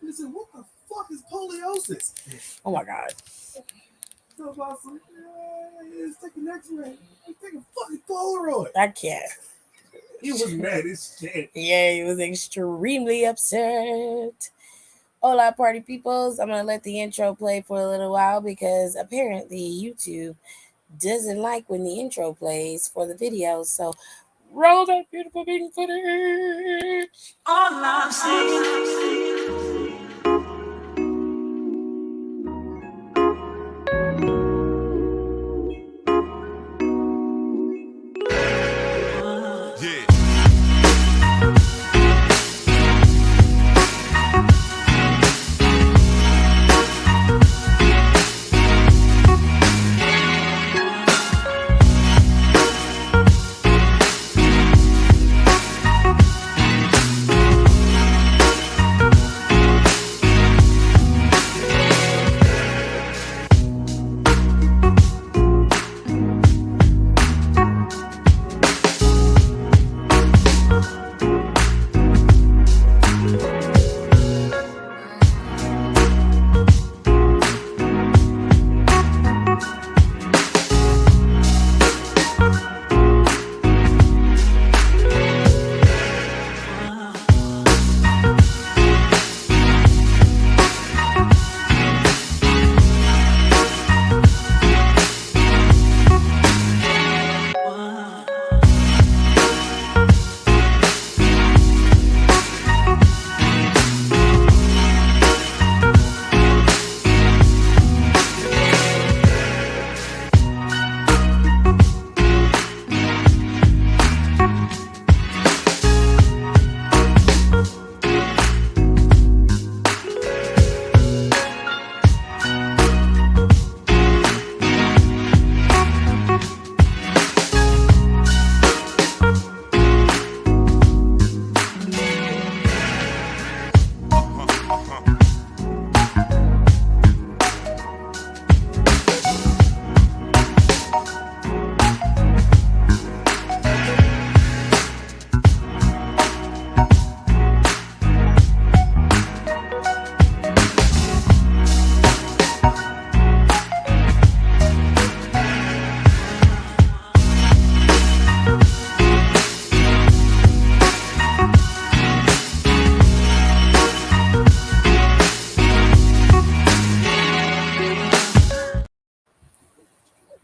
He said, "What the fuck is poliosis?" Oh my God. So about some, it's taking X-ray. It's taking fucking Polaroid. I can't. He was mad as shit. Yeah, he was extremely upset. Hola, party peoples. I'm going to let the intro play for a little while because apparently YouTube doesn't like when the intro plays for the video. So roll that beautiful beating footage. All I'm saying.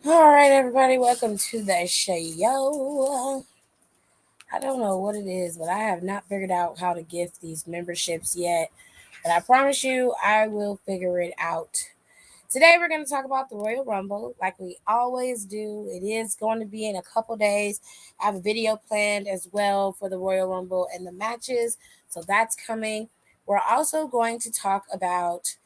All right, everybody, welcome to the show. I don't know what it is, but I have not figured out how to gift these memberships yet. But I promise you, I will figure it out. Today, we're going to talk about the Royal Rumble like we always do. It is going to be in a couple days. I have a video planned as well for the Royal Rumble and the matches. So that's coming. We're also going to talk about,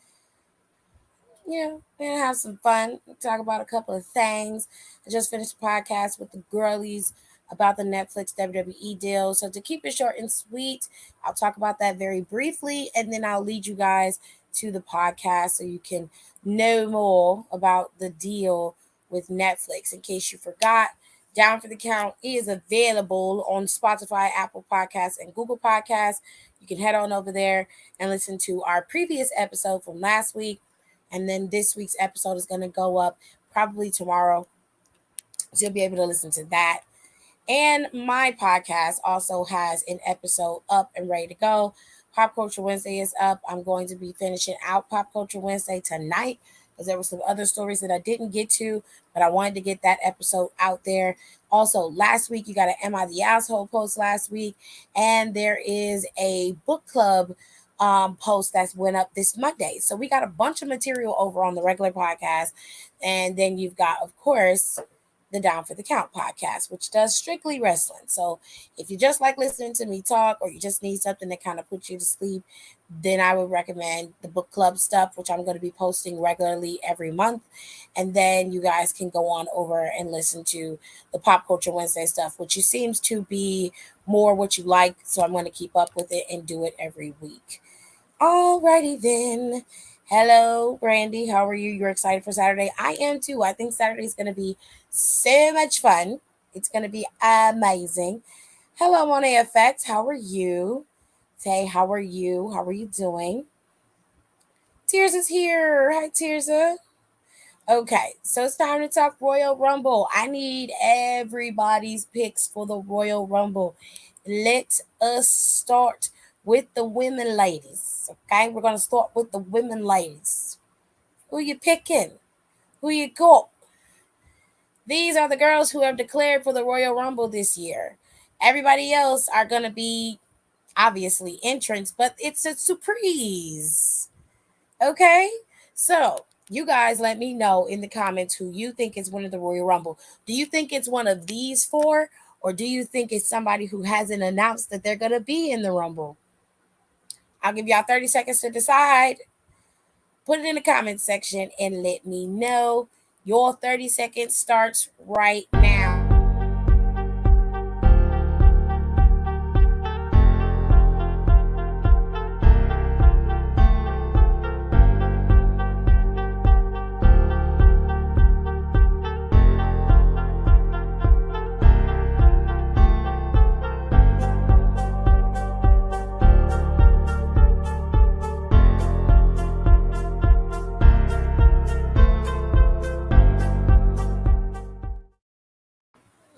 we're going to have some fun, talk about a couple of things. I just finished a podcast with the girlies about the Netflix WWE deal. So to keep it short and sweet, I'll talk about that very briefly, and then I'll lead you guys to the podcast so you can know more about the deal with Netflix. In case you forgot, Down for the Count is available on Spotify, Apple Podcasts, and Google Podcasts. You can head on over there and listen to our previous episode from last week. And then this week's episode is going to go up probably tomorrow. So you'll be able to listen to that. And my podcast also has an episode up and ready to go. Pop Culture Wednesday is up. I'm going to be finishing out Pop Culture Wednesday tonight because there were some other stories that I didn't get to, but I wanted to get that episode out there. Also, last week, you got an Am I the Asshole post last week, and there is a book club post that's went up this Monday. So we got a bunch of material over on the regular podcast. And then you've got, of course, the Down for the Count podcast, which does strictly wrestling. So if you just like listening to me talk or you just need something to kind of put you to sleep, then I would recommend the book club stuff, which I'm going to be posting regularly every month. And then you guys can go on over and listen to the Pop Culture Wednesday stuff, which seems to be more what you like. So I'm going to keep up with it and do it every week. Alrighty then. Hello, Brandy. How are you? You're excited for Saturday? I am too. I think Saturday is going to be so much fun. It's going to be amazing. Hello, Monet Effect. How are you? Say, how are you? How are you doing? Tears is here. Hi, Tearsa. Okay, so it's time to talk Royal Rumble. I need everybody's picks for the Royal Rumble. Let us start with the women ladies. Okay, we're gonna start with the women ladies. Who you picking? Who you got? These are the girls who have declared for the Royal Rumble this year. Everybody else are gonna be obviously entrants, but it's a surprise. Okay? So, you guys let me know in the comments who you think is winning the Royal Rumble. Do you think it's one of these four? Or do you think it's somebody who hasn't announced that they're going to be in the Rumble? I'll give y'all 30 seconds to decide. Put it in the comments section and let me know. Your 30 seconds starts right now.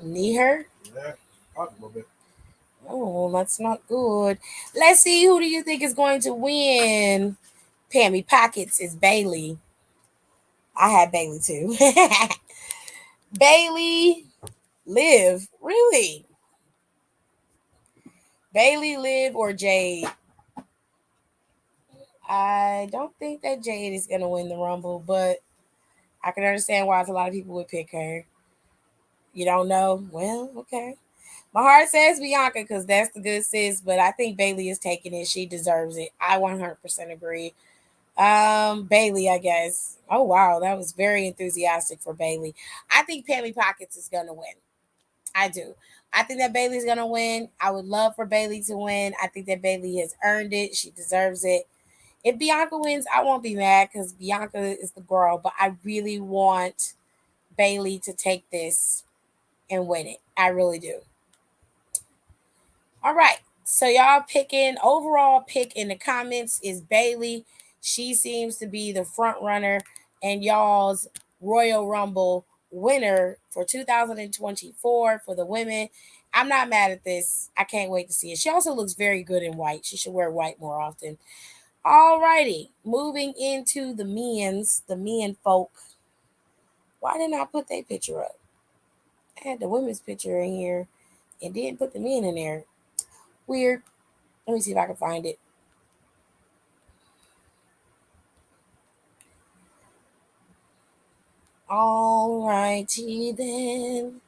Need her? Yeah, talk a little bit. Oh, that's not good. Let's see, who do you think is going to win? Pammy Pockets is Bailey. I had Bailey too. Bailey, Liv, really? Bailey, Liv, or Jade? I don't think that Jade is gonna win the Rumble, but I can understand why a lot of people would pick her. You don't know? Well, okay. My heart says Bianca because that's the good sis, but I think Bailey is taking it. She deserves it. I 100% agree. Bailey, I guess. Oh wow, that was very enthusiastic for Bailey. I think Pammy Pockets is gonna win. I do. I think that Bailey's gonna win. I would love for Bailey to win. I think that Bailey has earned it. She deserves it. If Bianca wins, I won't be mad because Bianca is the girl. But I really want Bailey to take this and win it. I really do. All right. So y'all picking overall pick in the comments is Bailey. She seems to be the front runner and y'all's Royal Rumble winner for 2024 for the women. I'm not mad at this. I can't wait to see it. She also looks very good in white. She should wear white more often. All righty. Moving into the men folk. Why didn't I put their picture up? I had the women's picture in here and didn't put the men in there. Weird. Let me see if I can find it. All righty then.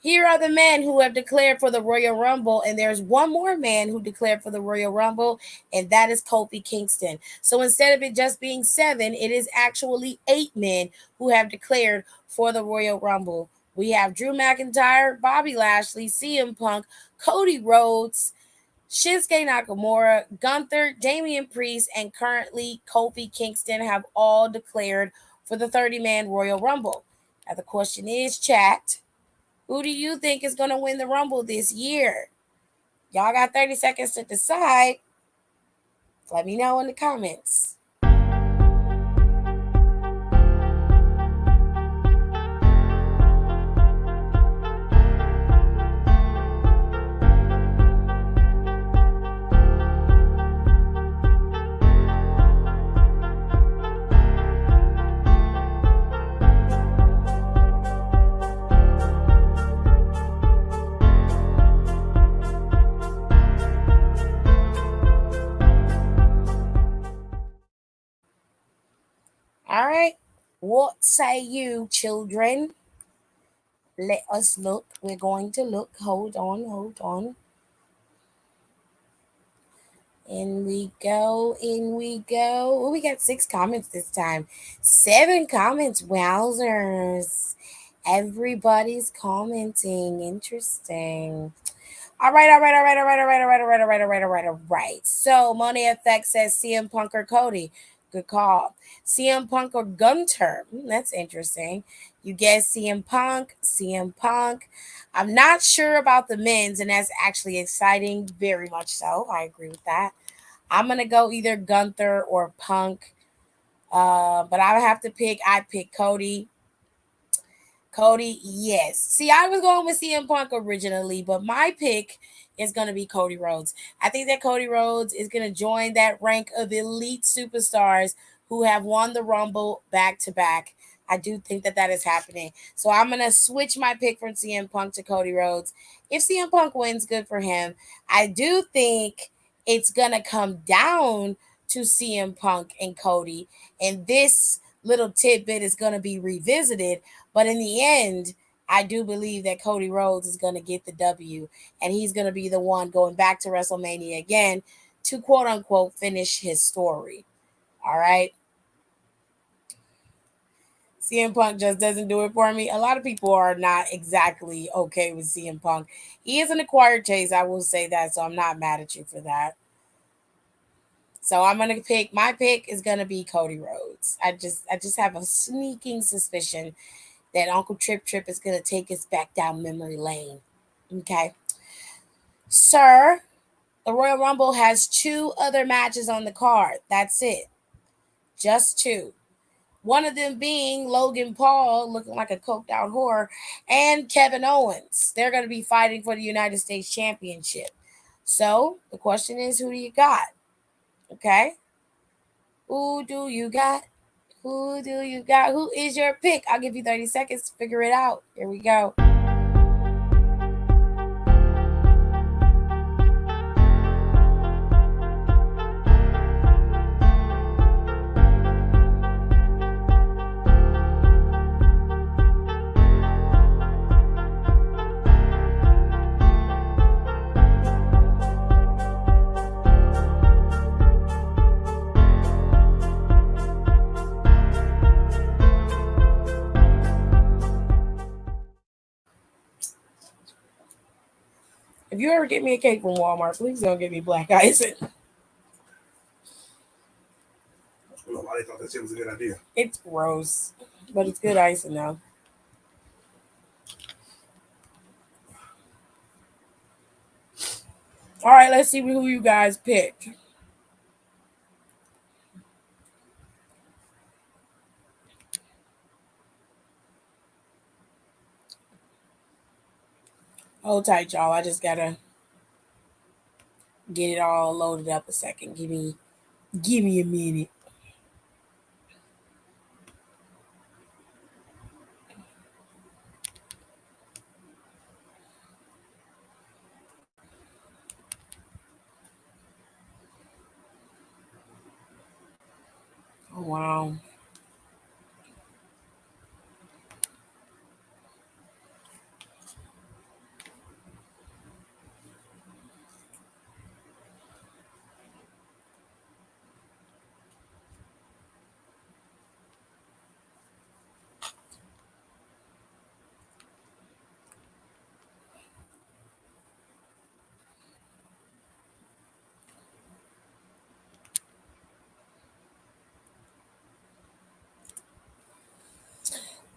Here are the men who have declared for the Royal Rumble, and there's one more man who declared for the Royal Rumble, and that is Kofi Kingston. So instead of it just being seven, it is actually eight men who have declared for the Royal Rumble. We have Drew McIntyre, Bobby Lashley, CM Punk, Cody Rhodes, Shinsuke Nakamura, Gunther, Damian Priest, and currently Kofi Kingston have all declared for the 30-man Royal Rumble. Now the question is, chat, who do you think is going to win the Rumble this year? Y'all got 30 seconds to decide. Let me know in the comments. All right. What say you, children? Let us look. We're going to look. Hold on, hold on. In we go, in we go. Oh, we got 6 comments this time. 7 comments. Wowzers. Everybody's commenting. Interesting. All right, all right, all right, all right, all right, all right, all right, all right, all right, all right, all right. So Money FX says CM Punk or Cody. Good call. CM Punk or Gunter. That's interesting. You guess CM Punk, CM Punk. I'm not sure about the men's, and that's actually exciting. Very much so. I agree with that. I'm gonna go either Gunther or Punk. But I would have to pick. I pick Cody. Cody, yes. See, I was going with CM Punk originally, but my pick is going to be Cody Rhodes. I think that Cody Rhodes is going to join that rank of elite superstars who have won the Rumble back to back. I do think that that is happening. So I'm going to switch my pick from CM Punk to Cody Rhodes. If CM Punk wins, good for him. I do think it's going to come down to CM Punk and Cody. And this little tidbit is going to be revisited, but in the end, I do believe that Cody Rhodes is going to get the W, and he's going to be the one going back to WrestleMania again to quote unquote finish his story. All right. CM Punk just doesn't do it for me. A lot of people are not exactly okay with CM Punk. He is an acquired taste, I will say that, so I'm not mad at you for that. So I'm gonna pick my pick is gonna be Cody Rhodes. I just have a sneaking suspicion that Uncle Trip Trip is going to take us back down memory lane. Okay. Sir, the Royal Rumble has two other matches on the card. That's it. Just two. One of them being Logan Paul, looking like a coked out whore, and Kevin Owens. They're going to be fighting for the United States Championship. So the question is, who do you got? Okay. Who do you got? Who do you got? Who is your pick? I'll give you 30 seconds to figure it out. Here we go. If you ever get me a cake from Walmart, please don't give me black icing. I don't know why they thought that shit was a good idea. It's gross, but it's good icing now. All right, let's see who you guys picked. Hold tight, y'all. I just gotta get it all loaded up a second. Give me a minute. Oh wow.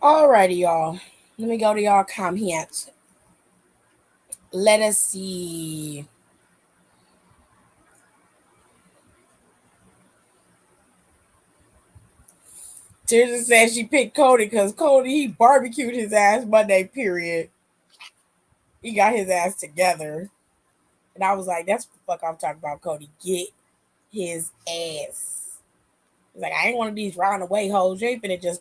Alrighty, y'all. Let me go to y'all comments. Let us see. Tirza said she picked Cody because Cody, he barbecued his ass Monday, period. He got his ass together. And I was like, that's what the fuck I'm talking about, Cody. Get his ass. He's like, I ain't one of these round away hoes. You ain't finna just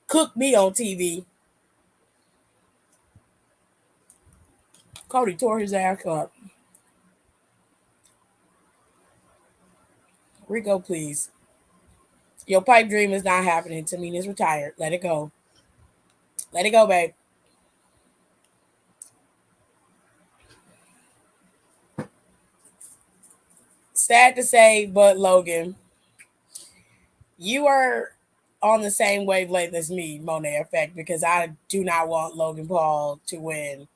cook me on TV. Cody tore his ass up. Rico, please. Your pipe dream is not happening. Tamina's retired. Let it go. Let it go, babe. Sad to say, but Logan, you are on the same wavelength as me, Monet Effect, because I do not want Logan Paul to win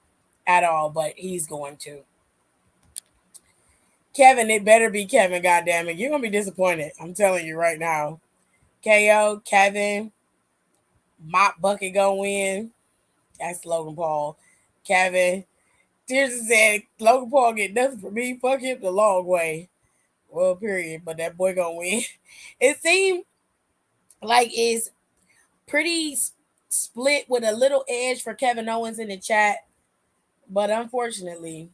at all, but he's going to. Kevin, it better be Kevin, goddammit. You're gonna be disappointed. I'm telling you right now. KO, Kevin, Mop Bucket gonna win. That's Logan Paul. Kevin. Tirza said Logan Paul get nothing from me. Fuck him the long way. Well, period. But that boy gonna win. It seemed like it's pretty split with a little edge for Kevin Owens in the chat, but unfortunately,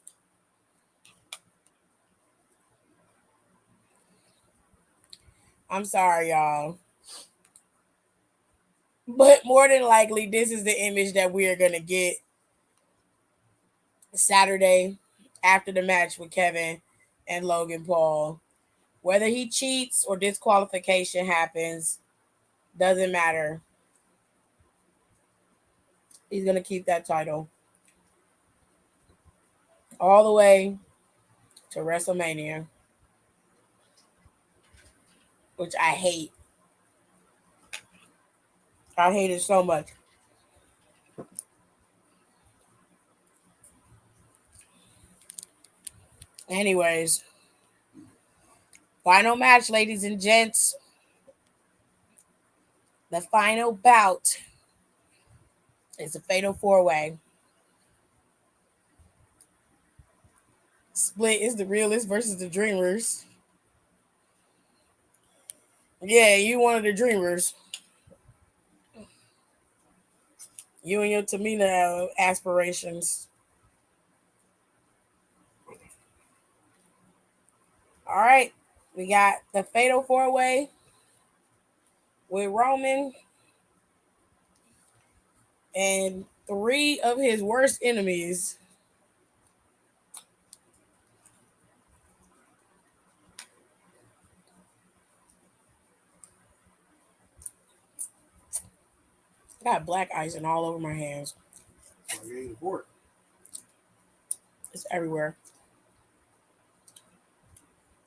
I'm sorry, y'all. But more than likely, this is the image that we are gonna get Saturday after the match with Kevin and Logan Paul. Whether he cheats or disqualification happens, doesn't matter. He's gonna keep that title all the way to WrestleMania, which I hate. I hate it so much. Anyways, final match, ladies and gents. The final bout is a fatal four way. Split is the realist versus the dreamers. Yeah, you one of the dreamers. You and your Tamina aspirations. All right. We got the fatal four way with Roman and three of his worst enemies. I got black icing all over my hands. It's everywhere.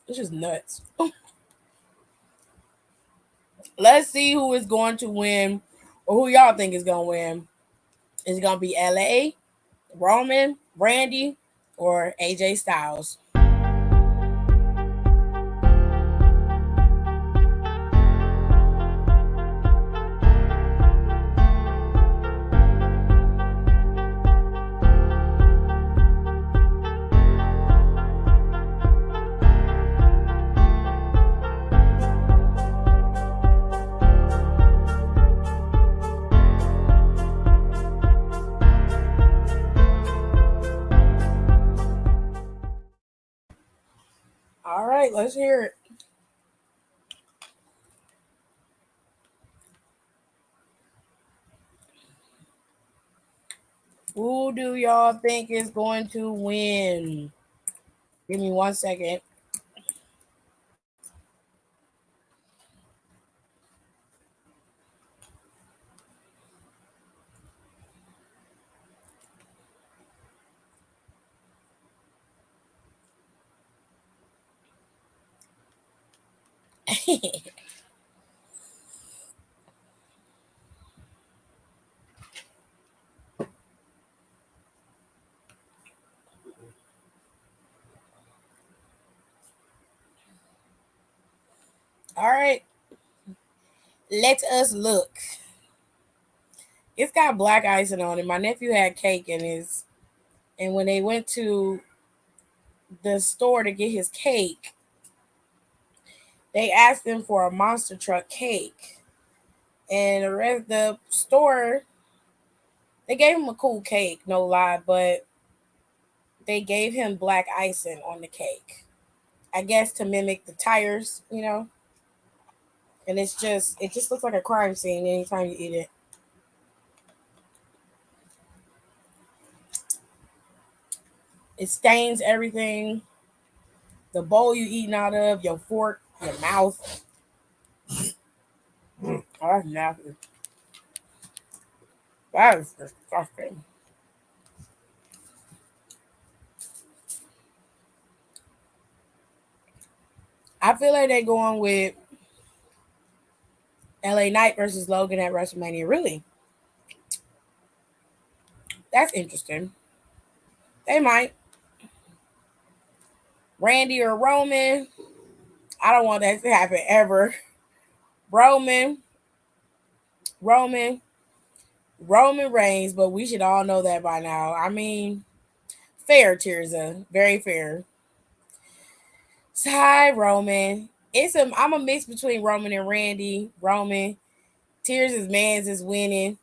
It's just nuts. Let's see who is going to win or who y'all think is going to win. Is it going to be LA, Roman, Randy, or AJ Styles? All right, let's hear it. Who do y'all think is going to win? Give me 1 second. All right, let us look. It's got black icing on it. My nephew had cake in his, and when they went to the store to get his cake, they asked him for a monster truck cake. And the rest the store, they gave him a cool cake, no lie, but they gave him black icing on the cake. I guess to mimic the tires. And it just looks like a crime scene anytime you eat it. It stains everything. The bowl you eating out of, your fork, your mouth. Oh, that's nasty. That is disgusting. I feel like they're going with LA Knight versus Logan at WrestleMania. Really? That's interesting. They might. Randy or Roman. I don't want that to happen ever. Roman, Roman, Roman Reigns, but we should all know that by now. I mean, fair, Tirza. Very fair. Hi, Roman. I'm a mix between Roman and Randy. Roman. Tears is man's is winning.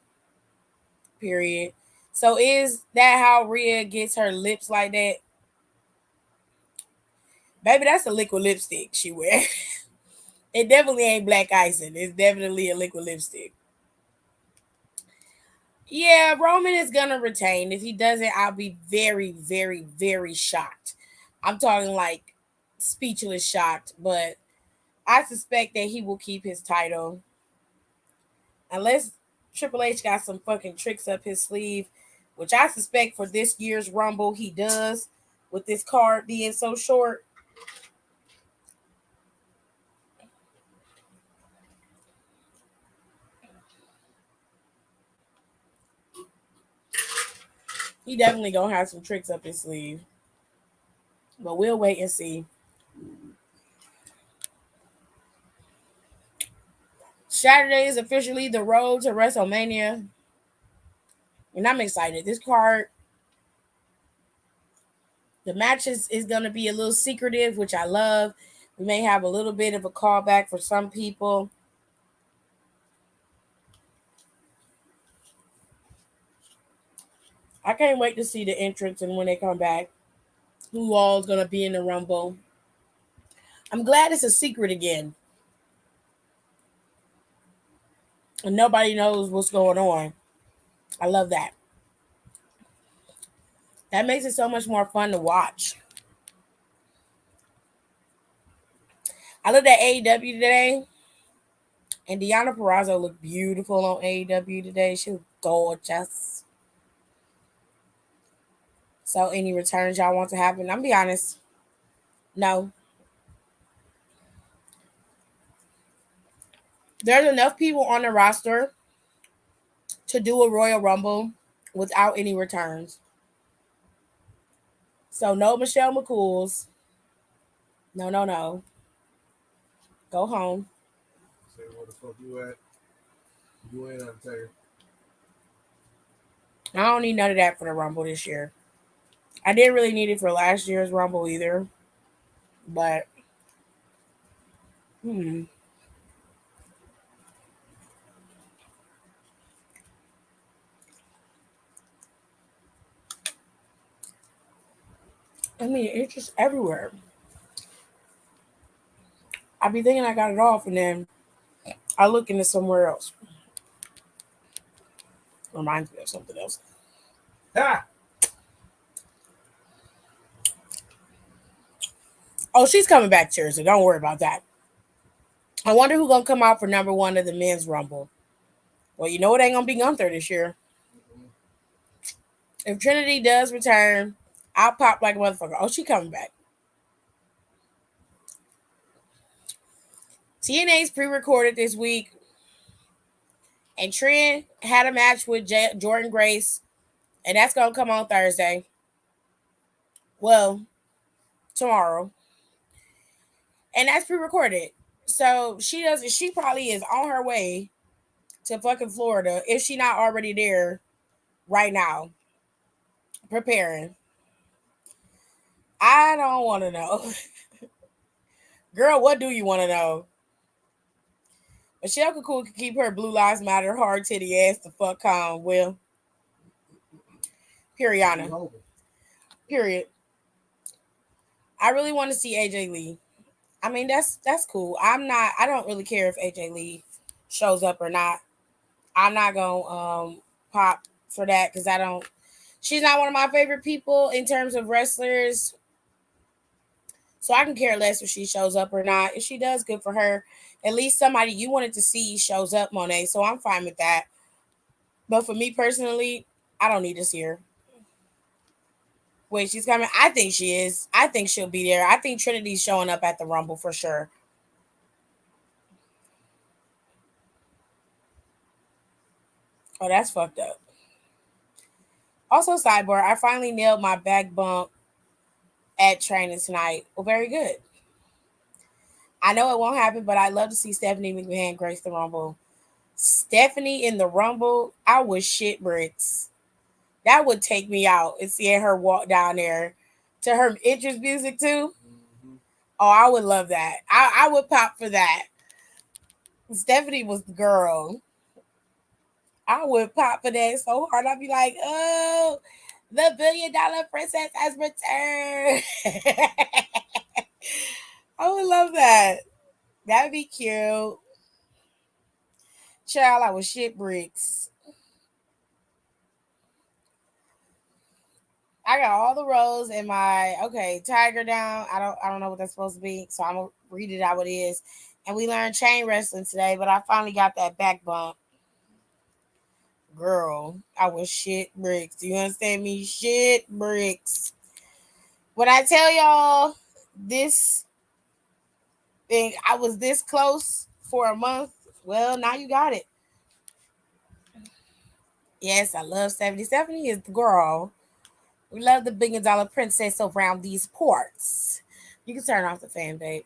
Period. So is that how Rhea gets her lips like that? Baby, that's a liquid lipstick she wear. It definitely ain't black icing. It's definitely a liquid lipstick. Yeah, Roman is gonna retain. If he doesn't, I'll be very, very, very shocked. I'm talking like speechless shocked, but I suspect that he will keep his title unless Triple H got some fucking tricks up his sleeve, which I suspect for this year's Rumble he does with this card being so short. He definitely gonna have some tricks up his sleeve, but we'll wait and see. Saturday is officially the road to WrestleMania, and I'm excited. This card, the matches is going to be a little secretive, which I love. We may have a little bit of a callback for some people. I can't wait to see the entrance and when they come back. Who all is going to be in the Rumble. I'm glad it's a secret again. And nobody knows what's going on. I love that. That makes it so much more fun to watch. I looked at AEW today, and Deanna Purrazzo looked beautiful on AEW today. She was gorgeous. So, any returns y'all want to happen? I'm be honest, no. There's enough people on the roster to do a Royal Rumble without any returns. So, no Michelle McCool's. No, no, no. Go home. Say where the fuck you at? You ain't Undertaker. I don't need none of that for the Rumble this year. I didn't really need it for last year's Rumble either. But, hmm. I mean, it's just everywhere. I be thinking I got it off, and then I look into somewhere else. Reminds me of something else. Ha! Oh, she's coming back, Jersey. Don't worry about that. I wonder who's gonna come out for number one of the men's Rumble. Well, you know it ain't gonna be Gunther this year. Mm-hmm. If Trinity does return, I'll pop like a motherfucker. Oh, she coming back. TNA's pre-recorded this week, and Trent had a match with Jordan Grace, and that's gonna come on Thursday. Well, tomorrow, and that's pre-recorded. So she doesn't. She probably is on her way to fucking Florida if she not already there right now, preparing. I don't want to know, girl. What do you want to know? Michelle Cool could keep her Blue Lives Matter hard titty ass the fuck calm. Well, You Periana. hoping? Period. I really want to see AJ Lee. I mean, that's cool. I don't really care if AJ Lee shows up or not. I'm not gonna pop for that because I don't. She's not one of my favorite people in terms of wrestlers, so I can care less if she shows up or not. If she does, good for her. At least somebody you wanted to see shows up, Monet. So I'm fine with that. But for me personally, I don't need to see her. Wait, she's coming. I think she is. I think she'll be there. I think Trinity's showing up at the Rumble for sure. Oh, that's fucked up. Also, sidebar, I finally nailed my back bump at training tonight. Well, very good. I know it won't happen, but I'd love to see Stephanie McMahon grace the Rumble. Stephanie in the Rumble, I would shit bricks. That would take me out and seeing her walk down there to her entrance music too. Mm-hmm. Oh, I would love that. I would pop for that. Stephanie was the girl. I would pop for that so hard. I'd be like, oh, the $1 billion princess has returned. I would love that. That'd be cute. Child, I was shit bricks. I got all the rows in my tiger down. I don't know what that's supposed to be, so I'm gonna read it out what it is. And we learned chain wrestling today, but I finally got that back bump. Girl, I was shit bricks. Do you understand me? Shit bricks. When I tell y'all this thing, I was this close for a month. Well, now you got it. Yes, I love 70. 70 is the girl. We love the $1 billion princess around these ports. You can turn off the fan, babe.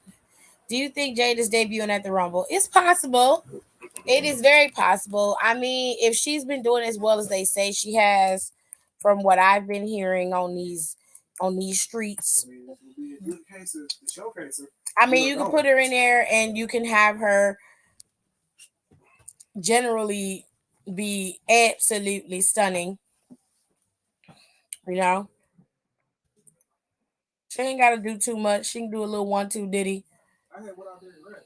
Do you think Jade is debuting at the Rumble? It's possible. It is very possible. I mean, if she's been doing as well as they say she has, from what I've been hearing on these streets. I mean, it would be a good case of the showcase her. I mean, you can put her in there and you can have her generally be absolutely stunning. You know, she ain't got to do too much. She can do a little 1-2 ditty. I had what I've been ready.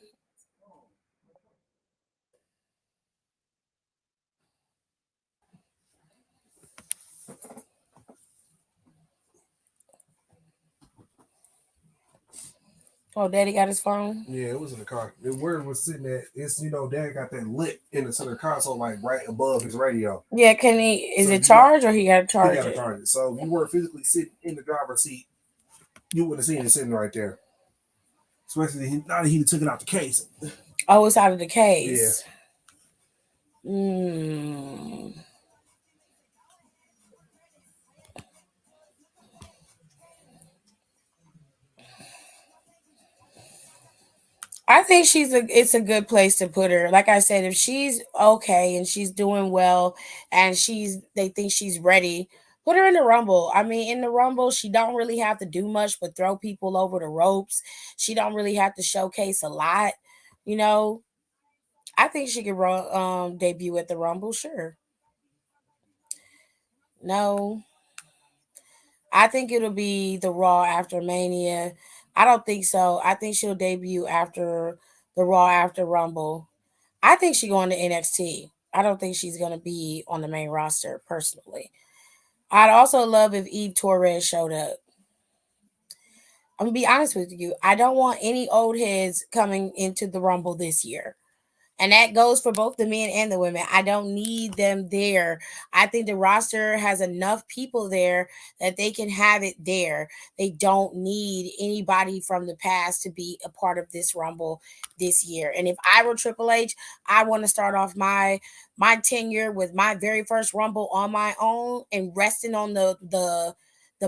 Oh, Daddy got his phone. Yeah, it was in the car. Where it was sitting at, it's Dad got that lit in the center console, like right above his radio. Yeah, can he? Is it charged or he got to charge He got to charge it. So if you weren't physically sitting in the driver's seat, you wouldn't have seen it sitting right there. Especially now that he took it out the case. Oh, it's out of the case. Yeah. I think it's a good place to put her. Like I said, if she's okay and she's doing well and they think she's ready, put her in the Rumble. I mean, in the Rumble, she don't really have to do much but throw people over the ropes. She don't really have to showcase a lot, you know. I think she could debut at the Rumble, sure. No. I think it'll be the Raw after Mania. I don't think so. I think she'll debut after the Raw after Rumble. I think she's going to NXT. I don't think she's going to be on the main roster personally. I'd also love if Eve Torres showed up. I'm going to be honest with you. I don't want any old heads coming into the Rumble this year. And that goes for both the men and the women. I don't need them there. I think the roster has enough people there that they can have it there. They don't need anybody from the past to be a part of this Rumble this year. And if I were Triple H, I want to start off my tenure with my very first Rumble on my own and resting on the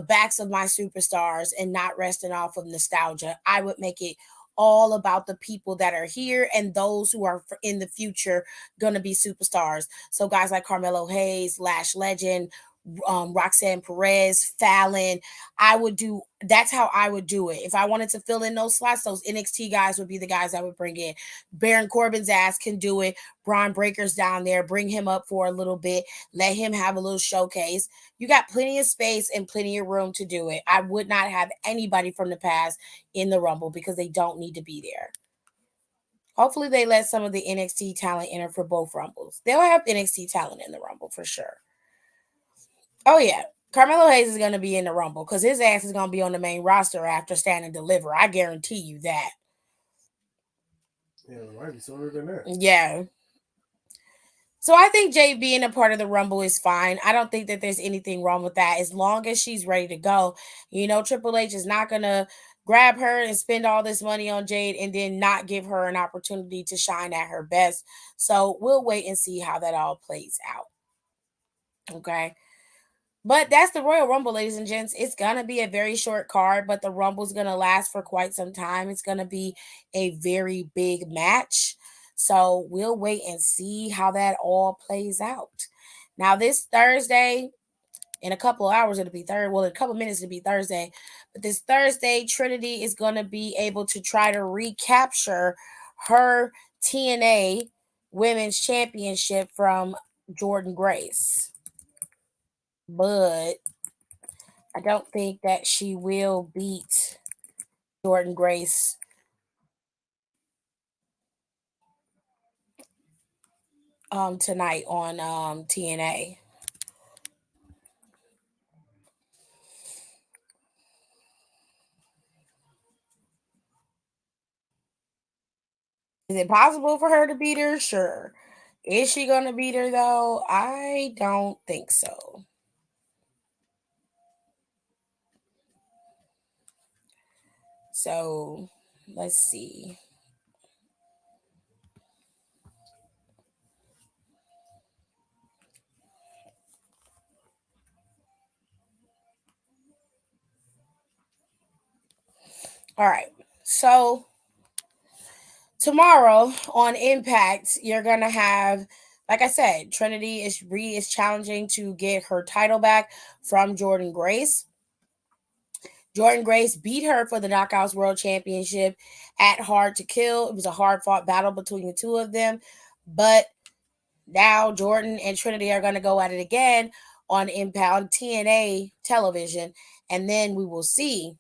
backs of my superstars and not resting off of nostalgia. I would make it all about the people that are here and those who are in the future going to be superstars. So guys like Carmelo Hayes, Lash Legend, Roxanne Perez, Fallon. That's how I would do it. If I wanted to fill in those slots, those NXT guys would be the guys I would bring in. Baron Corbin's ass can do it. Braun Breaker's down there. Bring him up for a little bit. Let him have a little showcase. You got plenty of space and plenty of room to do it. I would not have anybody from the past in the Rumble because they don't need to be there. Hopefully they let some of the NXT talent enter for both Rumbles. They'll have NXT talent in the Rumble for sure. Oh, yeah. Carmelo Hayes is going to be in the Rumble because his ass is going to be on the main roster after Stand and Deliver. I guarantee you that. Yeah, it might be sooner than that. Yeah. So I think Jay being a part of the Rumble is fine. I don't think that there's anything wrong with that as long as she's ready to go. You know, Triple H is not going to grab her and spend all this money on Jade and then not give her an opportunity to shine at her best. So we'll wait and see how that all plays out. Okay. But that's the Royal Rumble, ladies and gents. It's going to be a very short card, but the Rumble's going to last for quite some time. It's going to be a very big match. So we'll wait and see how that all plays out. Now, this Thursday, in a couple of hours, it'll be in a couple of minutes, it'll be Thursday. But this Thursday, Trinity is going to be able to try to recapture her TNA Women's Championship from Jordan Grace. But I don't think that she will beat Jordan Grace tonight on TNA. Is it possible for her to beat her? Sure. Is she going to beat her though? I don't think so. So let's see. All right. So tomorrow on Impact, you're gonna have, like I said, Trinity is challenging to get her title back from Jordan Grace. Jordan Grace beat her for the Knockouts World Championship at Hard to Kill. It was a hard fought battle between the two of them, but now Jordan and Trinity are gonna go at it again on Impact on TNA television, and then we will see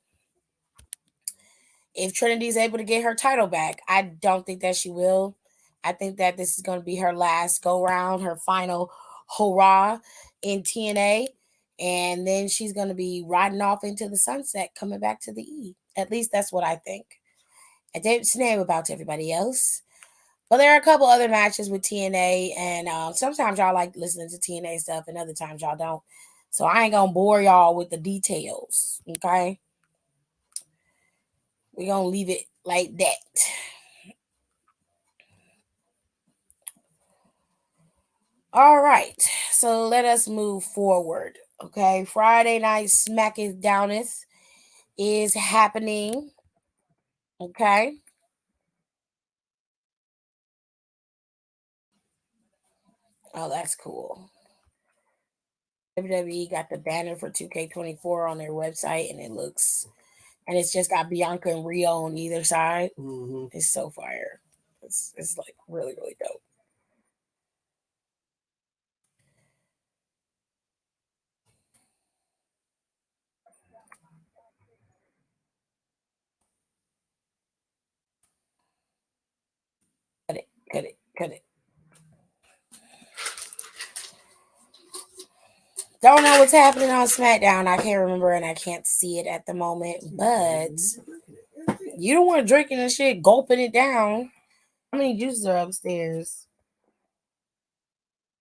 if Trinity is able to get her title back. I don't think that she will. I think that this is going to be her last go round, her final hurrah in TNA. And then she's going to be riding off into the sunset, coming back to the E. At least that's what I think. I didn't say about to everybody else. But there are a couple other matches with TNA. And sometimes y'all like listening to TNA stuff, and other times y'all don't. So I ain't going to bore y'all with the details. Okay? We're going to leave it like that. All right, so let us move forward. Okay, Friday night Smacketh Downeth is happening. Okay, oh, that's cool. WWE got the banner for 2K24 on their website, and it's just got Bianca and Rio on either side. Mm-hmm. It's so fire. It's like really, really dope. Cut it, cut it, cut it. Don't know what's happening on SmackDown. I can't remember and I can't see it at the moment. But you don't want to drinking and shit, gulping it down. How many juices are upstairs?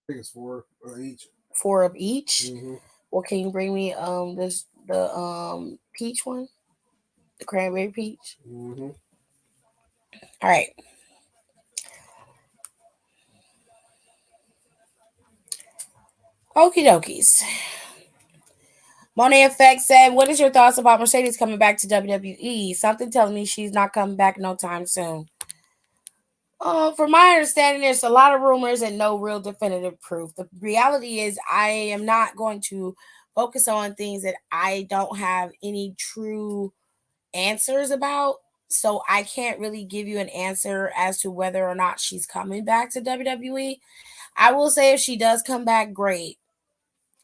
I think it's four each. 4 of each. Mm-hmm. Well, can you bring me the peach one, the cranberry peach? Mm-hmm. All right. Okie dokies. Monet Effect said, "What is your thoughts about Mercedes coming back to WWE? Something tells me she's not coming back no time soon." From my understanding, there's a lot of rumors and no real definitive proof. The reality is, I am not going to focus on things that I don't have any true answers about. So I can't really give you an answer as to whether or not she's coming back to WWE. I will say if she does come back, great.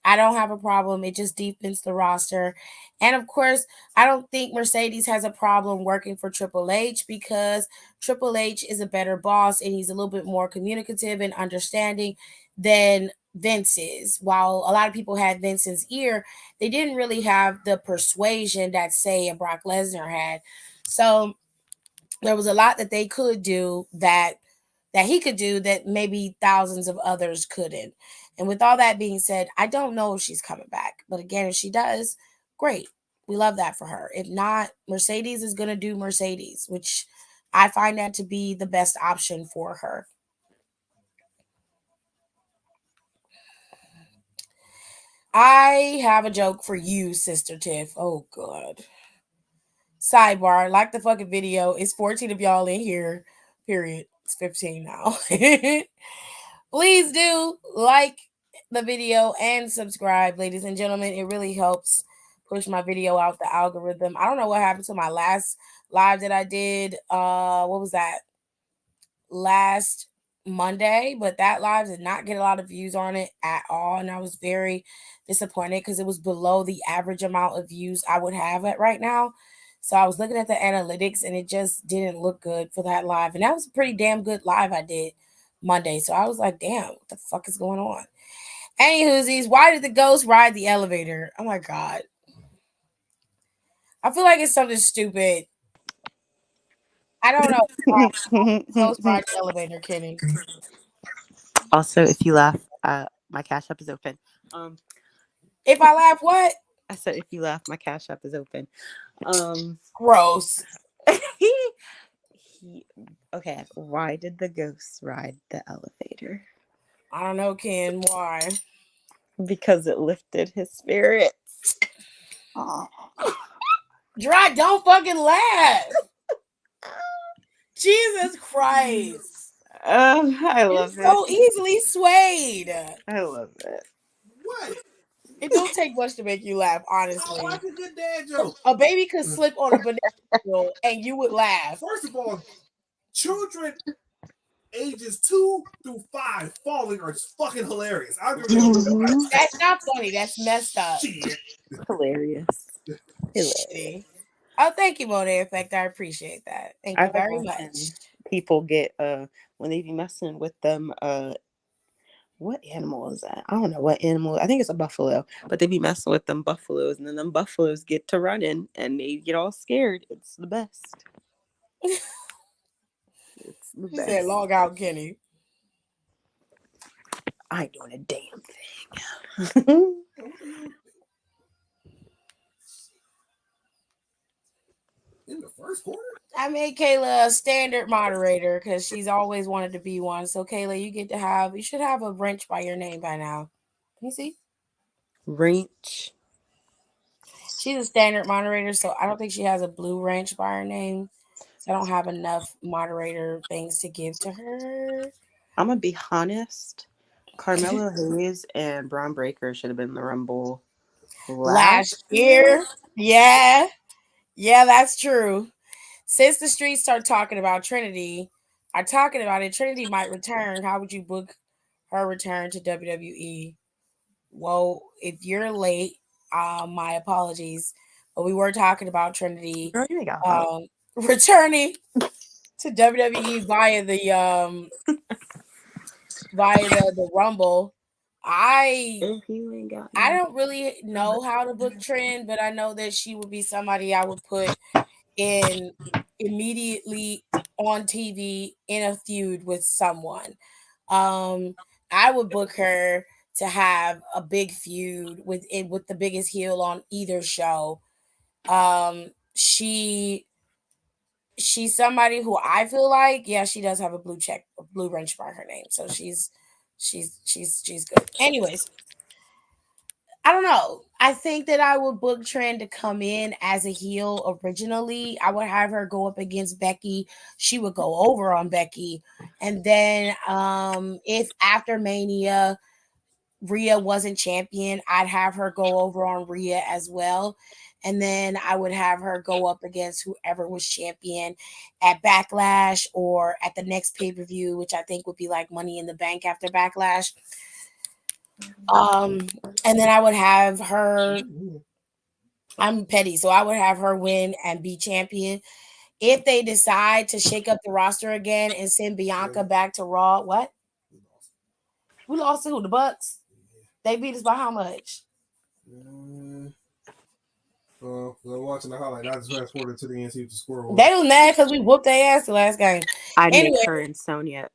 I don't have a problem. It just deepens the roster. And of course, I don't think Mercedes has a problem working for Triple H because Triple H is a better boss and he's a little bit more communicative and understanding than Vince is. While a lot of people had Vince's ear, they didn't really have the persuasion that, say, a Brock Lesnar had. So there was a lot that they could do that he could do that maybe thousands of others couldn't. And with all that being said, I don't know if she's coming back. But again, if she does, great. We love that for her. If not, Mercedes is going to do Mercedes, which I find that to be the best option for her. I have a joke for you, Sister Tiff. Oh, God. Sidebar, like the fucking video. It's 14 of y'all in here, period. It's 15 now. Please do like the video and subscribe, ladies and gentlemen. It really helps push my video out the algorithm. I don't know what happened to my last live that I did. What was that? Last Monday, but that live did not get a lot of views on it at all. And I was very disappointed because it was below the average amount of views I would have at right now. So I was looking at the analytics and it just didn't look good for that live. And that was a pretty damn good live I did Monday. So I was like, damn, what the fuck is going on? Anywhoosies, why did the ghost ride the elevator? Oh my God. I feel like it's something stupid. I don't know why ghost ride the elevator, Kenny. Also, if you laugh, my Cash App is open. If I laugh, what? I said if you laugh, my Cash App is open. Gross. Okay. Why did the ghost ride the elevator? I don't know, Ken. Why? Because it lifted his spirits. Dry, don't fucking laugh. Jesus Christ. I love It's so it. easily swayed. I love it. What? It don't take much to make you laugh, I honestly. like a good dad joke. A baby could slip on a banana peel and you would laugh. First of all, children ages 2 through 5 falling are fucking hilarious. I don't give a damn. That's not funny. That's messed up. Shit. Hilarious. Shitty. Oh, thank you, Monet Effect. I appreciate that. Thank you very much. People get when they be messing with them what animal is that? I don't know what animal. I think it's a buffalo, but they be messing with them buffaloes, and then them buffaloes get to running, and they get all scared. It's the best. It's the She best. said, "Log out, Kenny." I ain't doing a damn thing. In the first quarter? I made Kayla a standard moderator because she's always wanted to be one. So Kayla, you should have a wrench by your name by now. Can you see? Wrench. She's a standard moderator, so I don't think she has a blue wrench by her name. So I don't have enough moderator things to give to her. I'm gonna be honest. Carmelo Hayes and Braun Breaker should have been in the Rumble Last year. Yeah, that's true. Since the streets start talking about Trinity, are talking about it. Trinity might return. How would you book her return to WWE? Well, if you're late, my apologies. But we were talking about Trinity Girl, you ain't got help. returning to WWE via the Rumble. If you ain't got I don't really know how to book Trend, but I know that she would be somebody I would put in immediately on TV in a feud with someone. I would book her to have a big feud with the biggest heel on either show. She's somebody who I feel like, yeah, she does have a blue wrench by her name, so she's good. Anyways, I don't know. I think that I would book Trend to come in as a heel originally. I would have her go up against Becky. She would go over on Becky. And then if after Mania Rhea wasn't champion, I'd have her go over on Rhea as well. And then I would have her go up against whoever was champion at Backlash or at the next pay-per-view, which I think would be like Money in the Bank after Backlash. And then I would have her. I'm petty, so I would have her win and be champion. If they decide to shake up the roster again and send Bianca back to Raw, what? We lost to who? The Bucks? They beat us by how much? Well, I'm watching the highlight. I just fast forwarded to the end, see what the score was. They was mad because we whooped their ass the last game. I'd make her and Sonya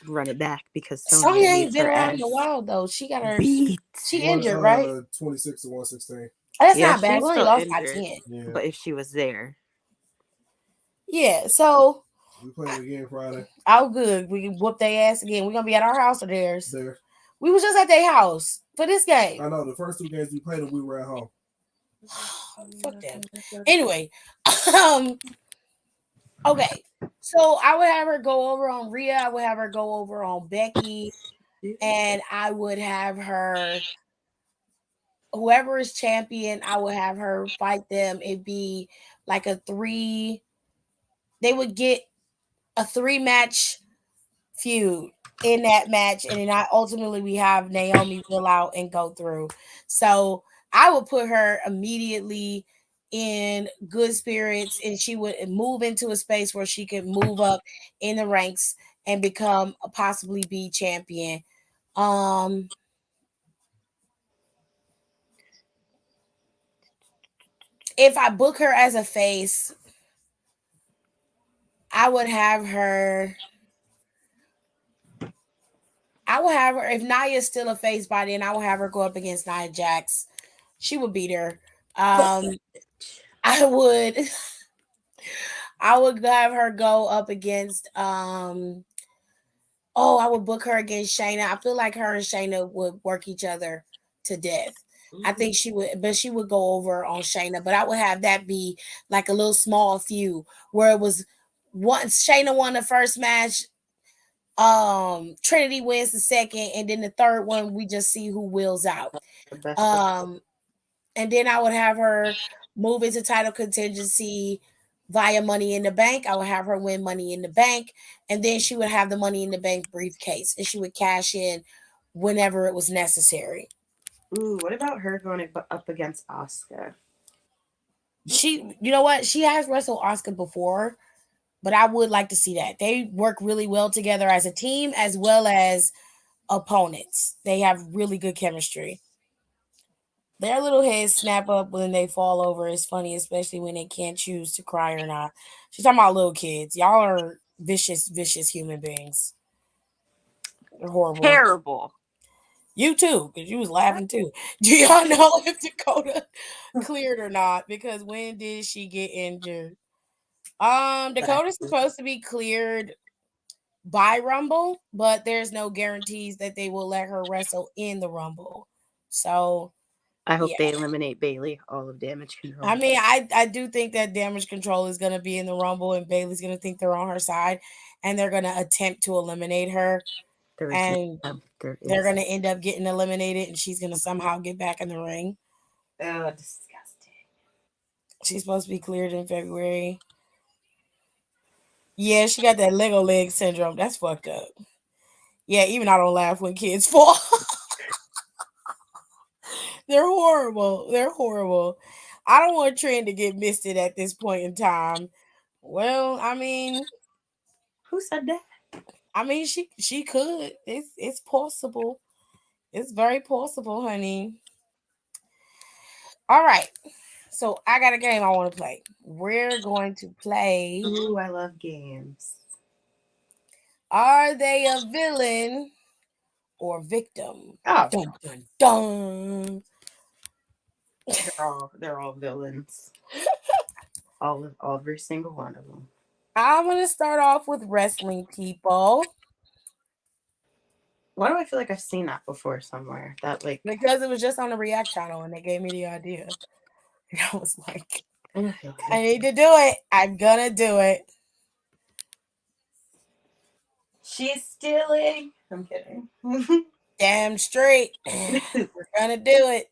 run it back because Sonya ain't been around in a while though. She got her beat. She injured, right? 26 to 116. That's not bad. We only lost by 10. Yeah. But if she was there. Yeah, so we playing again Friday. Oh, good. We can whoop their ass again. We're gonna be at our house or theirs. There. We was just at their house for this game. I know the first 2 games we played, we were at home. Fuck them. Anyway, okay. So I would have her go over on Rhea. I would have her go over on Becky, and I would have her whoever is champion, I would have her fight them. It'd be like a three. They would get a 3-match feud in that match, and then ultimately we have Naomi will out and go through. So I would put her immediately in good spirits, and she would move into a space where she could move up in the ranks and become possibly be champion. If I book her as a face, I would have her. If Nia's still a face by then, I would have her go up against Nia Jax. She would beat her. I would have her go up against I would book her against Shayna. I feel like her and Shayna would work each other to death. I think she would, but she would go over on Shayna. But I would have that be like a little small feud where it was once Shayna won the first match, Trinity wins the second, and then the third one we just see who wills out. And then I would have her move into title contingency via Money in the Bank. I would have her win Money in the Bank, and then she would have the Money in the Bank briefcase, and she would cash in whenever it was necessary. Ooh, what about her going up against Asuka? You know what? She has wrestled Asuka before, but I would like to see that. They work really well together as a team as well as opponents. They have really good chemistry. Their little heads snap up when they fall over. It's funny, especially when they can't choose to cry or not. She's talking about little kids. Y'all are vicious, vicious human beings. They're horrible. Terrible. You too, because you was laughing too. Do y'all know if Dakota cleared or not? Because when did she get injured? Dakota's supposed to be cleared by Rumble, but there's no guarantees that they will let her wrestle in the Rumble. So I hope they eliminate Bayley, all of Damage Control. I mean, I do think that Damage Control is going to be in the Rumble, and Bayley's going to think they're on her side, and they're going to attempt to eliminate her. They're going to end up getting eliminated, and she's going to somehow get back in the ring. Oh, disgusting. She's supposed to be cleared in February. Yeah, she got that Lego leg syndrome. That's fucked up. Yeah, even I don't laugh when kids fall. They're horrible. They're horrible. I don't want Trent to get misted at this point in time. Well, I mean, who said that? I mean, she could. It's possible. It's very possible, honey. All right. So I got a game I want to play. We're going to play. Ooh, I love games. Are they a villain or victim? Oh, dun dun dun. They're all villains. Every single one of them. I'm gonna start off with wrestling people. Why do I feel like I've seen that before somewhere? Because it was just on the React channel and they gave me the idea. And I was like, I need to do it. I'm gonna do it. She's stealing. I'm kidding. Damn straight. We're gonna do it.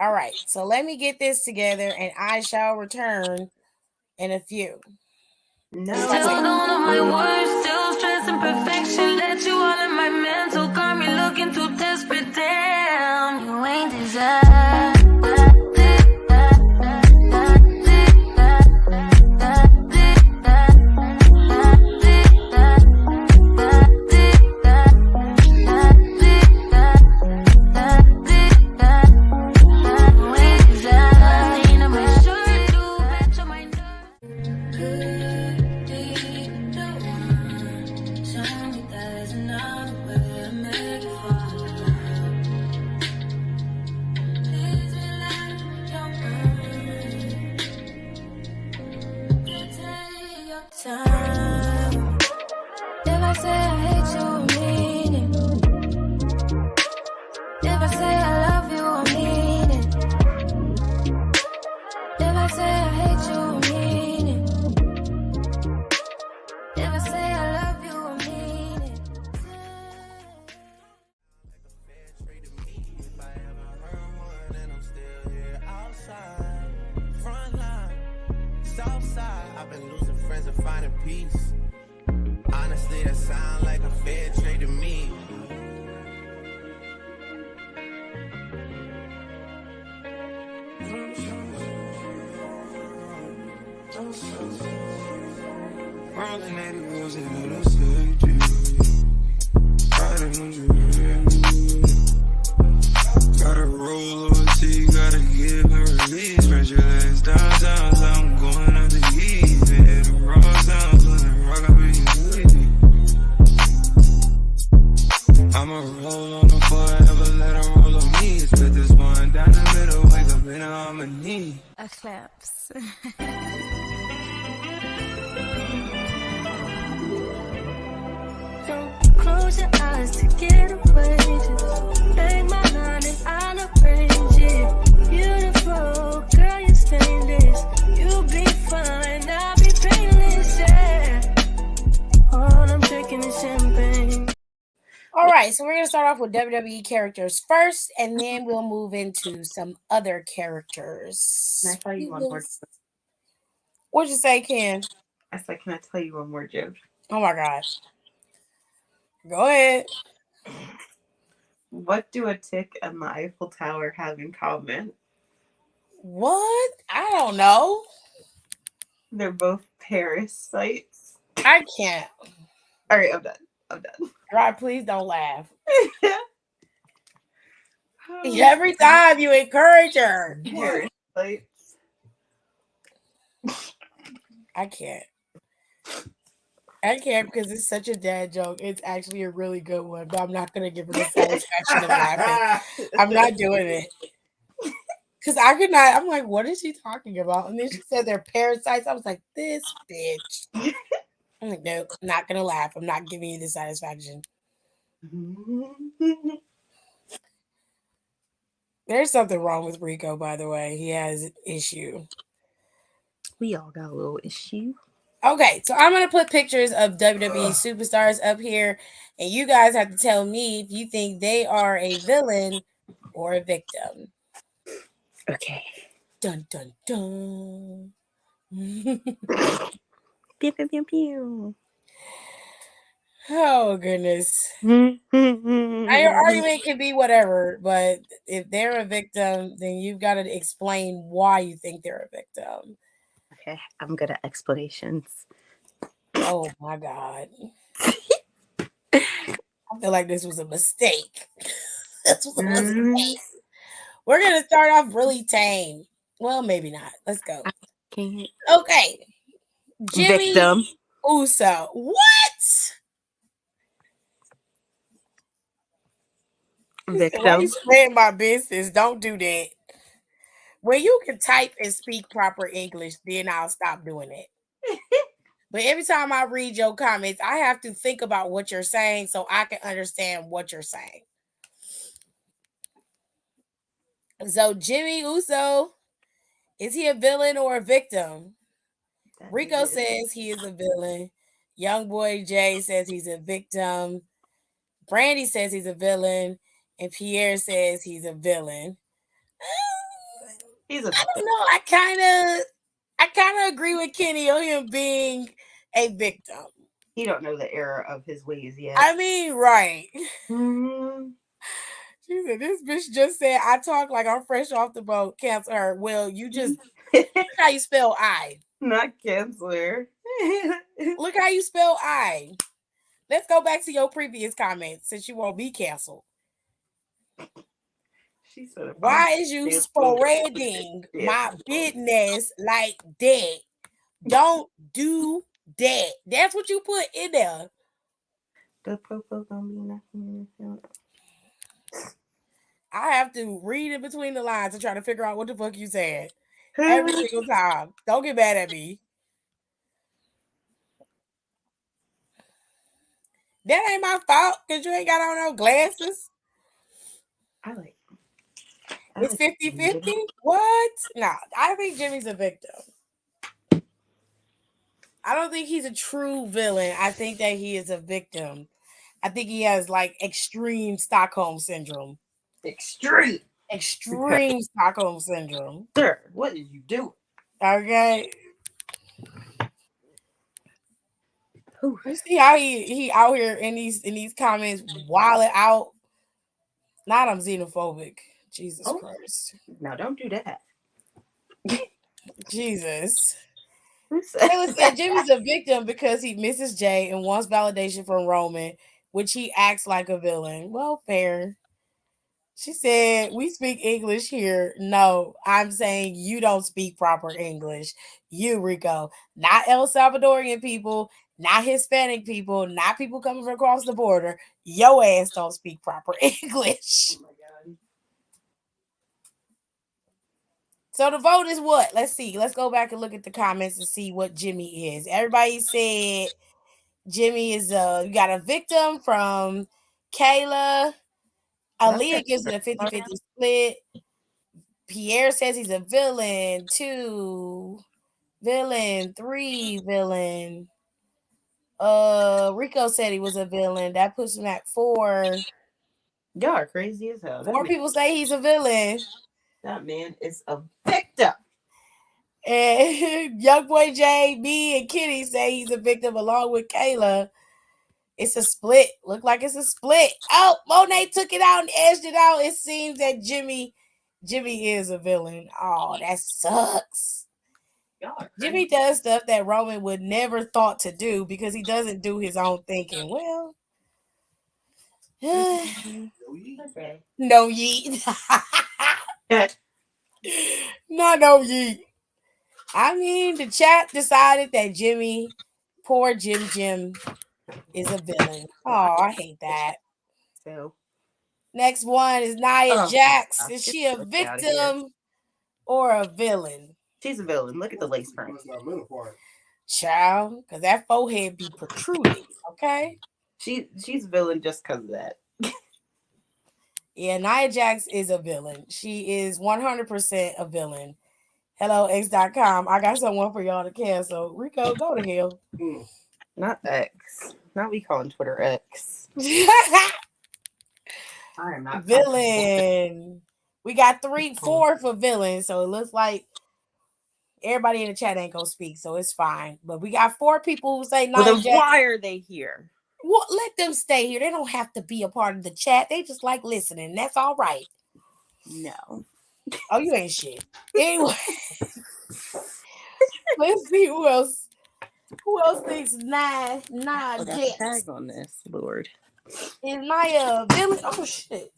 All right, so let me get this together and I shall return in a few. No. Still don't know my words, still stressing perfection. Let you all in my mental, got me looking too desperate. Damn, you ain't desired. that sound like a fair trade to me. Rolling 80 wheels in a safety. Riding on you. Gotta roll over to you, gotta give her release. Spread your legs down, so I'm going out to eat. The raw sounds when I rock up in your city. I'ma roll on the forever, let her roll on me. Split this one down the middle, wake up in harmony. Eclipse. Don't close your eyes to get away. Just bang my line and I'll arrange it. Beautiful, girl, you're stainless. You'll be fine, I'll be painless, yeah. All I'm drinking is champagne. All right, so we're gonna start off with WWE characters first, and then we'll move into some other characters. Can I tell you one more? What'd you say, Ken? I said, can I tell you one more joke? Oh my God. Go ahead. What do a tick and the Eiffel Tower have in common? What? I don't know. They're both parasites. I can't. All right, I'm done. God, please don't laugh. Every time you encourage her. Parasites. I can't. I can't because it's such a dad joke. It's actually a really good one, but I'm not going to give her the satisfaction of laughing. I'm not doing it. Because I could not. I'm like, what is she talking about? And then she said they're parasites. I was like, this bitch. I'm like, nope, I'm not going to laugh. I'm not giving you the satisfaction. There's something wrong with Rico, by the way. He has an issue. We all got a little issue. Okay, so I'm going to put pictures of WWE superstars up here, and you guys have to tell me if you think they are a villain or a victim. Okay. Dun, dun, dun. Pew, pew, pew, pew. Oh, goodness. Your argument can be whatever, but if they're a victim, then you've got to explain why you think they're a victim. Okay, I'm good at explanations. Oh, my God. I feel like this was a mistake. This was a mistake. We're going to start off really tame. Well, maybe not. Let's go. Okay. Jimmy Victim. Uso. What? Victim. You spread my business. Don't do that. When you can type and speak proper English, then I'll stop doing it. But every time I read your comments, I have to think about what you're saying so I can understand what you're saying. So Jimmy Uso, is he a villain or a victim? Rico says he is a villain. Young boy Jay says he's a victim. Brandy says he's a villain. And Pierre says he's a villain. I don't know. I kind of agree with Kenny on him being a victim. He don't know the error of his ways yet. I mean, right. She said, this bitch just said, I talk like I'm fresh off the boat. Cancel her. Well, you just, look how you spell I. Not cancel her. Look how you spell I. Let's go back to your previous comments since you won't be canceled. She said, why is you spreading my business like that? Don't do that. That's what you put in there. The popo gonna be nothing. I have to read in between the lines and try to figure out what the fuck you said every single time. Don't get mad at me. That ain't my fault because you ain't got on no glasses. It's 50-50? What? No, I think Jimmy's a victim. I don't think he's a true villain. I think that he is a victim. I think he has like extreme Stockholm syndrome. Extreme Stockholm syndrome. Sir, what did you do? Okay. Whew. You see how he out here in these comments wilding out. Not I'm xenophobic. Jesus Oh. Christ. Now don't do that. Jesus. Who said Taylor said Jimmy's a victim because he misses Jay and wants validation from Roman, which he acts like a villain. Well, fair. She said, we speak English here. No, I'm saying you don't speak proper English. You, Rico. Not El Salvadorian people, not Hispanic people, not people coming from across the border. Your ass don't speak proper English. Oh my God. So the vote is what? Let's see. Let's go back and look at the comments and see what Jimmy is. Everybody said Jimmy is you got a victim from Kayla. Aaliyah gives it a 50-50 split. Pierre says he's a villain. 2 villain. 3 villain. Rico said he was a villain. That puts him at 4. Y'all are crazy as hell. 4 people say he's a villain. That man is a victim. And Young Boy J, me, and Kitty say he's a victim along with Kayla. It's a split. Look like it's a split. Oh, Monet took it out and edged it out. It seems that Jimmy is a villain. Oh, that sucks. Jimmy does stuff that Roman would never thought to do because he doesn't do his own thinking. Well, no yeet. No yeet. I mean, the chat decided that poor Jim is a villain. Oh, I hate that. So next one is Nia Jax. Is get she a the fuck outta here. victim or a villain? She's a villain. Look at the lace front. Child, because that forehead be protruding, okay? She's a villain just because of that. Yeah, Nia Jax is a villain. She is 100% a villain. Hello, X.com. I got someone for y'all to cancel. Rico, go to hell. Not X. Not we calling Twitter X. I am not Villain. We got 4 for villain, so it looks like everybody in the chat ain't gonna speak, so it's fine. But we got 4 people who say Nia Jax. Why are they here? Well, let them stay here. They don't have to be a part of the chat. They just like listening. That's all right. No. Oh, you ain't shit. Anyway, let's see who else. Who else thinks Nia Jax tag on this, Lord? Is Nia villain? Oh shit!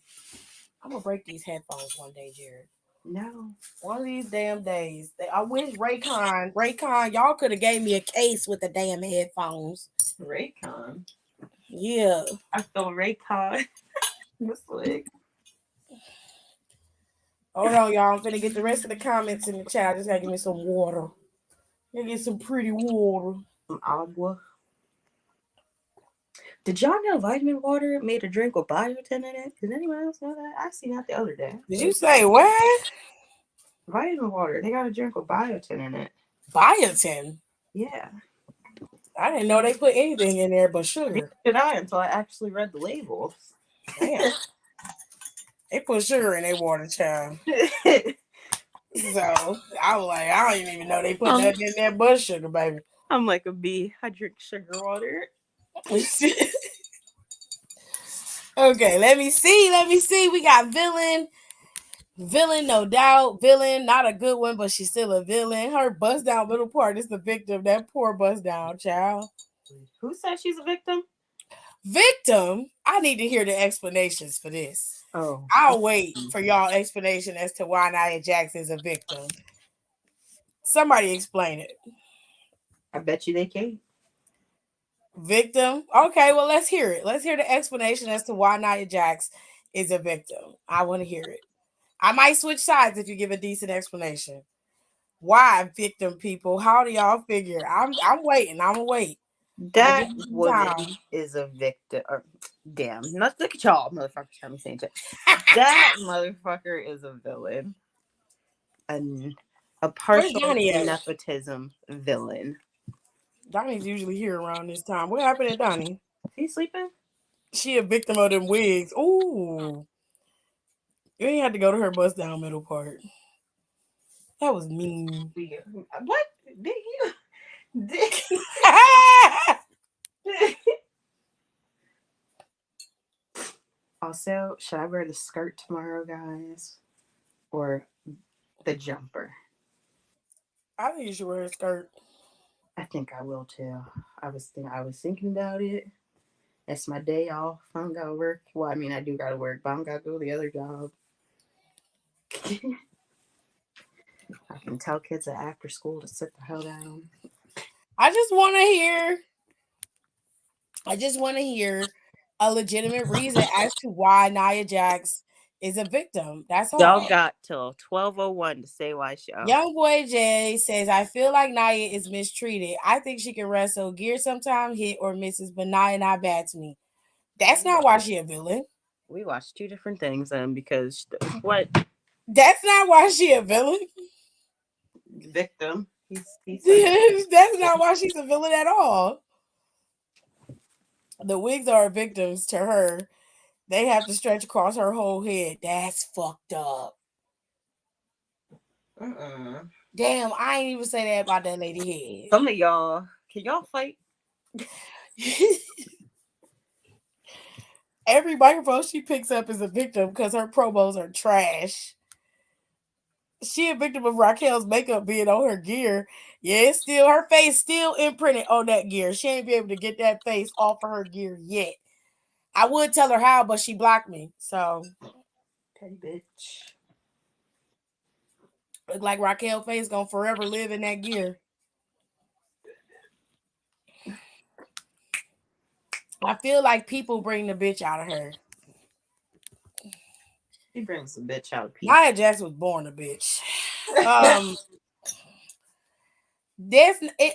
I'm gonna break these headphones one day, Jared. No. One of these damn days. I wish Raycon, y'all could have gave me a case with the damn headphones. Raycon. Yeah. I feel Raycon. This leg. Hold on, y'all. I'm finna get the rest of the comments in the chat. I just gotta give me some water. Get some pretty water. Some agua. Did y'all know vitamin water made a drink with biotin in it? Did anyone else know that? I seen that the other day. Did you say what? Vitamin water. They got a drink with biotin in it. Biotin? Yeah. I didn't know they put anything in there but sugar. Did I until I actually read the labels. Damn. They put sugar in their water, child. So I was like, I don't even know they put that in there but sugar, baby. I'm like a bee. I drink sugar water. Okay, let me see. We got villain, no doubt. Villain, not a good one, but she's still a villain. Her bust down middle part is the victim. That poor bust down child. Who said she's a victim? Victim? I need to hear the explanations for this. Oh, I'll wait for y'all explanation as to why Nia Jax is a victim. Somebody explain it. I bet you they can't. Victim? Okay, well, let's hear it. Let's hear the explanation as to why Nia Jax is a victim. I want to hear it. I might switch sides if you give a decent explanation. Why victim, people? How do y'all figure? I'm waiting. I'm gonna wait. That woman is a victim. Damn. Look at y'all, motherfuckers. Tell me saying that. That motherfucker is a villain. A partial nepotism villain. Donnie's usually here around this time. What happened to Donnie? He sleeping? She a victim of them wigs. Ooh. You ain't had to go to her bust down middle part. That was mean. What? Did you? Also, should I wear the skirt tomorrow, guys? Or the jumper? I think you should wear a skirt. I think I will too. I was thinking about it. It's my day off. I don't gotta work. Well, I mean, I do gotta work, but I don't gotta go to the other job. I can tell kids at after school to sit the hell down. I just want to hear a legitimate reason as to why Nia Jax is a victim. That's all. Y'all got till 12:01 to say why, show. Young Boy Jay says, I feel like Nia is mistreated. I think she can wrestle. Gear sometimes hit or misses, but Nia not bad to me. That's not why she a villain. We watched two different things because what? That's not why she a villain. Victim. He's That's not why she's a villain at all. The wigs are victims to her. They have to stretch across her whole head. That's fucked up. Damn, I ain't even say that about that lady head. Some of y'all, can y'all fight? Every microphone she picks up is a victim because her promos are trash. She a victim of Raquel's makeup being on her gear. Yeah, it's still her face still imprinted on that gear. She ain't be able to get that face off of her gear yet. I would tell her how, but she blocked me. So Petty bitch. look like Raquel face gonna forever live in that gear. I feel like people bring the bitch out of her. He brings the bitch out of people. Nia Jax was born a bitch.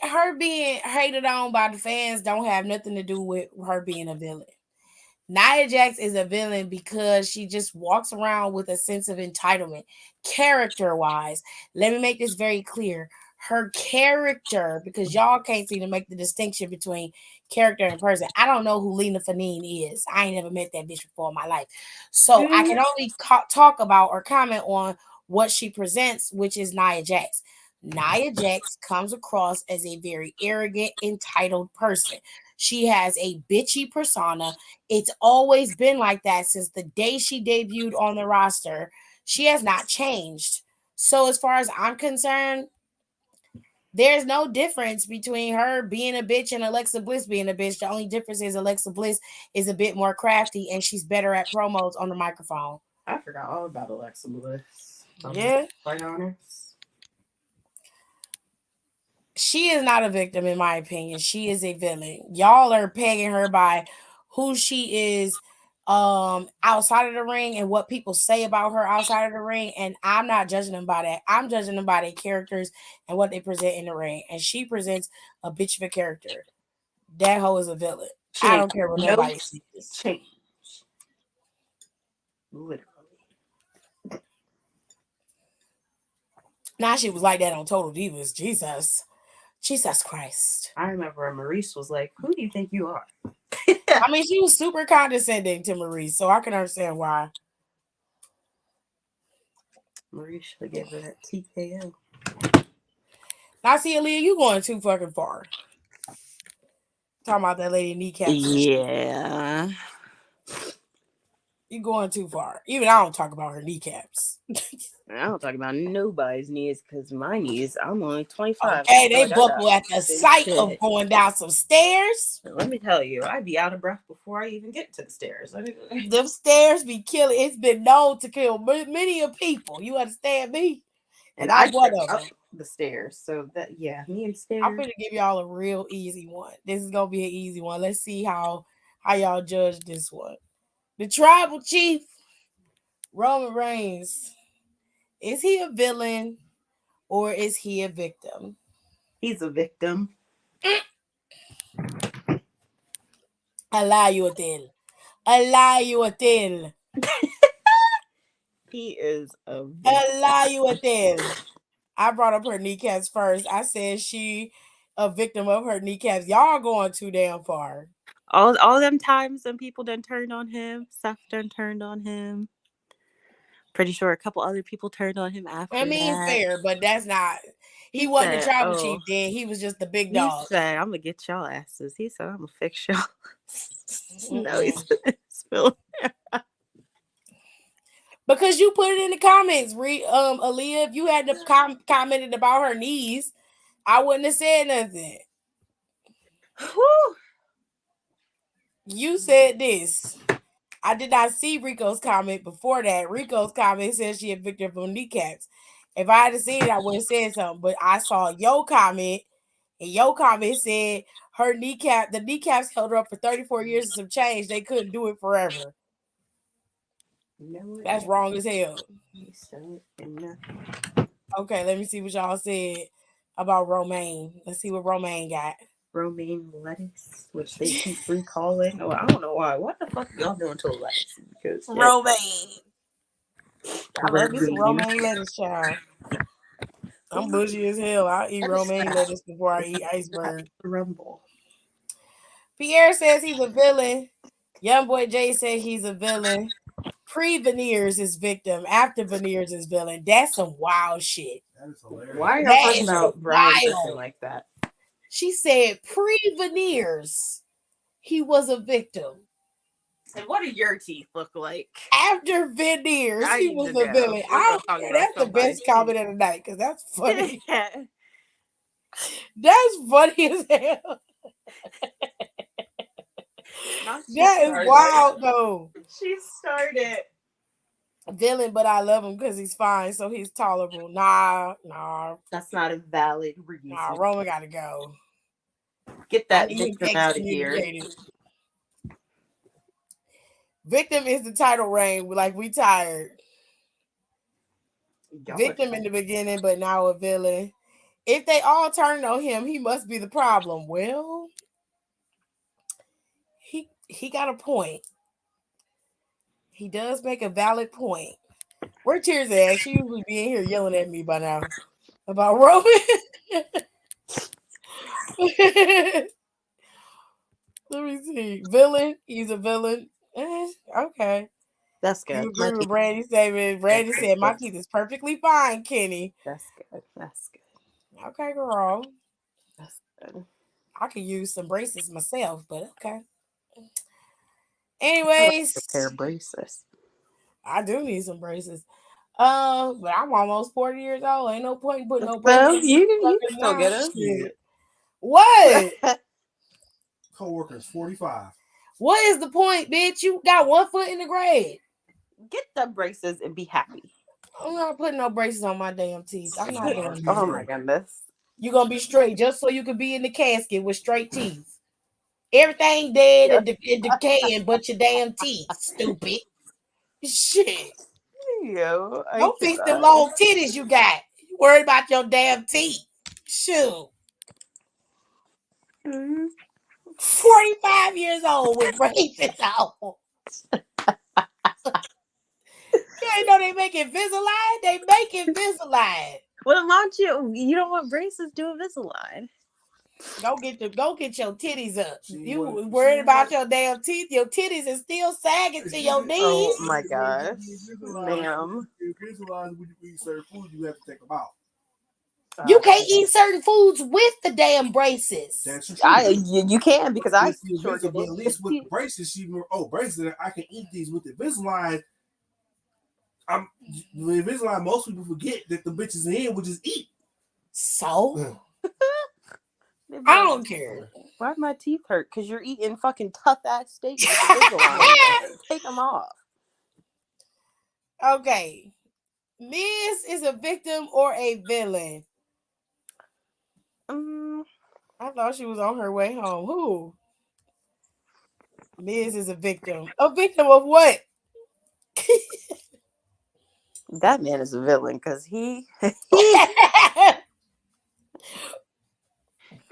Her being hated on by the fans don't have nothing to do with her being a villain. Nia Jax is a villain because she just walks around with a sense of entitlement. Character-wise, let me make this very clear. Her character, because y'all can't seem to make the distinction between character and person. I don't know who Lena Fanine is. I ain't never met that bitch before in my life. So I can only talk about or comment on what she presents, which is Nia Jax. Nia Jax comes across as a very arrogant, entitled person. She has a bitchy persona. It's always been like that since the day she debuted on the roster. She has not changed. So as far as I'm concerned, there's no difference between her being a bitch and Alexa Bliss being a bitch. The only difference is Alexa Bliss is a bit more crafty and she's better at promos on the microphone. I forgot all about Alexa Bliss. Yeah. Quite honest. She is not a victim, in my opinion. She is a villain. Y'all are pegging her by who she is outside of the ring and what people say about her outside of the ring. And I'm not judging them by that. I'm judging them by their characters and what they present in the ring. And she presents a bitch of a character. That hoe is a villain. I don't care what nobody says. Change. Literally. Now she was like that on Total Divas. Jesus Christ. I remember Maurice was like, who do you think you are? I mean, she was super condescending to Maurice, so I can understand why. Maurice should have given her that TKO. Now, see, Aaliyah, you going too fucking far. Talking about that lady kneecaps. Yeah. You going too far. Even I don't talk about her kneecaps. I don't talk about nobody's knees because my knees, I'm only 25. Okay, they buckle at the sight of going down some stairs. Let me tell you, I'd be out of breath before I even get to the stairs. Them stairs be killing. It's been known to kill many of people. You understand me? And I one trip of them. up the stairs. So that, yeah, me and stairs. I'm gonna give y'all a real easy one. This is gonna be an easy one. Let's see how y'all judge this one. The tribal chief, Roman Reigns. Is he a villain or is he a victim? He's a victim. Allow you a thing. He is a victim. Allow you a thing. I brought up her kneecaps first. I said she a victim of her kneecaps. Y'all going too damn far. All them times when people done turned on him, Seth done turned on him. Pretty sure a couple other people turned on him after I mean, that. fair, but that's not. He wasn't the said, tribal "Oh." chief then. He was just the big He dog. said, "I'm gonna get y'all asses." He said, "I'm gonna fix y'all." No, Mm-mm. he's spilling. Because you put it in the comments, Aaliyah. If you had commented about her knees, I wouldn't have said nothing. Whew. You said this. I did not see Rico's comment before that. Rico's comment said she had victim from kneecaps. If I had seen it, I would have said something. But I saw your comment, and your comment said the kneecaps held her up for 34 years and some change. They couldn't do it forever. No, That's wrong as hell. so enough. Okay, let me see what y'all said about romaine. Let's see what romaine got. Romaine lettuce, which they keep recalling. Oh, I don't know why. What the fuck y'all doing to lettuce? Because Romaine. I love me some romaine. romaine lettuce, child. I'm bougie as hell. I'll eat romaine lettuce before I eat iceberg. Rumble. Pierre says he's a villain. Young boy Jay said he's a villain. Pre-Veneers is victim. After Veneers is villain. That's some wild shit. That is hilarious. Why are you That talking is about Brian wild. Griffin like that? She said pre-Veneers, he was a victim. And what do your teeth look like? After Veneers, I he need was to a know. villain. We're gonna talk That's about the best somebody. comment of the night because that's funny. Yeah. That's funny as hell. That is wild though. She started. Villain, but I love him because he's fine, so he's tolerable. Nah. That's not a valid reason. Nah, Roman gotta go. Get that I need victim out of here. excommunicated. Victim is the title reign. Like we tired. Victim in the beginning, but now a villain. If they all turn on him, he must be the problem. Well, he got a point. He does make a valid point. Where Tears at? She usually be in here yelling at me by now about Roman. Let me see. Villain. He's a villain. Okay. That's good. You agree with Brandy's statement. Brandy said, my teeth is perfectly fine, Kenny. That's good. That's good. Okay, girl. That's good. I could use some braces myself, but okay. Anyways. A pair of braces. I do need some braces. But I'm almost 40 years old. Ain't no point in putting no braces. So you can still get them. Yeah. What? Co-worker's 45. What is the point, bitch? You got 1 foot in the grave. Get the braces and be happy. I'm not putting no braces on my damn teeth. I'm not doing that. Oh my goodness. You're gonna be straight just so you can be in the casket with straight teeth. Everything dead and decaying but your damn teeth, stupid. Shit. Yo, Don't fix them long titties you got. You worried about your damn teeth. Shoot. 45 years old with braces on. You ain't know they make Invisalign? They make Invisalign. Well, launch you don't want braces, do Invisalign. Go get your titties up. You worried about your damn teeth? Your titties is still sagging to your knees. Oh my gosh, ma'am. Invisalign, when you eat certain food, you have to take them out. You can't eat certain foods with the damn braces. That's true. You can because I sure at least with the braces, braces. I can eat these with the Invisalign. With Invisalign, most people forget that the bitches in here would just eat. So I don't care. Why my teeth hurt? Because you're eating fucking tough ass steak with Invisalign. Take them off. Okay. Miz is a victim or a villain? I thought she was on her way home. Who? Miz is a victim. A victim of what? That man is a villain because he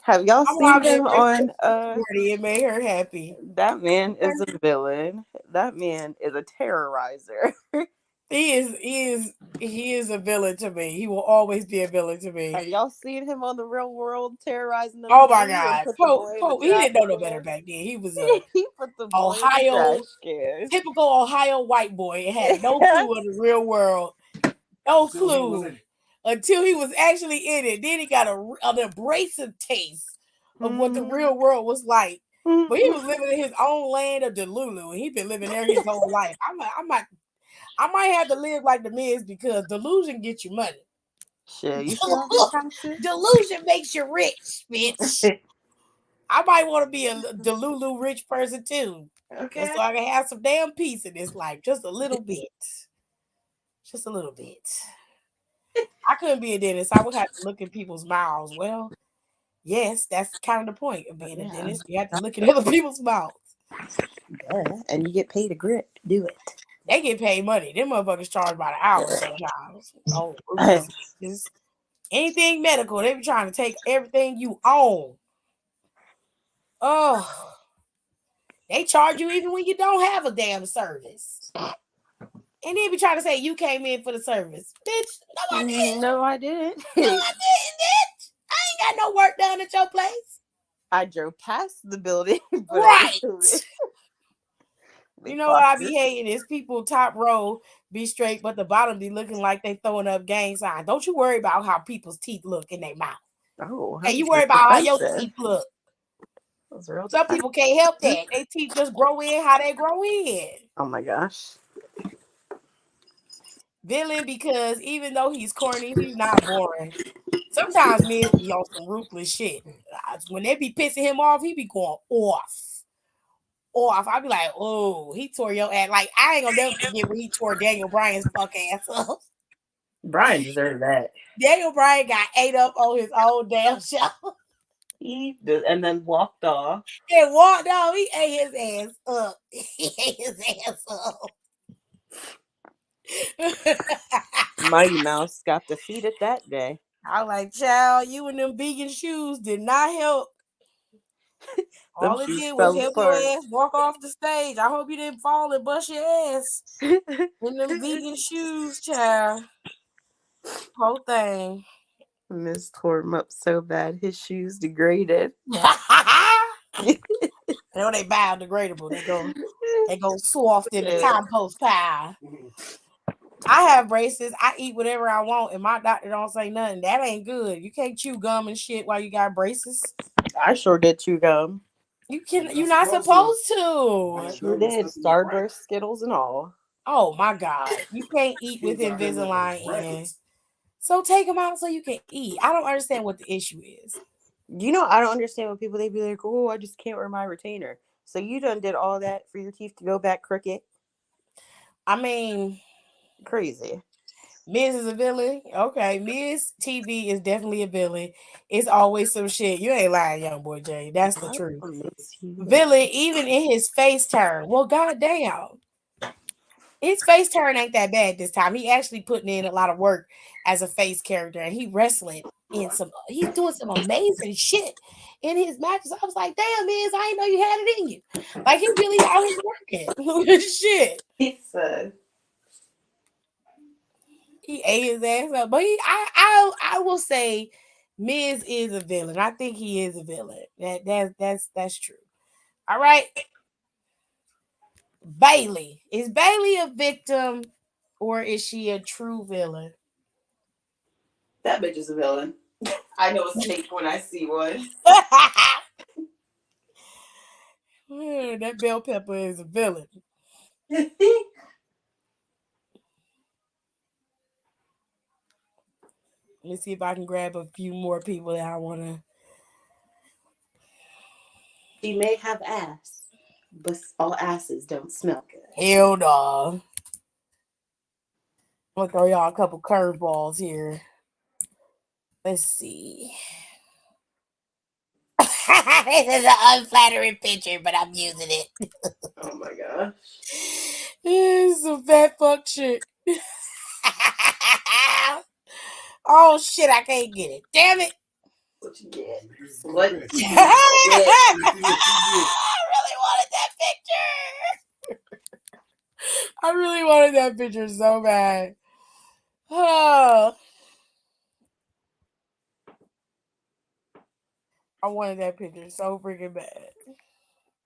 have y'all seen him on it made her happy. That man is a villain. That man is a terrorizer. He is a villain to me. He will always be a villain to me. Have y'all seen him on the Real World terrorizing them? Oh my kids and God. put the boy in the Pope, he didn't know no trash better can? back then. He was a He put the boy in the Ohio, trash can. typical Ohio white boy and had no clue of the real world. No So he was clue in it. until he was actually in it. Then he got an abrasive taste of what the real world was like. But he was living in his own land of Delulu, and he's been living there his whole life. I might have to live like the Miz because delusion gets you money. Shit, you see how he comes to? Delusion makes you rich, bitch. I might want to be a Delulu rich person too. Okay. So I can have some damn peace in this life. Just a little bit. Just a little bit. I couldn't be a dentist. I would have to look in people's mouths. Well, yes, that's kind of the point of being a dentist. You have to look in other people's mouths. Yeah, and you get paid a grit to do it. They get paid money. Them motherfuckers charge by the hour sometimes. Oh, just anything medical, they be trying to take everything you own. Oh, they charge you even when you don't have a damn service. And they be trying to say you came in for the service. Bitch, no, I didn't. No, I didn't. No, I didn't, bitch. I ain't got no work done at your place. I drove past the building. Right. You know what I be hating is people top row be straight, but the bottom be looking like they throwing up gang signs. Don't you worry about how people's teeth look in their mouth. Oh, Hey, you worry about how your teeth look. Some people can't help that. Their teeth just grow in how they grow in. Oh my gosh. Villain because even though he's corny, he's not boring. Sometimes men be on some ruthless shit. When they be pissing him off, he be going off. I be like, oh, he tore your ass. Like, I ain't gonna never forget when he tore Daniel Bryan's fuck ass up. Brian deserved that. Daniel Bryan got ate up on his own damn show. He did, and then walked off. And walked off. He ate his ass up. He ate his ass up. Mighty Mouse got defeated that day. I was like, child, you and them vegan shoes did not help. All it did was help your ass walk off the stage. I hope you didn't fall and bust your ass in them vegan shoes, child. Whole thing. Miss tore him up so bad his shoes degraded. You know they biodegradable. They go soft in the compost pile. I have braces. I eat whatever I want, and my doctor don't say nothing. That ain't good. You can't chew gum and shit while you got braces. I sure did chew gum. You're not supposed to. I sure did. Starburst, Skittles, and all. Oh my God. You can't eat with Invisalign in. So take them out so you can eat. I don't understand what the issue is. You know, I don't understand when people, they be like, oh, I just can't wear my retainer. So you done did all that for your teeth to go back crooked? I mean, crazy. Miz is a villain. Okay, Miz TV is definitely a villain. It's always some shit. You ain't lying, young boy Jay. That's the truth. Villain, even in his face turn. Well, goddamn. His face turn ain't that bad this time. He actually putting in a lot of work as a face character, and he wrestling in he's doing some amazing shit in his matches. I was like, damn, Miz, I didn't know you had it in you. Like, he really always working. Shit. He said. He ate his ass up. But I will say Miz is a villain. I think he is a villain. That's true. All right. Bailey. Is Bailey a victim or is she a true villain? That bitch is a villain. I know a snake when I see one. That bell pepper is a villain. Let's see if I can grab a few more people that I want to. She may have ass, but all asses don't smell good. Hell no. I'm going to throw y'all a couple curveballs here. Let's see. This is an unflattering picture, but I'm using it. Oh my gosh. This is some fat fuck shit. Oh shit, I can't get it. Damn it. What you get? What you get? I really wanted that picture. I I really wanted that picture so bad. Oh, I wanted that picture so freaking bad.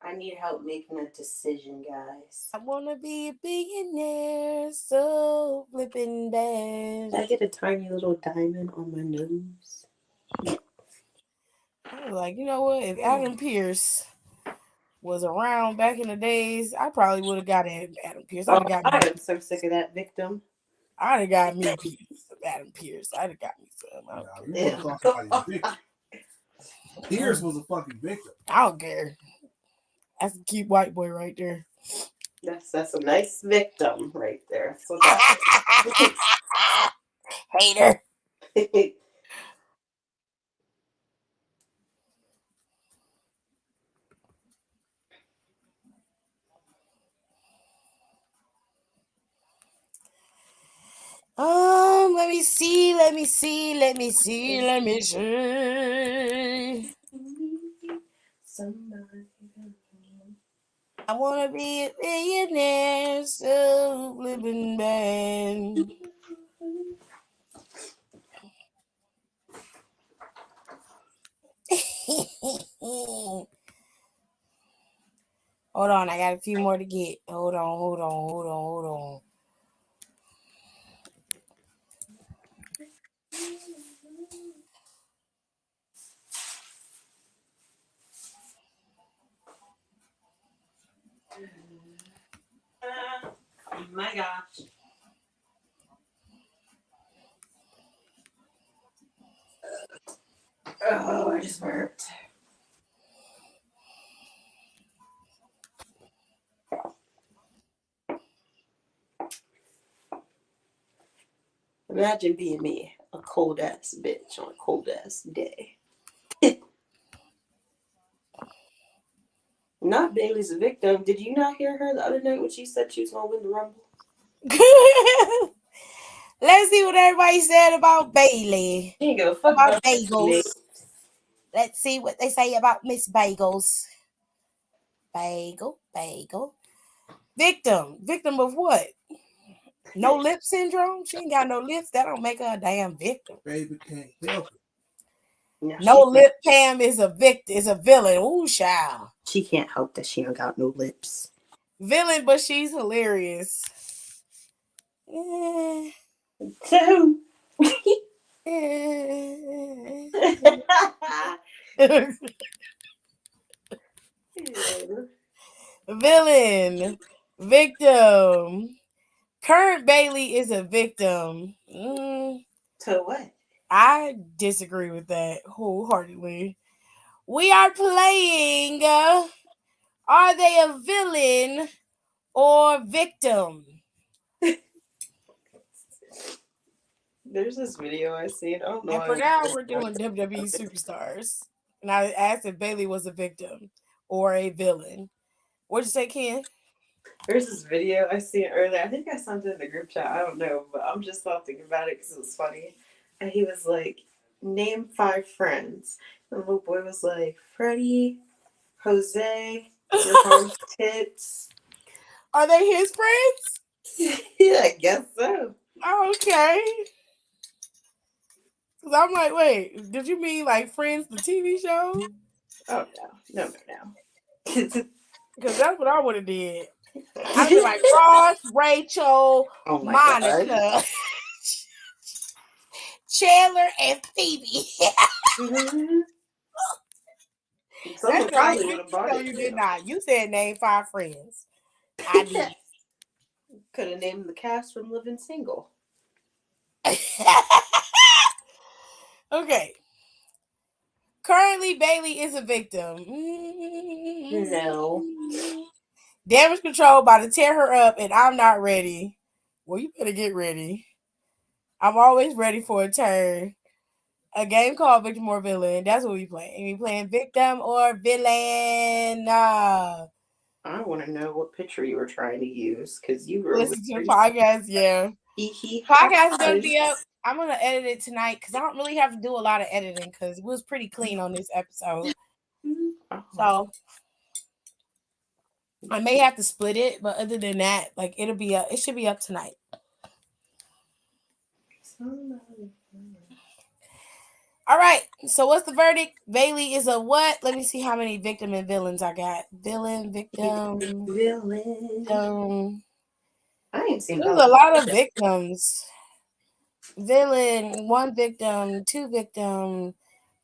I need help making a decision, guys. I wanna be a billionaire, so flipping bad. Did I get a tiny little diamond on my nose? I was like, you know what? If Adam Pierce was around back in the days, I probably would have got Adam Pierce. I'd have got I me. am so sick of that victim. I'd have got me a piece of Adam Pierce. I'd have got me some. I don't You care. want to talk about his victim. Pierce was a fucking victim. I don't care. That's a cute white boy right there. That's a nice victim right there. That's what that Hater. is. Let me see. Somebody. I wanna be a billionaire, so flipping bad. Hold on, I got a few more to get. Hold on. Oh my gosh. Oh, I just burped. Imagine being me, a cold ass bitch on a cold ass day. Not Bailey's a victim. Did you not hear her the other night when she said she was gonna win the Rumble? Let's see what everybody said about Bailey. She ain't give a fuck About about bagels. Let's see what they say about Miss Bagels. Bagel. Victim of what? No lip syndrome? She ain't got no lips. That don't make her a damn victim. Baby can't help it. No lip cam is a victim, is a villain. Ooh, child. She can't help that she don't got no lips. Villain, but she's hilarious. So Villain, victim. Current Bailey is a victim. To what? I disagree with that wholeheartedly. We are playing. Are they a villain or victim? There's this video I seen. I don't know. And for now, we're doing WWE superstars. And I asked if Bailey was a victim or a villain. What'd you say, Ken? There's this video I seen earlier. I think I sent it in the group chat. I don't know, but I'm just not thinking about it because it was funny. And he was like, "Name 5 friends." And the little boy was like, "Freddie, Jose, your mom's tits." Are they his friends? Yeah, I guess so. Okay. Because I'm like, wait, did you mean like Friends, the TV show? Oh, no. Because that's what I would have did. I'd be like Ross, Rachel, Oh my Monica, Chandler, and Phoebe. Someone That's right. probably would have bought No, it. you did not. You said name 5 friends. I did. Could have named the cast from Living Single. Okay. Currently, Bailey is a victim. No. Damage control about to tear her up, and I'm not ready. Well, you better get ready. I'm always ready for a turn. A game called Victim or Villain. That's what we playing. We playing Victim or Villain. I want to know what picture you were trying to use because you were Listen to the podcast. Yeah. Podcast Podcast is going to be up. I'm going to edit it tonight because I don't really have to do a lot of editing because it was pretty clean on this episode. So, I may have to split it, but other than that, like it'll be up. It should be up tonight. All right. So what's the verdict? Bailey is a what? Let me see how many victim and villains I got. Villain, victim, victim. I ain't seen There's a lot of victims. Villain, 1 victim, 2 victim,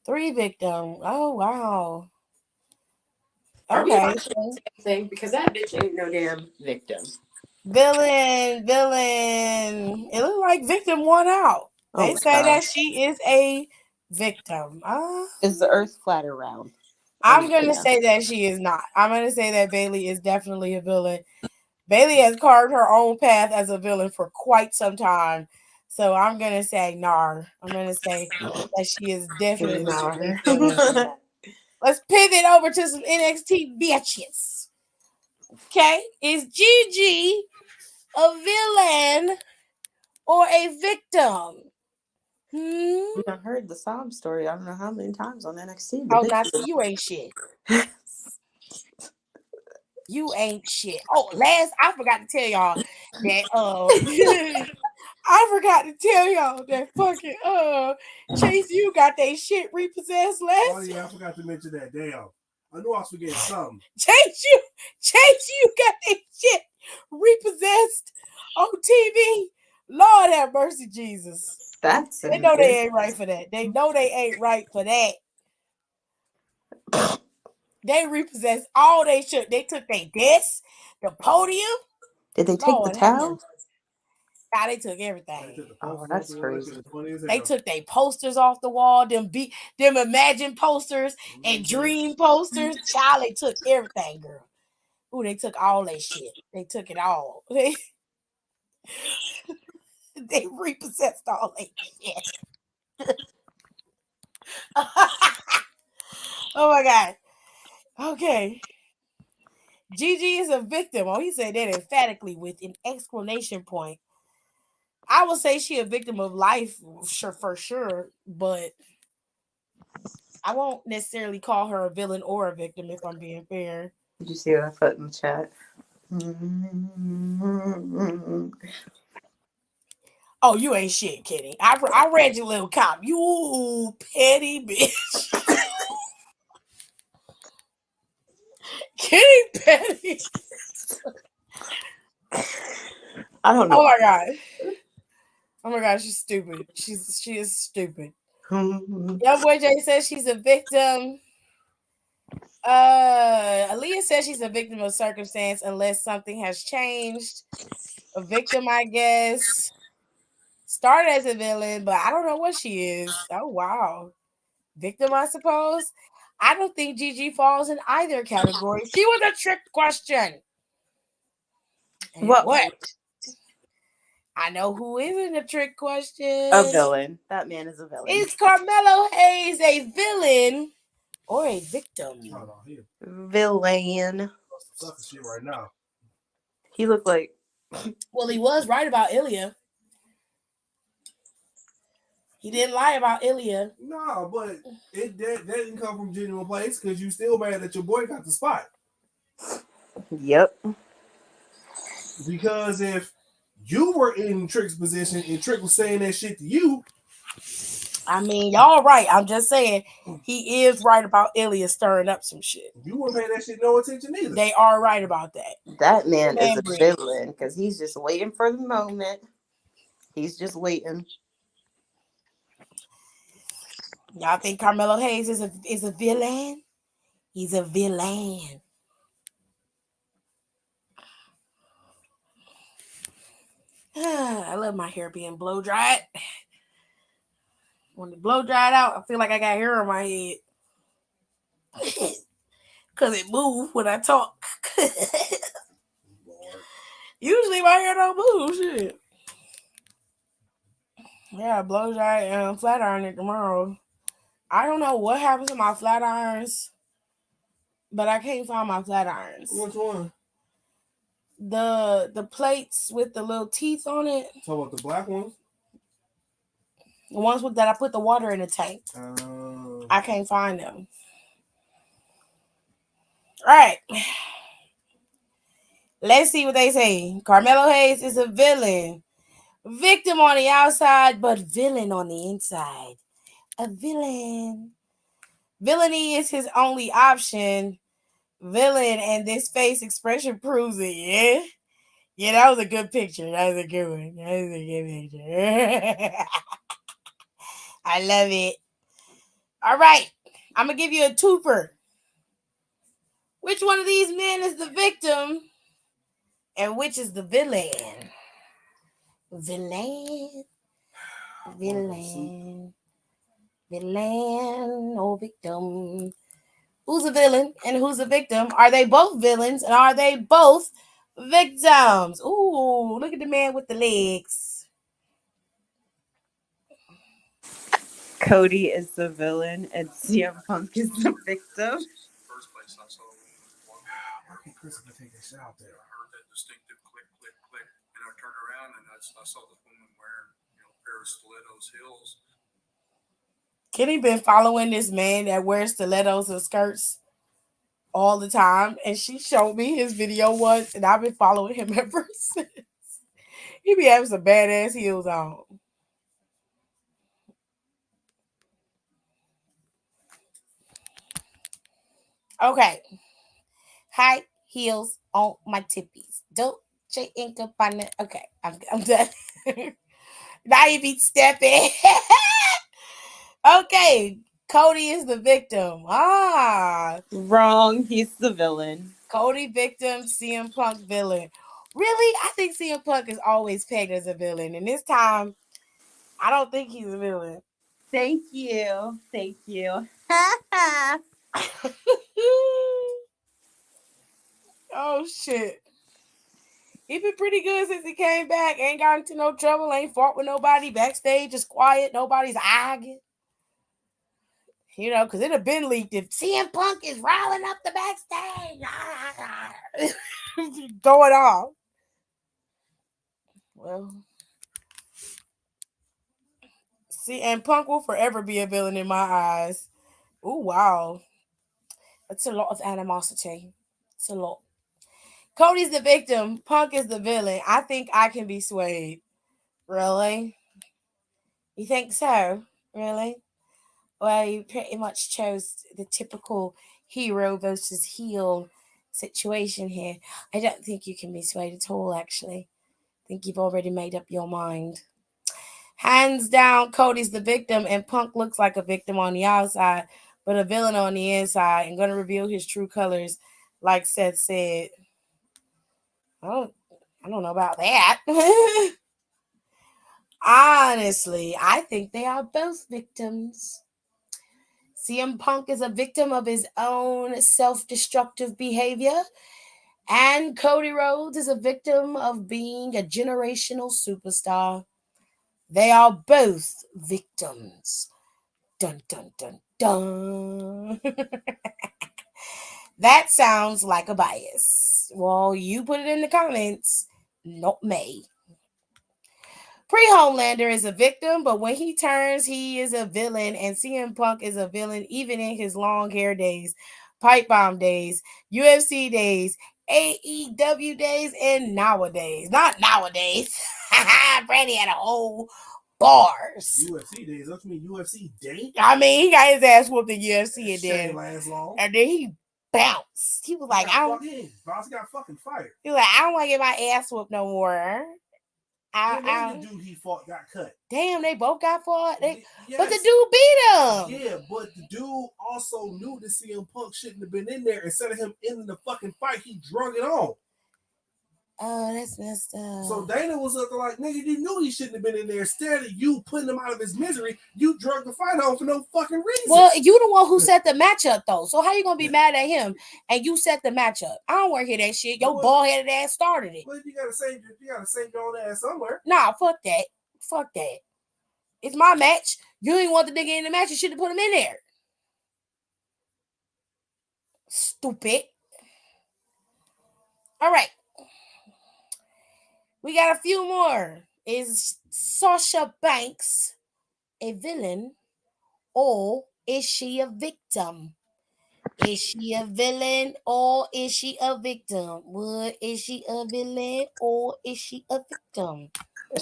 3 victim. Oh wow. Are we Okay. watching the same thing? Because that bitch ain't no damn victim. Villain. It looks like victim won out. They Oh my say God. that she is a victim. Is the earth flat or round? I'm gonna say that she is not. I'm gonna say that Bailey is definitely a villain. Bailey has carved her own path as a villain for quite some time. So I'm gonna say nar. I'm gonna say that she is definitely a villain. Let's pivot over to some NXT bitches. Okay, is Gigi a villain or a victim? I heard the sob story. I don't know how many times on NXT. Oh, now see, you ain't shit. You ain't shit. Oh, I forgot to tell y'all that I forgot to tell y'all that fucking Chase, you got that shit repossessed last. Oh yeah, I forgot to mention that. Damn. I knew I was forgetting something. Chase, you got that shit repossessed on TV. Lord have mercy, Jesus. That's They know they ain't right for that. They know they ain't right for that. They repossessed all they shit. They took their desk, the podium. Did they take Lord the have towel? mercy. Nah, they took everything. Oh, that's crazy. They took their posters off the wall, them Imagine posters and Dream posters. Child, they took everything, girl. Ooh, they took all that shit. They took it all. They repossessed all that shit. Oh my God. Okay. Gigi is a victim. Oh, he said that emphatically with an exclamation point. I would say she a victim of life, for sure, but I won't necessarily call her a villain or a victim if I'm being fair. Did you see what I put in the chat? Oh, you ain't shit, Kenny. I read your little cop. You petty bitch. Kenny petty. I don't know. Oh my God. Oh my God, she's stupid. She is stupid. Young boy Jay says she's a victim. Aaliyah says she's a victim of circumstance unless something has changed. A victim, I guess. Started as a villain, but I don't know what she is. Oh wow. Victim, I suppose. I don't think Gigi falls in either category. She was a trick question. And what? I know who isn't a trick question. A villain. That man is a villain. Is Carmelo Hayes a villain or a victim? Villain. Sucker shit right now. He looked like. Well, he was right about Ilya. He didn't lie about Ilya. No, but that didn't come from genuine place because you still mad that your boy got the spot. Yep. Because if you were in Trick's position and Trick was saying that shit to you, I mean, y'all right. I'm just saying he is right about Ilya stirring up some shit. You wouldn't pay that shit no attention either. They are right about that. That man is a villain because he's just waiting for the moment. He's just waiting. Y'all think Carmelo Hayes is a villain? He's a villain. I love my hair being blow dried. When the blow dried out, I feel like I got hair on my head. Because it moves when I talk. Usually my hair don't move. Shit. Yeah, blow dry and flat iron it tomorrow. I don't know what happened to my flat irons, but I can't find my flat irons. Which one? The plates with the little teeth on it. So what, the black ones? The ones that I put the water in the tank. I can't find them. All right. Let's see what they say. Carmelo Hayes is a villain. Victim on the outside, but villain on the inside. A villain. Villainy is his only option. Villain, and this face expression proves it, yeah? Yeah, that was a good picture. That was a good one. That was a good picture. I love it. All right. I'm going to give you a twofer. Which one of these men is the victim and which is the villain? Villain. Villain. Villain or victim. Who's a villain and who's a victim? Are they both villains and are they both victims? Ooh, look at the man with the legs. Cody is the villain and CM Punk is the victim. First place I saw How can Chris take that shit out there? I heard that distinctive click, click, click, and I turned around and I saw this woman wearing, a pair of stilettos heels. Kenny been following this man that wears stilettos and skirts all the time, and she showed me his video once, and I've been following him ever since. He be having some badass heels on. Okay. High heels on my tippies. Dolce & Gabbana. Okay, I'm done. Now you be stepping. Okay, Cody is the victim. Wrong. He's the villain. Cody victim, CM Punk villain. Really? I think CM Punk is always pegged as a villain. And this time, I don't think he's a villain. Thank you. Thank you. Oh, shit. He been pretty good since he came back. Ain't got into no trouble. Ain't fought with nobody. Backstage is quiet. Nobody's arguing. Because it have been leaked. If CM Punk is riling up the backstage, going off. Well, CM Punk will forever be a villain in my eyes. Oh, wow. That's a lot of animosity. It's a lot. Cody's the victim. Punk is the villain. I think I can be swayed. Really? You think so? Really? Well, you pretty much chose the typical hero versus heel situation here. I don't think you can be swayed at all, actually. I think you've already made up your mind. Hands down, Cody's the victim, and Punk looks like a victim on the outside, but a villain on the inside, and going to reveal his true colors, like Seth said. I don't know about that. Honestly, I think they are both victims. CM Punk is a victim of his own self-destructive behavior, and Cody Rhodes is a victim of being a generational superstar. They are both victims. Dun, dun, dun, dun. That sounds like a bias. Well, you put it in the comments, not me. Pre-Homelander is a victim, but when he turns, he is a villain, and CM Punk is a villain even in his long hair days, pipe bomb days, UFC days, AEW days, and nowadays. Not nowadays. Brandy had a whole bars. UFC days. Don't you mean UFC day? I mean, he got his ass whooped in UFC, and Shit ain't then last long. he bounced. He was like, Boss got fucking fired. He was like, I don't want to get my ass whooped no more. The dude he fought got cut. Damn, they both got fought. Yes. But the dude beat him. Yeah, but the dude also knew that CM Punk shouldn't have been in there. Instead of him ending the fucking fight, he drug it on. Oh, that's messed up. So Dana was like, nigga, you knew he shouldn't have been in there. Instead of you putting him out of his misery, you drug the fight on for no fucking reason. Well, you the one who set the matchup, though. So how you going to be mad at him and you set the matchup? I don't want to hear that shit. Your bald-headed ass started it. But you got to save your own ass somewhere. Nah, fuck that. Fuck that. It's my match. You didn't want the nigga in the match. You should have put him in there. Stupid. All right. We got a few more. Is Sasha Banks a villain or is she a victim? Is she a villain or is she a victim? What is she a villain or is she a victim?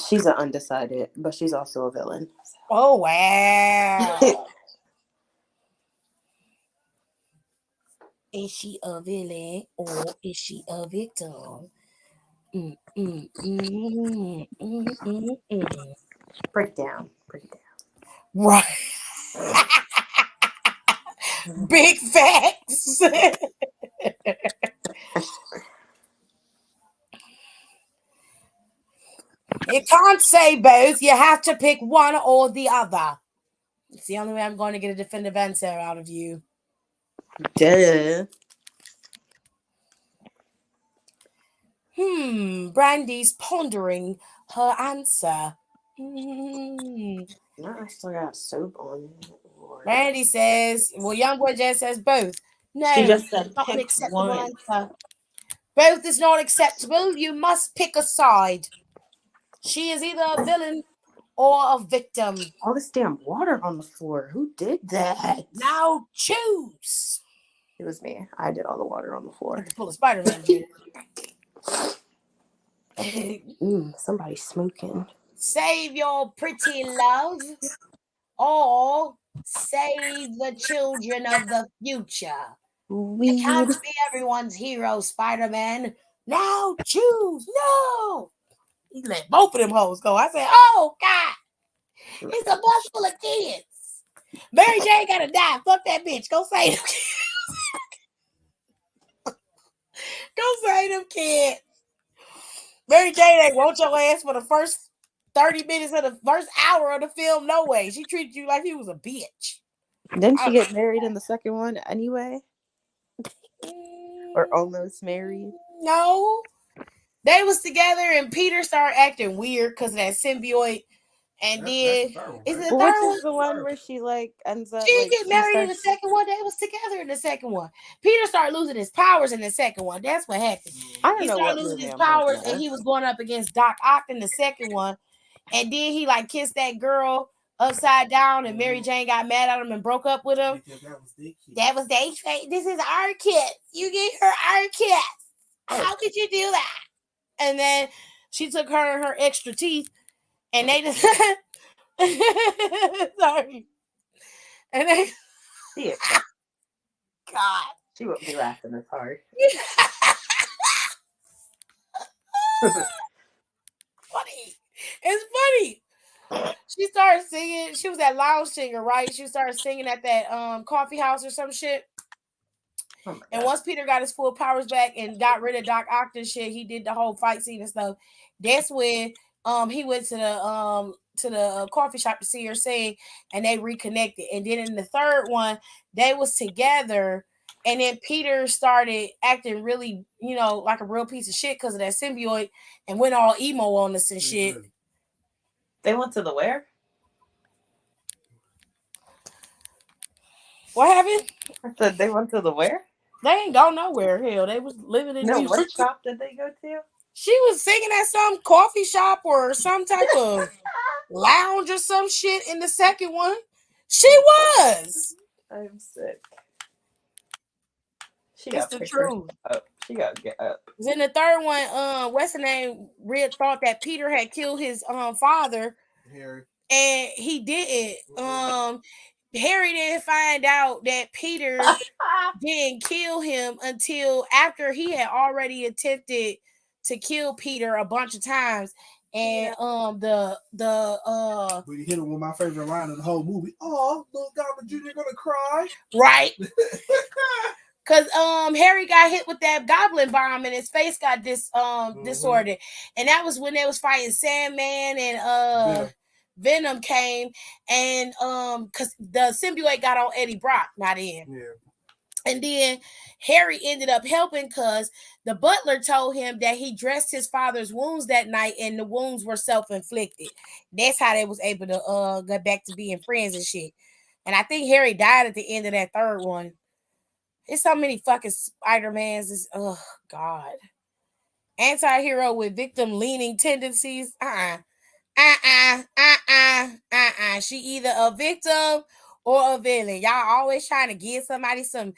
She's an undecided, but she's also a villain. Oh wow. Is she a villain or is she a victim? Break down. Right. Big facts. You can't say both. You have to pick one or the other. It's the only way I'm going to get a definitive answer out of you. Duh. Brandy's pondering her answer. No, I still got soap on it. Lord. Brandy says, well, young boy just says both. No, She just said not an pick acceptable one. answer. Both is not acceptable. You must pick a side. She is either a villain or a victim. All this damn water on the floor. Who did that? Now choose. It was me. I did all the water on the floor. To pull a Spider-Man joke. Somebody's smoking. Save your pretty love or save the children of the future. You can't be everyone's hero, Spider-Man. Now choose. No. He let both of them hoes go. I said, oh, God. It's a bus full of kids. Mary Jane gotta die. Fuck that bitch. Go save them kids. Go save them kids. Mary Jane ain't want your ass for the first 30 minutes of the first hour of the film. No way. She treated you like you was a bitch. Didn't she get married in the second one anyway? Or almost married? No. They was together and Peter started acting weird because of that symbiote. And That's then the third one, is right? it the Which third one? is the one where she like ends up She didn't like get married in the second one. They was together in the second one. Peter started losing his powers in the second one. That's what happened. I don't He know started what losing movie his I'm powers thinking and of. he was going up against Doc Ock in the second one. And then he like kissed that girl upside down and Mary Jane got mad at him and broke up with him. Because that was their kid. That was they. This is our kid. You get her our kids. How could you do that? And then she took her and her extra teeth and they just sorry. And they See it. God. She wouldn't be laughing as hard. Funny. It's funny. She started singing. She was that lounge singer, right? She started singing at that coffee house or some shit. Oh And once Peter got his full powers back and got rid of Doc Ock and shit, he did the whole fight scene and stuff. That's when he went to the coffee shop to see her sing, and they reconnected. And then in the third one, they was together, and then Peter started acting really, like a real piece of shit because of that symbiote, and went all emo on us and shit. They went to the where? What happened? I said they went to the where? They ain't go nowhere. Hell, they was living in New York. What shop did they go to? She was singing at some coffee shop or some type of lounge or some shit in the second one. She was. I'm sick. She It's got the picked truth. up. She got to get up. In the third one, what's the name? Red thought that Peter had killed his father, Harry. and he didn't. Harry didn't find out that Peter didn't kill him until after he had already attempted to kill Peter a bunch of times. And But he hit him with my favorite line of the whole movie. Oh, little Goblin Jr. gonna cry. Right. Cause Harry got hit with that goblin bomb and his face got disordered. And that was when they was fighting Sandman and Venom came, and cause the symbiote got on Eddie Brock, not in. Yeah. And then Harry ended up helping because the butler told him that he dressed his father's wounds that night and the wounds were self-inflicted. That's how they was able to get back to being friends and shit. And I think Harry died at the end of that third one. It's so many fucking Spider-Mans. Oh, God. Anti-hero with victim-leaning tendencies. She either a victim or a villain. Y'all always trying to give somebody some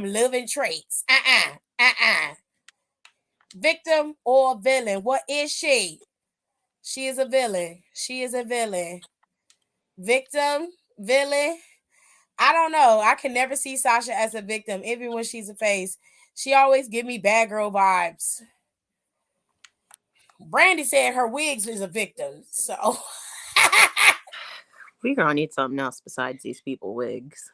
living traits. Victim or villain? What is she? She is a villain. She is a villain. Victim, villain. I don't know. I can never see Sasha as a victim, even when she's a face. She always give me bad girl vibes. Brandy said her wigs is a victim, so We gonna need something else besides these people wigs.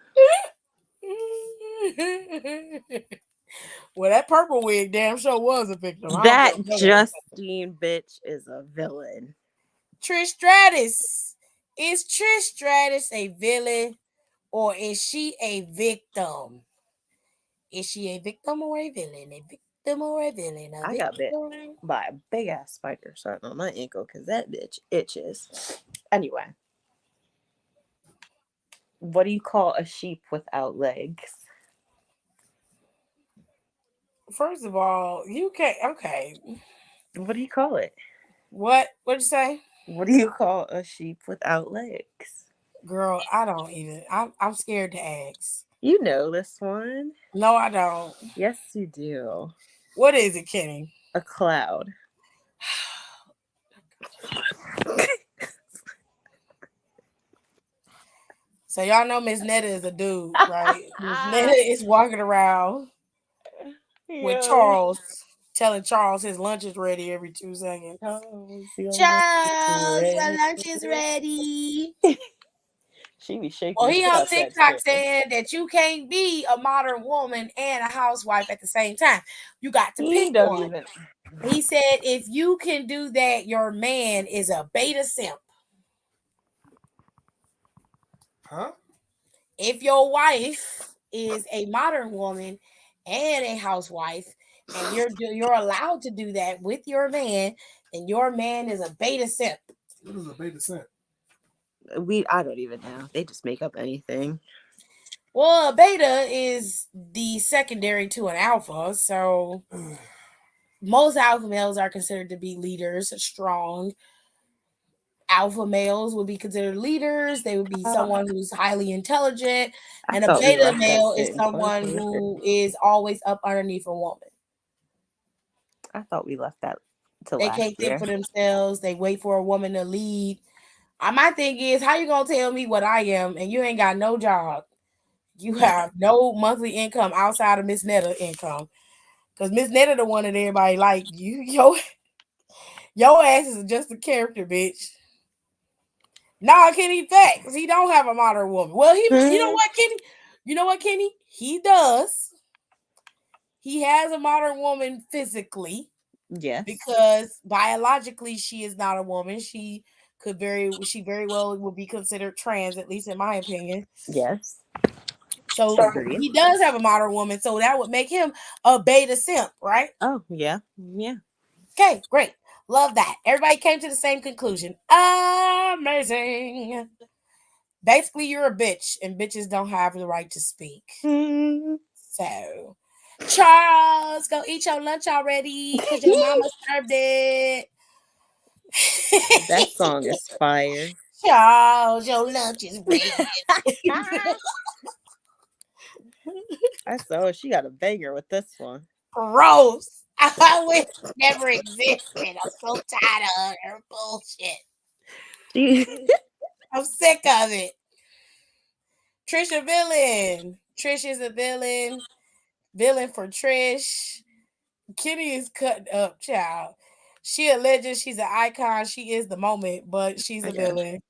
well, that purple wig damn sure was a victim. That Justine bitch is a villain. Trish Stratus. Is Trish Stratus a villain or is she a victim? Is she a victim or a villain? A victim or a villain? I got bit by a big ass spider starting on my ankle because that bitch itches. Anyway, what do you call a sheep without legs? First of all, you can't. Okay. What do you call it? What'd you say? What do you call a sheep without legs? Girl, I don't even. I'm scared to ask. You know this one. No, I don't. Yes, you do. What is it, Kenny? A cloud. So y'all know Miss Netta is a dude, right? Miss Netta is walking around with Charles, telling Charles his lunch is ready every 2 seconds. Charles, your lunch is ready. She be shaking. Well, he on TikTok saying that you can't be a modern woman and a housewife at the same time. You got to pick one. He said if you can do that, your man is a beta simp. Huh? If your wife is a modern woman and a housewife, and you're allowed to do that with your man, then your man is a beta simp. What is a beta simp? I don't even know. They just make up anything. Well, a beta is the secondary to an alpha, so most alpha males are considered to be leaders, strong. Alpha males would be considered leaders. They would be someone who's highly intelligent, and a beta male is someone who is always up underneath a woman. I thought we left that to They last can't year. think for themselves. They wait for a woman to lead. My thing is, how you gonna tell me what I am and you ain't got no job? You have no monthly income outside of Miss Netta income. Because Miss Netta the one that everybody like. Your ass is just a character, bitch. Nah, Kenny, facts. He don't have a modern woman. Well, you know what, Kenny? You know what, Kenny? He does. He has a modern woman physically. Yes. Because biologically she is not a woman. She very well would be considered trans, at least in my opinion. Yes. So he does have a modern woman, so that would make him a beta simp, right? Oh, yeah. Yeah. Okay, great. Love that. Everybody came to the same conclusion. Amazing. Basically, you're a bitch, and bitches don't have the right to speak. So, Charles, go eat your lunch already because your mama served it. That song is fire. Charles, your lunch is ready. I saw she got a banger with this one. Gross. I wish it never existed. I'm so tired of her bullshit. I'm sick of it. Trish a villain. Trish is a villain. Villain for Trish. Kitty is cut up, child. She a legend. She's an icon. She is the moment, but she's a villain.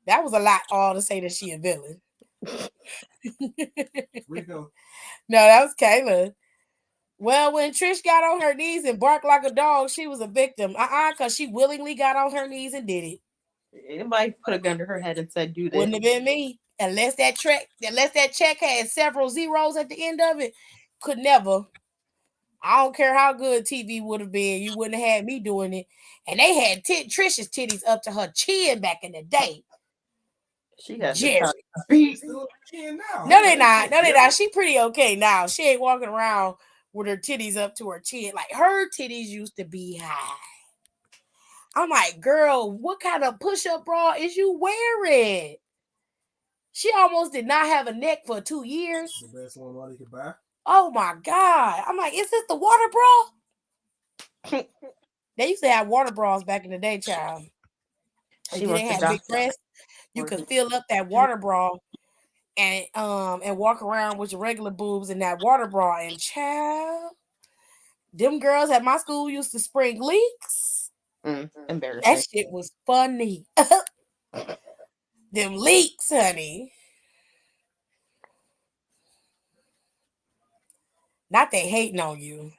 That was a lot all to say that she a villain. Rico. No, that was Kayla. Well, when Trish got on her knees and barked like a dog, she was a victim. Because she willingly got on her knees and did it. Anybody put a gun to her head and said, "Do this"? Wouldn't have been me. Unless that check had several zeros at the end of it, could never. I don't care how good TV would have been, you wouldn't have had me doing it. And they had Trish's titties up to her chin back in the day. She has Jerry. Still chin now. No, they not. No, they not. She pretty okay now. She ain't walking around with her titties up to her chin. Like her titties used to be high. I'm like, girl, what kind of push-up bra is you wearing? She almost did not have a neck for 2 years. The best one money could buy. Oh my God. I'm like, is this the water bra? They used to have water bras back in the day, child. If She you wants didn't to have big drop breasts, you or- could fill up that water bra and walk around with your regular boobs in that water bra. And child, them girls at my school used to spring leaks. That embarrassing. shit was funny. Them leaks, honey. Not they hating on you.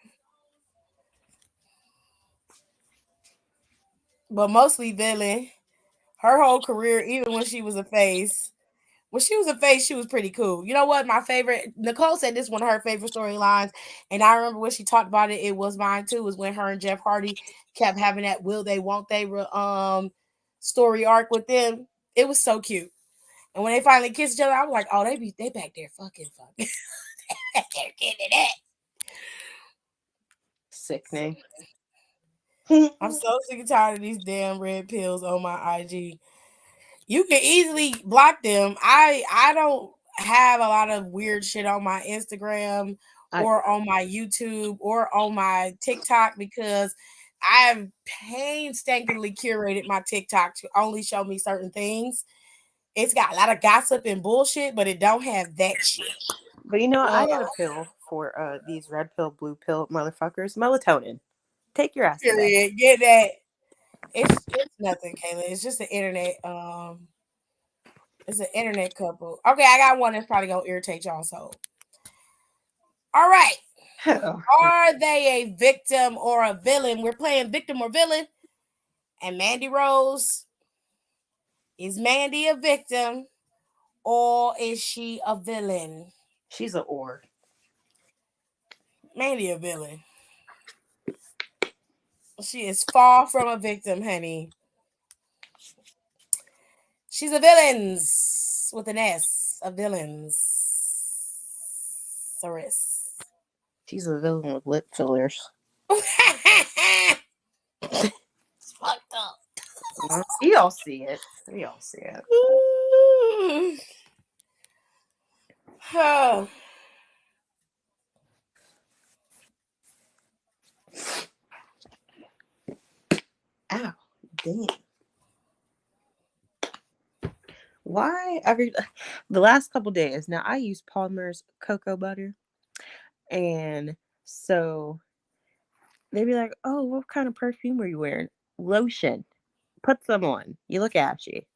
But mostly Villain. Her whole career, even when she was a face, she was pretty cool. You know what? My favorite, Nicole said this one of her favorite storylines, and I remember when she talked about it. It was mine too. Was when her and Jeff Hardy kept having that "will they, won't they" story arc with them. It was so cute. And when they finally kissed each other, I was like, "Oh, they back there fucking." They're getting it. Sickening. I'm so sick and tired of these damn red pills on my IG. You can easily block them. I don't have a lot of weird shit on my Instagram or on my YouTube or on my TikTok because I've painstakingly curated my TikTok to only show me certain things. It's got a lot of gossip and bullshit, but it don't have that shit. But you know what? I got a pill for these red pill, blue pill motherfuckers. Melatonin. Take your ass to bed. Period. Get that. It's nothing, Kayla. It's just an internet. It's an internet couple. Okay, I got one that's probably gonna irritate y'all. So, all right. Are they a victim or a villain? We're playing victim or villain. And Mandy Rose, is Mandy a victim or is she a villain? She's an or. Mandy a villain. She is far from a victim, honey. She's a villains with an S. A villains. Saris. She's a villain with lip fillers. It's fucked up. We all see it. We all see it. Oh. Ow, damn. Why the last couple days now I use Palmer's cocoa butter, and so they be like, "Oh, what kind of perfume are you wearing?" Lotion. Put some on. You look ashy.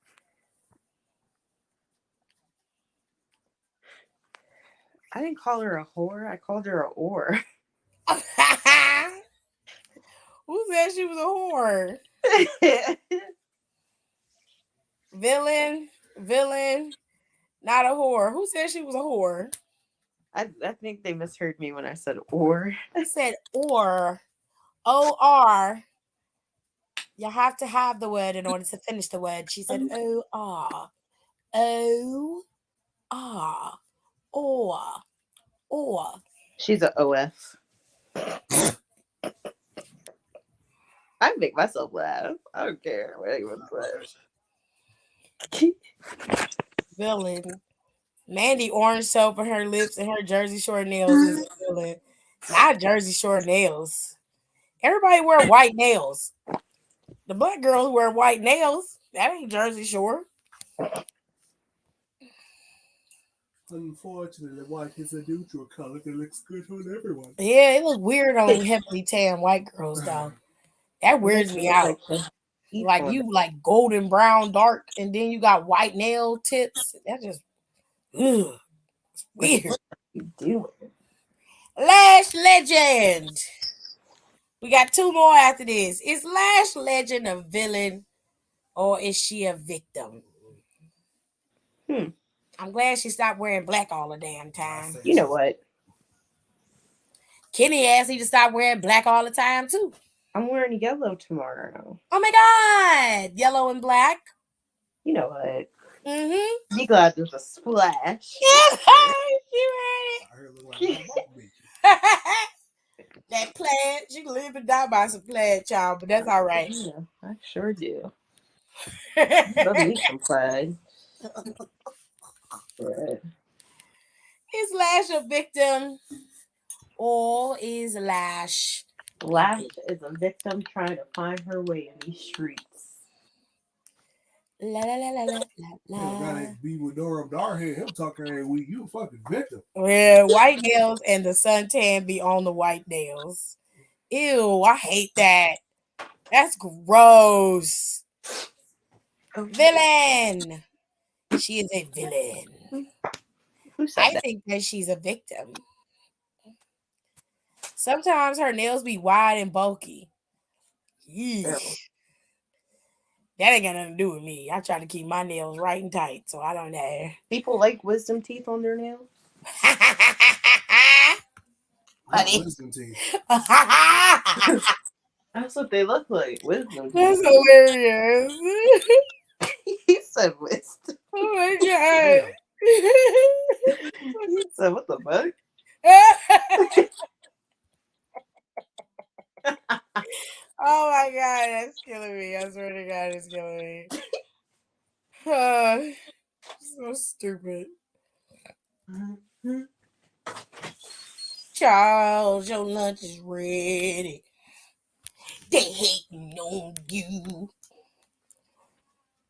I didn't call her a whore. I called her a whore. Who said she was a whore? Villain, not a whore. Who said she was a whore? I think they misheard me when I said or. I said or. O-R. You have to have the word in order to finish the word. She said O-R. O-R. Or. She's a OF. I make myself laugh. I don't care what anyone says. Villain. Mandy orange soap on her lips and her Jersey Shore nails is a villain. Not Jersey Shore nails. Everybody wear white nails. The black girls wear white nails. That ain't Jersey Shore. Unfortunately, white is a neutral color that looks good on everyone. Yeah, it looks weird on heavily tan white girls, though. That weirds me out. Like you like golden brown dark, and then you got white nail tips. That just weird. You do it. Lash Legend. We got two more after this. Is Lash Legend a villain or is she a victim? I'm glad she stopped wearing black all the damn time. You know what? Kenny asked me to stop wearing black all the time too. I'm wearing yellow tomorrow. Oh my God. Yellow and black. You know what? Mm-hmm. Be glad there's a splash. Yeah, you ready? That plaid, she can live and die by some plaid, child, but that's all right. Yeah, I sure do. Love me some plaid. Right. Is Lash a victim or is Lash? Lash is a victim trying to find her way in these streets. La la la la la la You la. gotta be with Nora Darhead. Him talking every week. You a fucking victim. Where white nails and the suntan be on the white nails. Ew, I hate that. That's gross. Villain. She is a villain. Who said I that? think that she's a victim. Sometimes her nails be wide and bulky. Yeesh. That ain't got nothing to do with me. I try to keep my nails right and tight, so I don't know. People like wisdom teeth on their nails. Not Honey. wisdom teeth. That's what they look like. Wisdom That's teeth. hilarious. He said wisdom. Oh my god. He said, what the fuck? Oh my god, that's killing me. I swear to God, it's killing me. So stupid. Charles, your lunch is ready. They hating on you.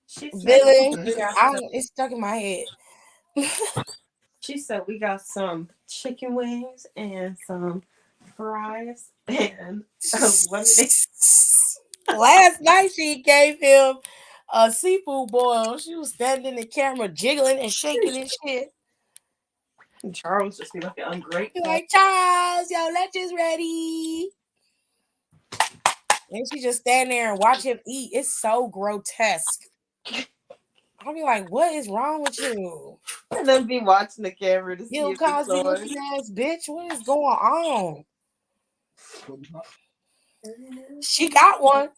She said, Villain, we got it's stuck in my head. she said we got some chicken wings and some fries and lemonade. Last night she gave him a seafood boil. She was standing in the camera jiggling and shaking and shit. And Charles just be looking He's ungrateful. like, Charles, your lunch is ready. And she just stand there and watch him eat. It's so grotesque. I'll be like, what is wrong with you? And then be watching the camera to see You if it's Cosby on. looking ass bitch. What is going on? She got one.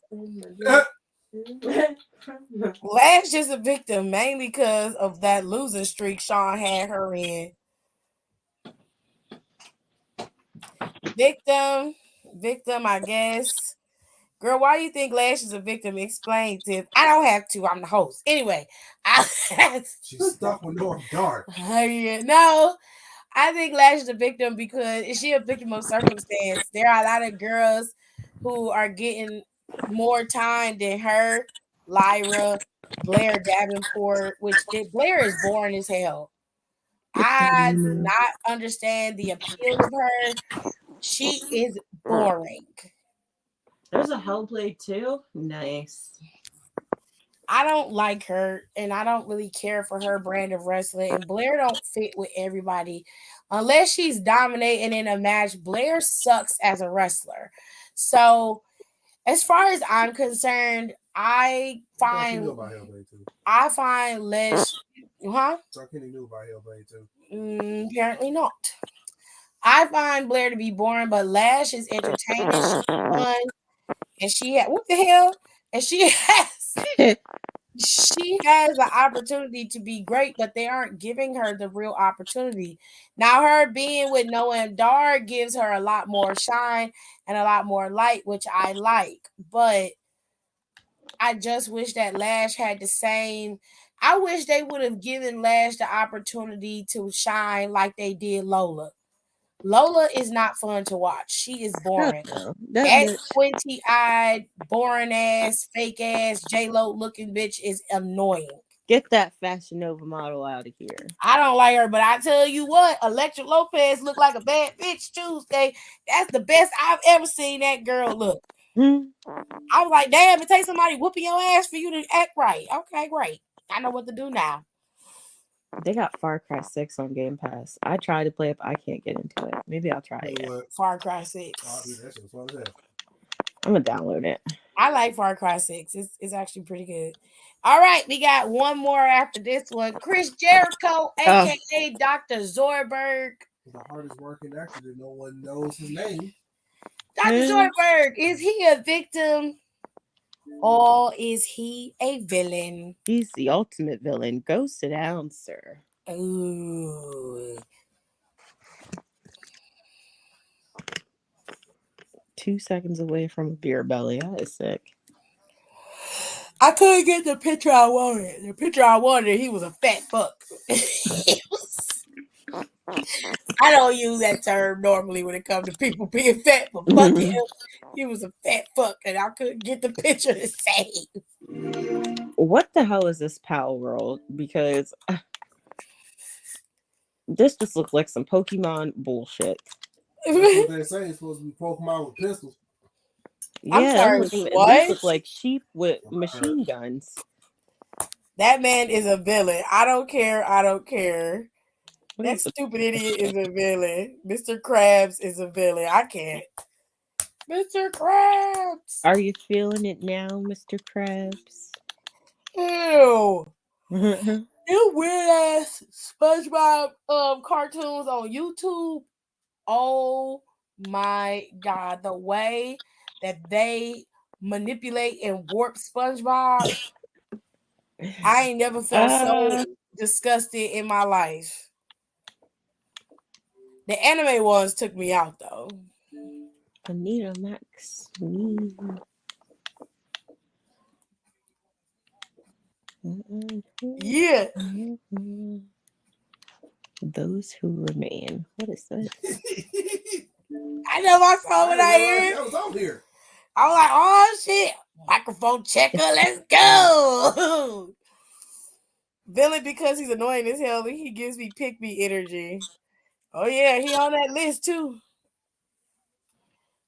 Lash is a victim mainly because of that losing streak Sean had her in. Victim, I guess. Girl, why do you think Lash is a victim? Explain, Tiff. I don't have to. I'm the host. Anyway, She's stuck with Norm Dark. No, I think Lash is a victim because is she a victim of circumstance? There are a lot of girls who are getting more time than her. Lyra, Blair Davenport, Blair is boring as hell. I do not understand the appeal of her. She is boring. There's a Hellblade too. Nice. I don't like her, and I don't really care for her brand of wrestling. And Blair don't fit with everybody unless she's dominating in a match. Blair sucks as a wrestler. So, as far as I'm concerned, I find Lash. Huh? So Kenny knew about Hellblade too. Apparently not. I find Blair to be boring, but Lash is entertaining. She's fun, and she had what the hell? And she has the opportunity to be great, but they aren't giving her the real opportunity. Now, her being with Noam Dar gives her a lot more shine and a lot more light, which I like. But I just wish that Lash had the same. I wish they would have given Lash the opportunity to shine like they did Lola. Lola is not fun to watch. She is boring. That squinty-eyed, boring ass, fake ass, J-Lo looking bitch is annoying. Get that Fashion Nova model out of here. I don't like her, but I tell you what, Electra Lopez looked like a bad bitch Tuesday. That's the best I've ever seen that girl look. I was like, damn, it takes somebody whooping your ass for you to act right. Okay, great. I know what to do now. They got Far Cry 6 on Game Pass. I tried to play it, but I can't get into it. Maybe I'll try it. Far Cry 6. I'm going to download it. I like Far Cry 6. It's actually pretty good. All right, we got one more after this one. Chris Jericho, a.k.a. Dr. Zoidberg. The hardest working actor that no one knows his name. Dr. Zoidberg, is he a victim or is he a villain? He's the ultimate villain. Go sit down, sir. Ooh. 2 seconds away from a beer belly. That is sick. I couldn't get the picture I wanted. The picture I wanted, he was a fat fuck. I don't use that term normally when it comes to people being fat, but fuck him. He was a fat fuck, and I couldn't get the picture to say. What the hell is this Power World? Because this just looks like some Pokemon bullshit. That's what they say. It's supposed to be Pokemon with pistols. I'm Yeah, sorry, these what? look like sheep with machine guns. That man is a villain. I don't care. I don't care. What That is the- stupid idiot is a villain. Mr. Krabs is a villain. I can't. Mr. Krabs. Are you feeling it now, Mr. Krabs? Ew. You weird ass SpongeBob cartoons on YouTube. Oh my god, the way that they manipulate and warp SpongeBob. I ain't never felt so disgusted in my life. The anime ones took me out though. Anita Max. Yeah. Those who remain. What is that? I know my song when I hear That it. was on here. I was like, oh shit. Microphone checker, let's go. Villain because he's annoying as hell. He gives me pick me energy. Oh yeah, he on that list too.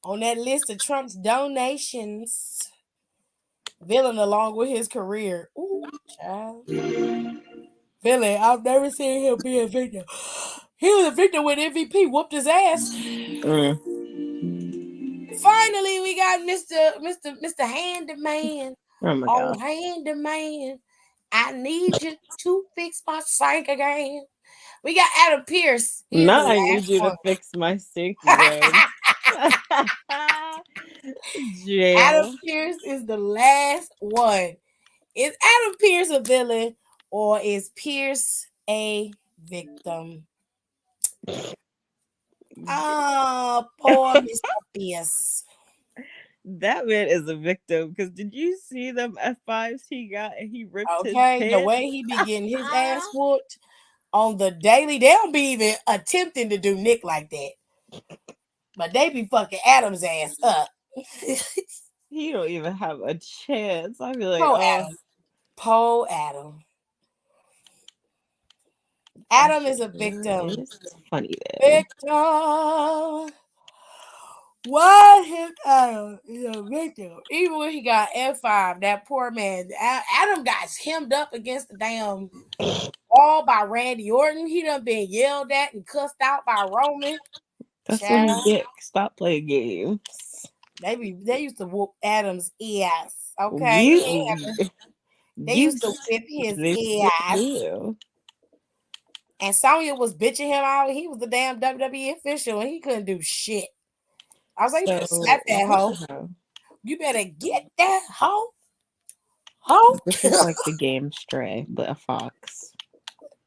On that list of Trump's donations. Villain along with his career. Ooh, child. Villain, I've never seen him be a victim. He was a victim when MVP whooped his ass. Finally, we got Mr. Handyman. Oh my Oh, god. Handyman, I need you to fix my sink again. We got Adam Pierce. He's the Now I last need you one. to fix my sink again. Adam Jail. Pierce is the last one. Is Adam Pierce a villain or is Pierce a victim? Oh, poor Mr. Pierce. That man is a victim. Because did you see them F5s he got and he ripped his Okay, the pants? way he be getting his ass whooped on the daily, they don't be even attempting to do Nick like that. But they be fucking Adam's ass up. He don't even have a chance. I'd be like, Poor oh, Adam. Poor Adam. Adam is a victim. it's funny though. Victim. What his Adam is a victim. Even when he got F5, that poor man, Adam got hemmed up against the damn wall by Randy Orton. He done been yelled at and cussed out by Roman. That's what Child. you get. Stop playing games. They used to whoop Adam's ass. Okay. They used to whip his ass. You. And Sonya was bitching him out. He was the damn WWE official and he couldn't do shit. I was like, you better slap that hoe. You better get that hoe. Hoe. This is like the game Stray, but a fox.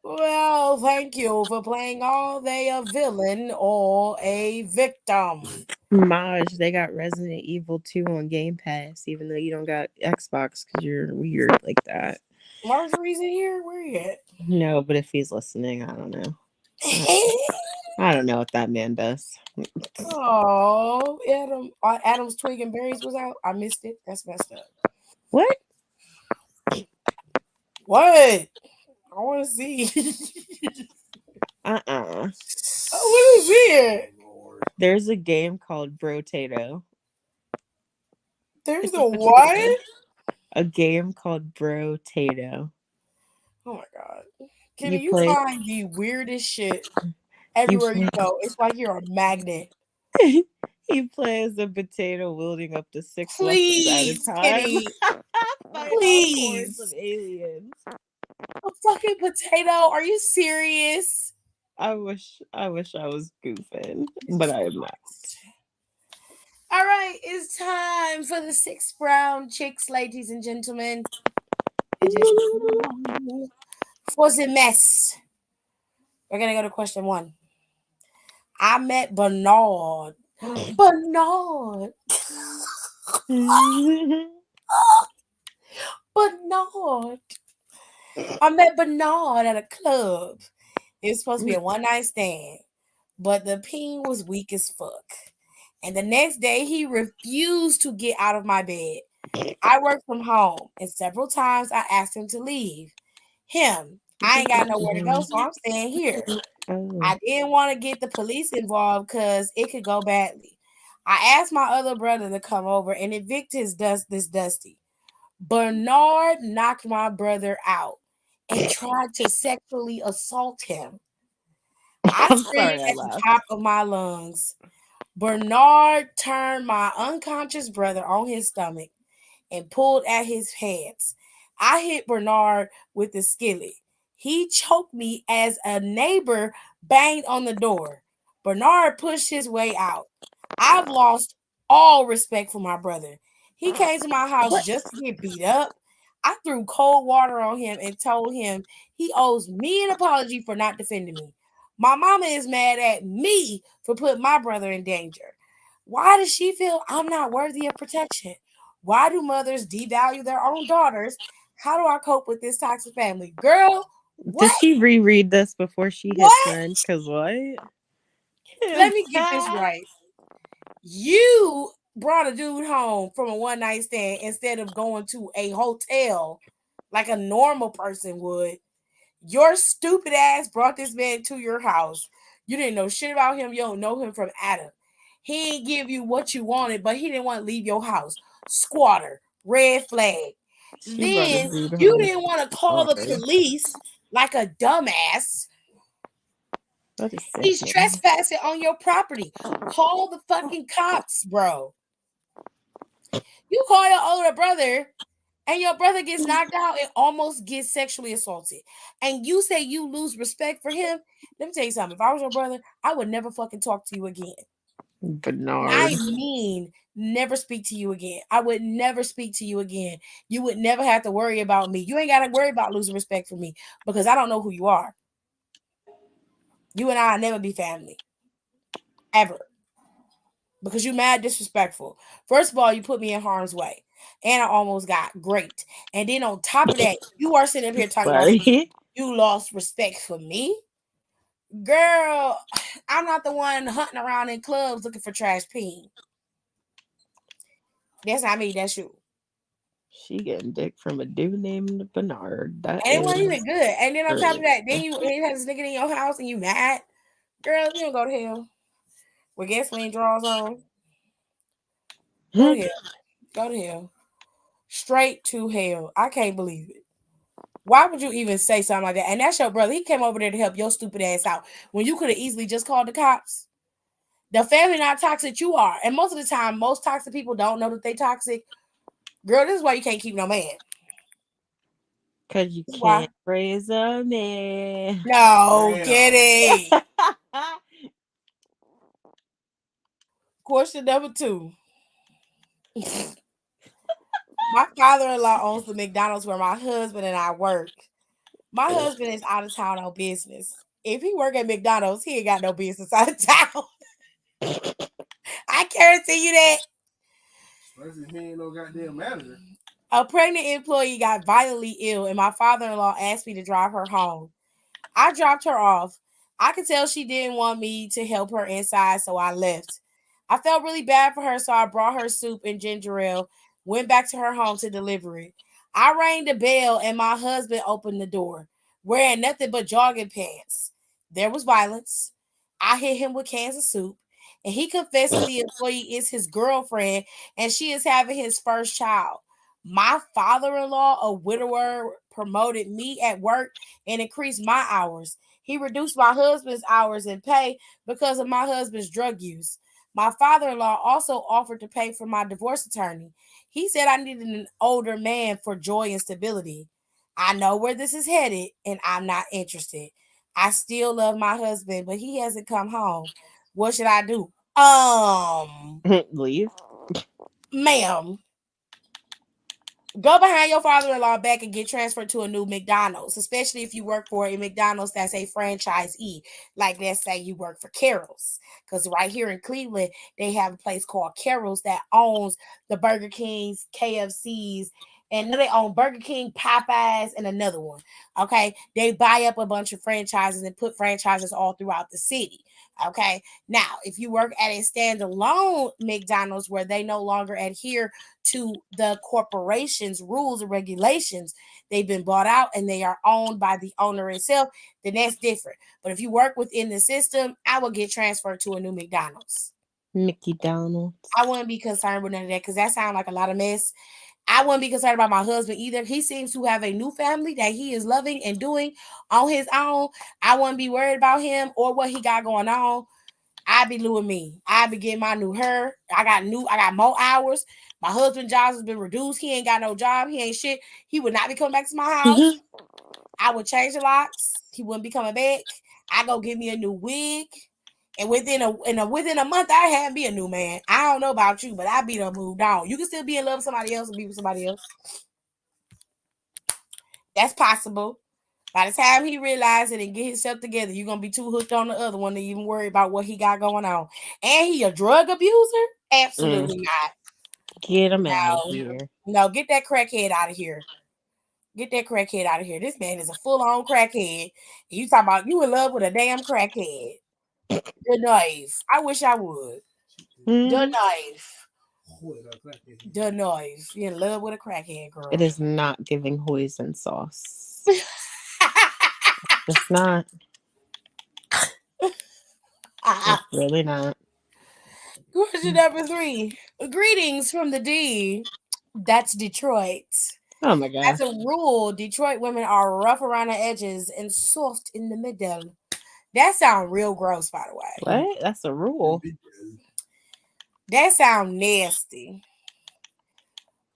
Well, thank you for playing all day a villain or a victim. Maj, they got Resident Evil 2 on Game Pass, even though you don't got Xbox because you're weird like that. Marjorie's in here? Where you at? No, but if he's listening, I don't know. I don't know what that man does. Oh, Adam's Twig and Berries was out. I missed it. That's messed up. What? What? I want to see. What is it? There's a game called Brotato. There's a what? A game called Brotato. Oh my god. Kenny, you find the weirdest shit everywhere you go. It's like you're a magnet. He plays a potato wielding up to 6 Please, weapons at a time. Kenny. Please. Of aliens. A fucking potato? Are you serious? I wish I was goofing, but I am not. All right, it's time for the 6 brown chicks, ladies and gentlemen. For the mess. We're gonna go to question 1. I met Bernard. Bernard. Bernard. I met Bernard at a club. It was supposed to be a one night stand, but the peen was weak as fuck. And the next day, he refused to get out of my bed. I work from home, and several times I asked him to leave. I ain't got nowhere to go, so I'm staying here. Oh. I didn't want to get the police involved because it could go badly. I asked my other brother to come over and evict this Dusty. Bernard knocked my brother out and tried to sexually assault him. I I'm screamed sorry I at the laughed. top of my lungs. Bernard turned my unconscious brother on his stomach and pulled at his pants. I hit Bernard with the skillet. He choked me as a neighbor banged on the door. Bernard pushed his way out. I've lost all respect for my brother. He came to my house just to get beat up. I threw cold water on him and told him he owes me an apology for not defending me. My mama is mad at me for putting my brother in danger. Why does she feel I'm not worthy of protection? Why do mothers devalue their own daughters? How do I cope with this toxic family? Girl, Did what? she reread this before she hit What? send? Cause what? Let me get this right. You brought a dude home from a one night stand instead of going to a hotel like a normal person would. Your stupid ass brought this man to your house. You didn't know shit about him. You don't know him from Adam. He didn't give you what you wanted, but he didn't want to leave your house. Squatter, red flag. She brought a Then dude you home. didn't want to call the Sorry. police like a dumbass. That is He's sickening. trespassing on your property. Call the fucking cops, bro. You call your older brother and your brother gets knocked out and almost gets sexually assaulted. And you say you lose respect for him. Let me tell you something. If I was your brother, I would never fucking talk to you again. Bernard. I mean, never speak to you again. I would never speak to you again. You would never have to worry about me. You ain't got to worry about losing respect for me because I don't know who you are. You and I never be family. Ever. Because you mad disrespectful. First of all, you put me in harm's way. And I almost got great. And then on top of that, you are sitting up here talking about Sorry. you lost respect for me. Girl, I'm not the one hunting around in clubs looking for trash peen. That's not me, that's you. She getting dick from a dude named Bernard. That And it wasn't is even good. And then on top of early. that, then you have this nigga in your house and you mad. Girl, you don't go to hell. With gasoline draws on. Go to hell. Go to hell. Straight to hell. I can't believe it. Why would you even say something like that? And that's your brother. He came over there to help your stupid ass out when you could have easily just called the cops. The family not toxic, you are. And most of the time, most toxic people don't know that they toxic. Girl, this is why you can't keep no man. Cause you This is why. can't raise a man. No, Straight up. kidding. Question number 2. My father-in-law owns the McDonald's where my husband and I work. My husband is out of town on business. If he work at McDonald's, he ain't got no business out of town. I guarantee you that. Especially if he ain't no goddamn manager. A pregnant employee got violently ill, and my father-in-law asked me to drive her home. I dropped her off. I could tell she didn't want me to help her inside, so I left. I felt really bad for her, so I brought her soup and ginger ale, went back to her home to deliver it. I rang the bell, and my husband opened the door, wearing nothing but jogging pants. There was violence. I hit him with cans of soup, and he confessing the employee is his girlfriend, and she is having his first child. My father-in-law, a widower, promoted me at work and increased my hours. He reduced my husband's hours and pay because of my husband's drug use. My father-in-law also offered to pay for my divorce attorney. He said I needed an older man for joy and stability. I know where this is headed and I'm not interested. I still love my husband, but he hasn't come home. What should I do? Leave. Ma'am, go behind your father-in-law back and get transferred to a new McDonald's, especially if you work for a McDonald's that's a franchisee. Like, let's say you work for Carol's. Because right here in Cleveland, they have a place called Carol's that owns the Burger Kings, KFCs, And then they own Burger King, Popeyes, and another one. Okay. They buy up a bunch of franchises and put franchises all throughout the city. Okay. Now, if you work at a standalone McDonald's where they no longer adhere to the corporation's rules and regulations, they've been bought out and they are owned by the owner itself, then that's different. But if you work within the system, I will get transferred to a new McDonald's. Mickey Donald's. I wouldn't be concerned with none of that because that sounds like a lot of mess. I wouldn't be concerned about my husband either. He seems to have a new family that he is loving and doing on his own. I wouldn't be worried about him or what he got going on. I'd be doing me. I'd be getting my new hair. I got more hours. My husband's job has been reduced. He ain't got no job. He ain't shit. He would not be coming back to my house. I would change the locks. He wouldn't be coming back. I go get me a new wig. And within a month, I had me a new man. I don't know about you, but I be done moved on. You can still be in love with somebody else and be with somebody else. That's possible. By the time he realizes it and get himself together, you're gonna be too hooked on the other one to even worry about what he got going on. And he a drug abuser? Absolutely not. Get him out of here. No, get that crackhead out of here. Get that crackhead out of here. This man is a full-on crackhead. And you talking about you in love with a damn crackhead. The knife. I wish I would. The knife. The knife. You're in love with a crackhead, girl. It is not giving hoisin sauce. It's not. It's really not. Question number 3. Greetings from the D. That's Detroit. Oh my god. As a rule, Detroit women are rough around the edges and soft in the middle. That sounds real gross, by the way. What? That's a rule. That sounds nasty.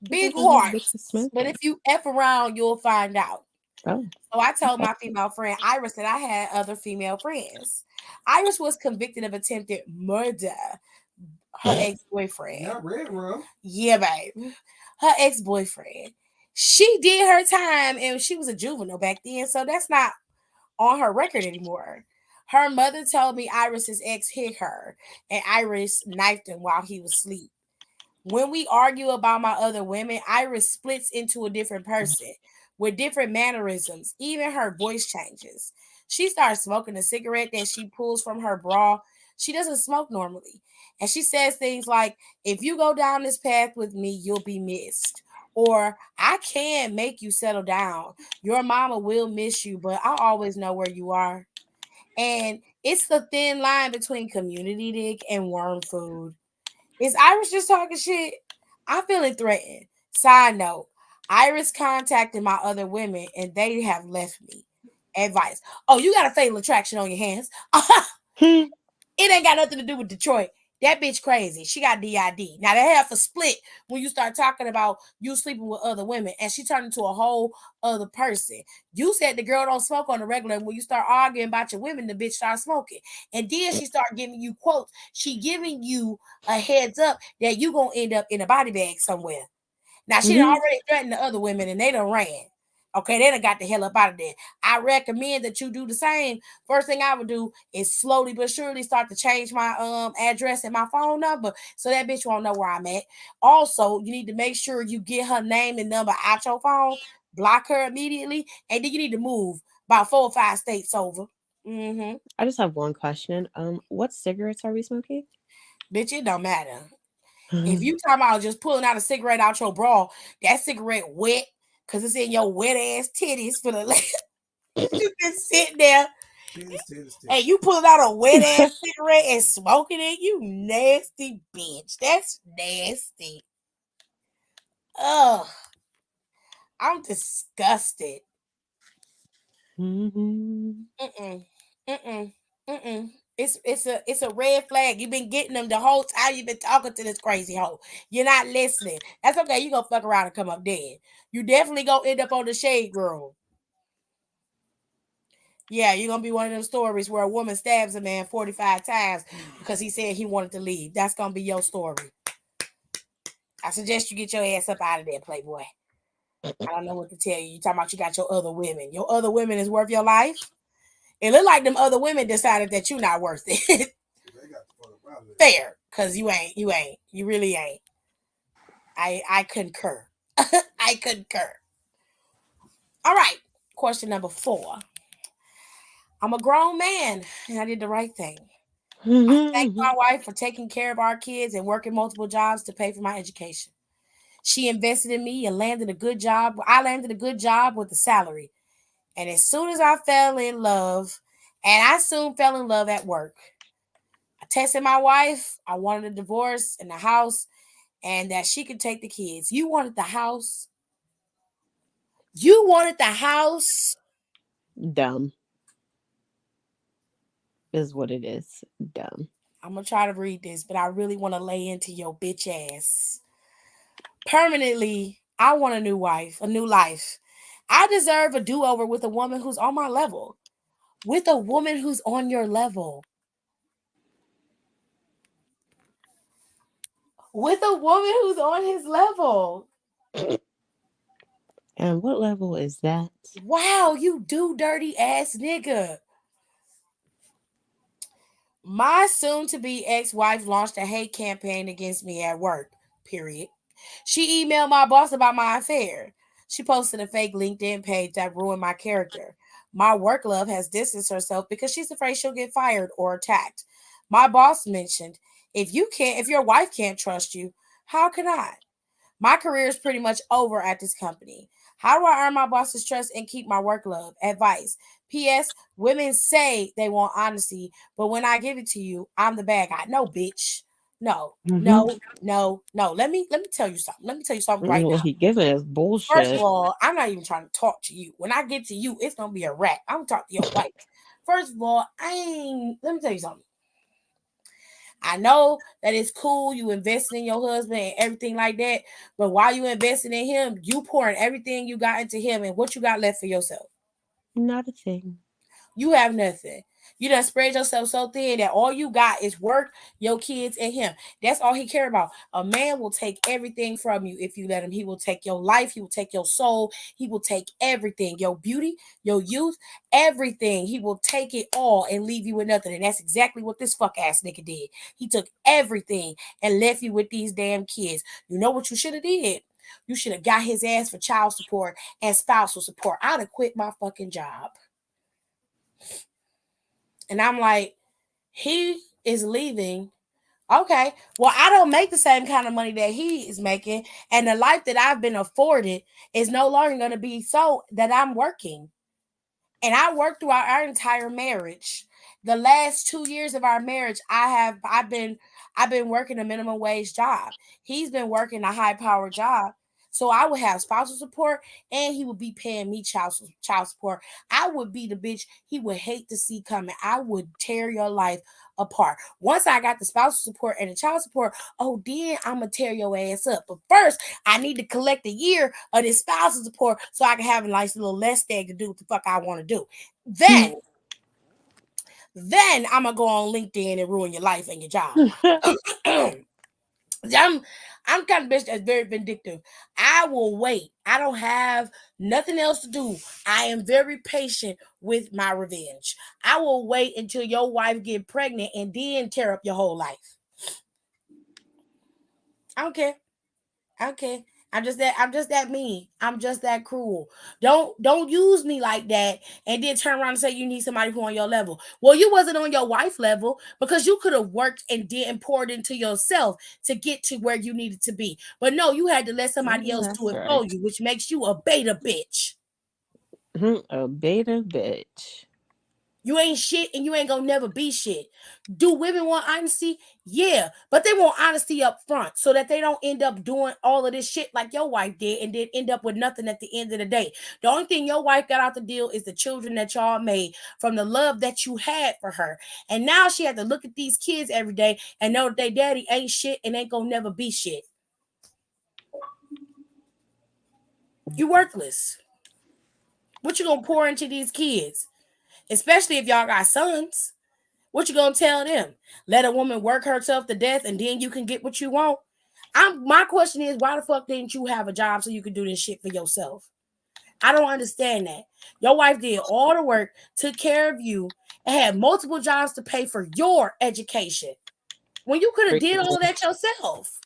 Big hearts. But if you F around, you'll find out. Oh. So I told my female friend Iris that I had other female friends. Iris was convicted of attempted murder. Her ex-boyfriend. Not red rum. Yeah, babe. Her ex-boyfriend. She did her time and she was a juvenile back then, so that's not on her record anymore. Her mother told me Iris's ex hit her and Iris knifed him while he was asleep. When we argue about my other women, Iris splits into a different person with different mannerisms. Even her voice changes. She starts smoking a cigarette that she pulls from her bra. She doesn't smoke normally. And she says things like, if you go down this path with me, you'll be missed. Or, I can make you settle down. Your mama will miss you, but I'll always know where you are. And it's the thin line between community dick and worm food. Is Iris just talking shit? I'm feeling threatened. Side note, Iris contacted my other women and they have left me. Advice. Oh, you got a fatal attraction on your hands. It ain't got nothing to do with Detroit. That bitch crazy. She got DID. Now, they have a split when you start talking about you sleeping with other women, and she turned into a whole other person. You said the girl don't smoke on the regular, and when you start arguing about your women, the bitch start smoking. And then she start giving you quotes. She giving you a heads up that you going to end up in a body bag somewhere. Now, she done already threatened the other women, and they done ran. Okay, they done got the hell up out of there. I recommend that you do the same. First thing I would do is slowly but surely start to change my address and my phone number so that bitch won't know where I'm at. Also, you need to make sure you get her name and number out your phone, block her immediately, and then you need to move about 4 or 5 states over. I just have one question. What cigarettes are we smoking? Bitch, it don't matter. If you talking about just pulling out a cigarette out your bra, that cigarette wet, because it's in your wet ass titties for the you been sitting there and you pulling out a wet ass cigarette and smoking it, you nasty bitch. That's nasty. Ugh. I'm disgusted. It's a red flag. You've been getting them the whole time you've been talking to this crazy hoe. You're not listening. That's okay. You gonna fuck around and come up dead. You definitely gonna end up on the shade room. Yeah, you're gonna be one of them stories where a woman stabs a man 45 times because he said he wanted to leave. That's gonna be your story. I suggest you get your ass up out of there, Playboy. I don't know what to tell you. You talking about you got your other women. Your other women is worth your life? It looked like them other women decided that you're not worth it. Fair, because you really ain't. I concur. I I concur. All right. Question number 4. I'm a grown man and I did the right thing. I thank my wife for taking care of our kids and working multiple jobs to pay for my education. She invested in me and landed a good job. I landed a good job with a salary. And as soon as I fell in love, and I soon fell in love at work, I texted my wife. I wanted a divorce and a house and that she could take the kids. You wanted the house? You wanted the house? Dumb is what it is. Dumb. I'm going to try to read this, but I really want to lay into your bitch ass. Permanently, I want a new wife, a new life. I deserve a do-over with a woman who's on my level. With a woman who's on your level. With a woman who's on his level. And what level is that? Wow, you do dirty ass nigga. My soon-to-be ex-wife launched a hate campaign against me at work, period. She emailed my boss about my affair. She posted a fake LinkedIn page that ruined my character. My work love has distanced herself because she's afraid she'll get fired or attacked. My boss mentioned, if your wife can't trust you, how can I? My career is pretty much over at this company. How do I earn my boss's trust and keep my work love? Advice. P.S. Women say they want honesty, but when I give it to you, I'm the bad guy. No, bitch. No, no, no, no. Let me tell you something. Let me tell you something right Well, now. he giving us First of bullshit. all, I'm not even trying to talk to you. When I get to you, it's gonna be a wrap. I'm gonna talk to your wife. First of all, let me tell you something. I know that it's cool you investing in your husband and everything like that, but while you investing in him, you pouring everything you got into him, and what you got left for yourself? Not a thing. You have nothing. You done spread yourself so thin that all you got is work, your kids, and him. That's all he care about. A man will take everything from you if you let him. He will take your life. He will take your soul. He will take everything. Your beauty, your youth, everything. He will take it all and leave you with nothing. And that's exactly what this fuck ass nigga did. He took everything and left you with these damn kids. You know what you should have did? You should have got his ass for child support and spousal support. I'd have quit my fucking job. And I'm like, he is leaving. Okay. Well, I don't make the same kind of money that he is making. And the life that I've been afforded is no longer going to be so that I'm working. And I worked throughout our entire marriage. The last 2 years of our marriage, I've been working a minimum wage job. He's been working a high power job. So I would have spousal support and he would be paying me child support. I would be the bitch he would hate to see coming. I would tear your life apart. Once I got the spousal support and the child support, oh, then I'm going to tear your ass up. But first, I need to collect a year of this spousal support so I can have a nice little nest egg to do what the fuck I want to do. Then I'm going to go on LinkedIn and ruin your life and your job. I'm kind of bitch that's very vindictive. I will wait. I don't have nothing else to do. I am very patient with my revenge. I will wait until your wife get pregnant and then tear up your whole life. I don't care. Okay. I'm just that mean. I'm just that cruel. Don't use me like that and then turn around and say you need somebody who on your level. Well, you wasn't on your wife level because you could have worked and did and poured into yourself to get to where you needed to be. But no, you had to let somebody else That's do it for right. you, which makes you a beta bitch. A beta bitch. You ain't shit and you ain't gonna never be shit. Do women want honesty? Yeah, but they want honesty up front so that they don't end up doing all of this shit like your wife did and then end up with nothing at the end of the day. The only thing your wife got out the deal is the children that y'all made from the love that you had for her. And now she had to look at these kids every day and know that their daddy ain't shit and ain't gonna never be shit. You worthless. What you gonna pour into these kids? Especially if y'all got sons. What you gonna tell them? Let a woman work herself to death and then you can get what you want? My question is, why the fuck didn't you have a job so you could do this shit for yourself? I don't understand that. Your wife did all the work, took care of you, and had multiple jobs to pay for your education. When you could have did all that yourself.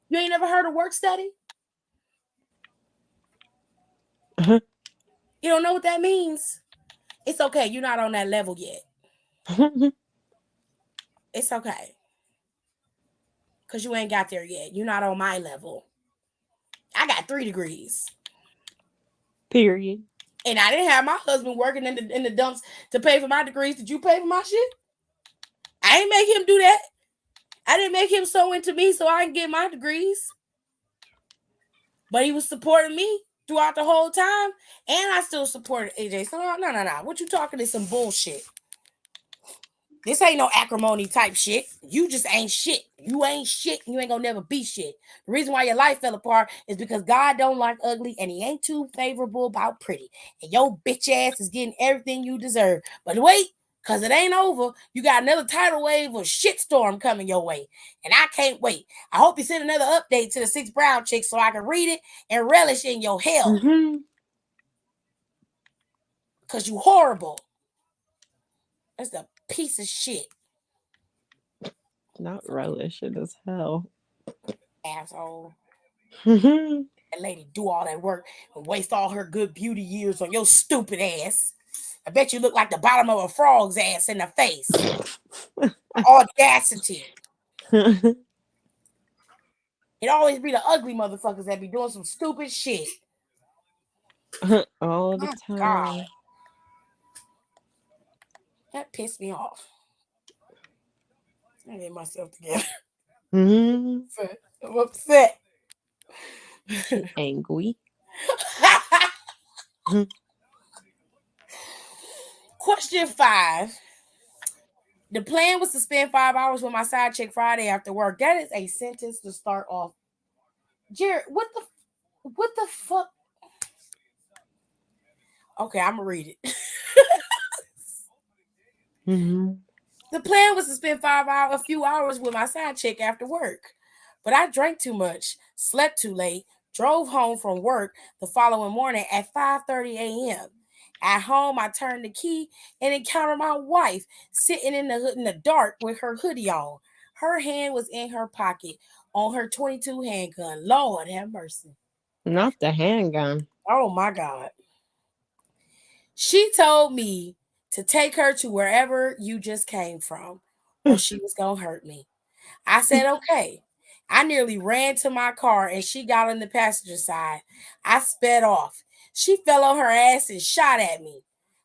You ain't never heard of work study? You don't know what that means? It's okay. You're not on that level yet. It's okay. Because you ain't got there yet. You're not on my level. I got 3 degrees. Period. And I didn't have my husband working in the dumps to pay for my degrees. Did you pay for my shit? I didn't make him do that. I didn't make him sew into me so I can get my degrees. But he was supporting me throughout the whole time. And I still supported AJ. So no. What you talking is some bullshit. This ain't no acrimony type shit. You just ain't shit. You ain't shit. You ain't gonna never be shit. The reason why your life fell apart is because God don't like ugly and he ain't too favorable about pretty. And your bitch ass is getting everything you deserve. But wait, because it ain't over. You got another tidal wave or shitstorm coming your way. And I can't wait. I hope you send another update to the 6 brown chicks so I can read it and relish in your hell. Because you horrible. That's a piece of shit. Not relish it as hell. Asshole. That lady do all that work and waste all her good beauty years on your stupid ass. I bet you look like the bottom of a frog's ass in the face. Audacity. It always be the ugly motherfuckers that be doing some stupid shit. All the time. God. That pissed me off. I get myself together. I'm upset. Angry. Question 5. The plan was to spend 5 hours with my side chick Friday after work. That is a sentence to start off. Jared, what the fuck? Okay, I'm gonna read it. The plan was to spend a few hours with my side chick after work. But I drank too much, slept too late, drove home from work the following morning at 5:30 a.m. At home, I turned the key and encountered my wife sitting in the dark with her hoodie on. Her hand was in her pocket on her 22 handgun. Lord have mercy. Not the handgun. Oh my God. She told me to take her to wherever you just came from, or she was going to hurt me. I said, okay. I nearly ran to my car and she got on the passenger side. I sped off. She fell on her ass and shot at me.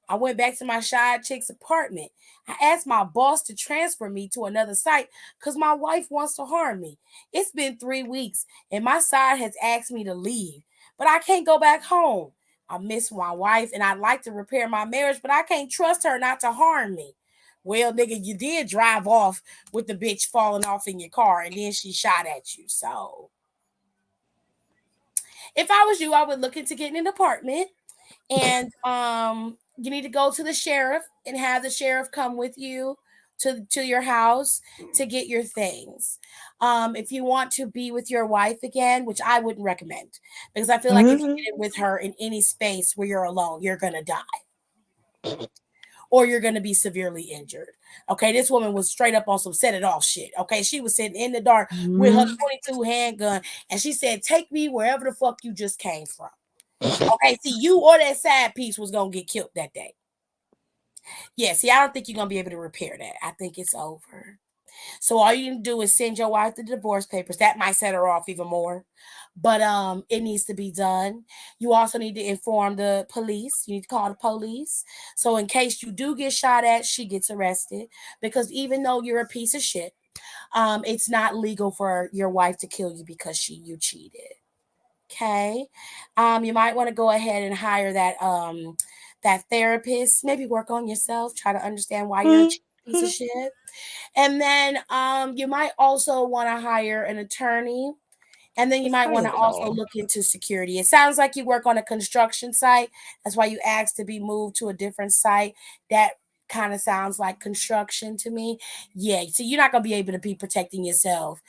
I went back to my side chick's apartment. I asked my boss to transfer me to another site because my wife wants to harm me. It's been 3 weeks and my side has asked me to leave, but I can't go back home. I miss my wife and I'd like to repair my marriage, but I can't trust her not to harm me. Well, nigga, you did drive off with the bitch falling off in your car and then she shot at you. So if I was you, I would look into getting an apartment and you need to go to the sheriff and have the sheriff come with you to your house to get your things. If you want to be with your wife again, which I wouldn't recommend, because I feel like if you get with her in any space where you're alone, you're gonna die. Or you're going to be severely injured. Okay, this woman was straight up on some set it off shit. Okay, she was sitting in the dark with her 22 handgun, and she said, take me wherever the fuck you just came from. Okay, see, you or that side piece was going to get killed that day. Yeah, see, I don't think you're going to be able to repair that. I think it's over. So all you need to do is send your wife the divorce papers. That might set her off even more. But it needs to be done. You also need to inform the police. You need to call the police. So in case you do get shot at, she gets arrested. Because even though you're a piece of shit, it's not legal for your wife to kill you because you cheated. Okay. You might want to go ahead and hire that therapist. Maybe work on yourself. Try to understand why you're a piece of shit. And then you might also want to hire an attorney. And then you might want to also look into security. It sounds like you work on a construction site. That's why you asked to be moved to a different site. That kind of sounds like construction to me. Yeah, so you're not going to be able to be protecting yourself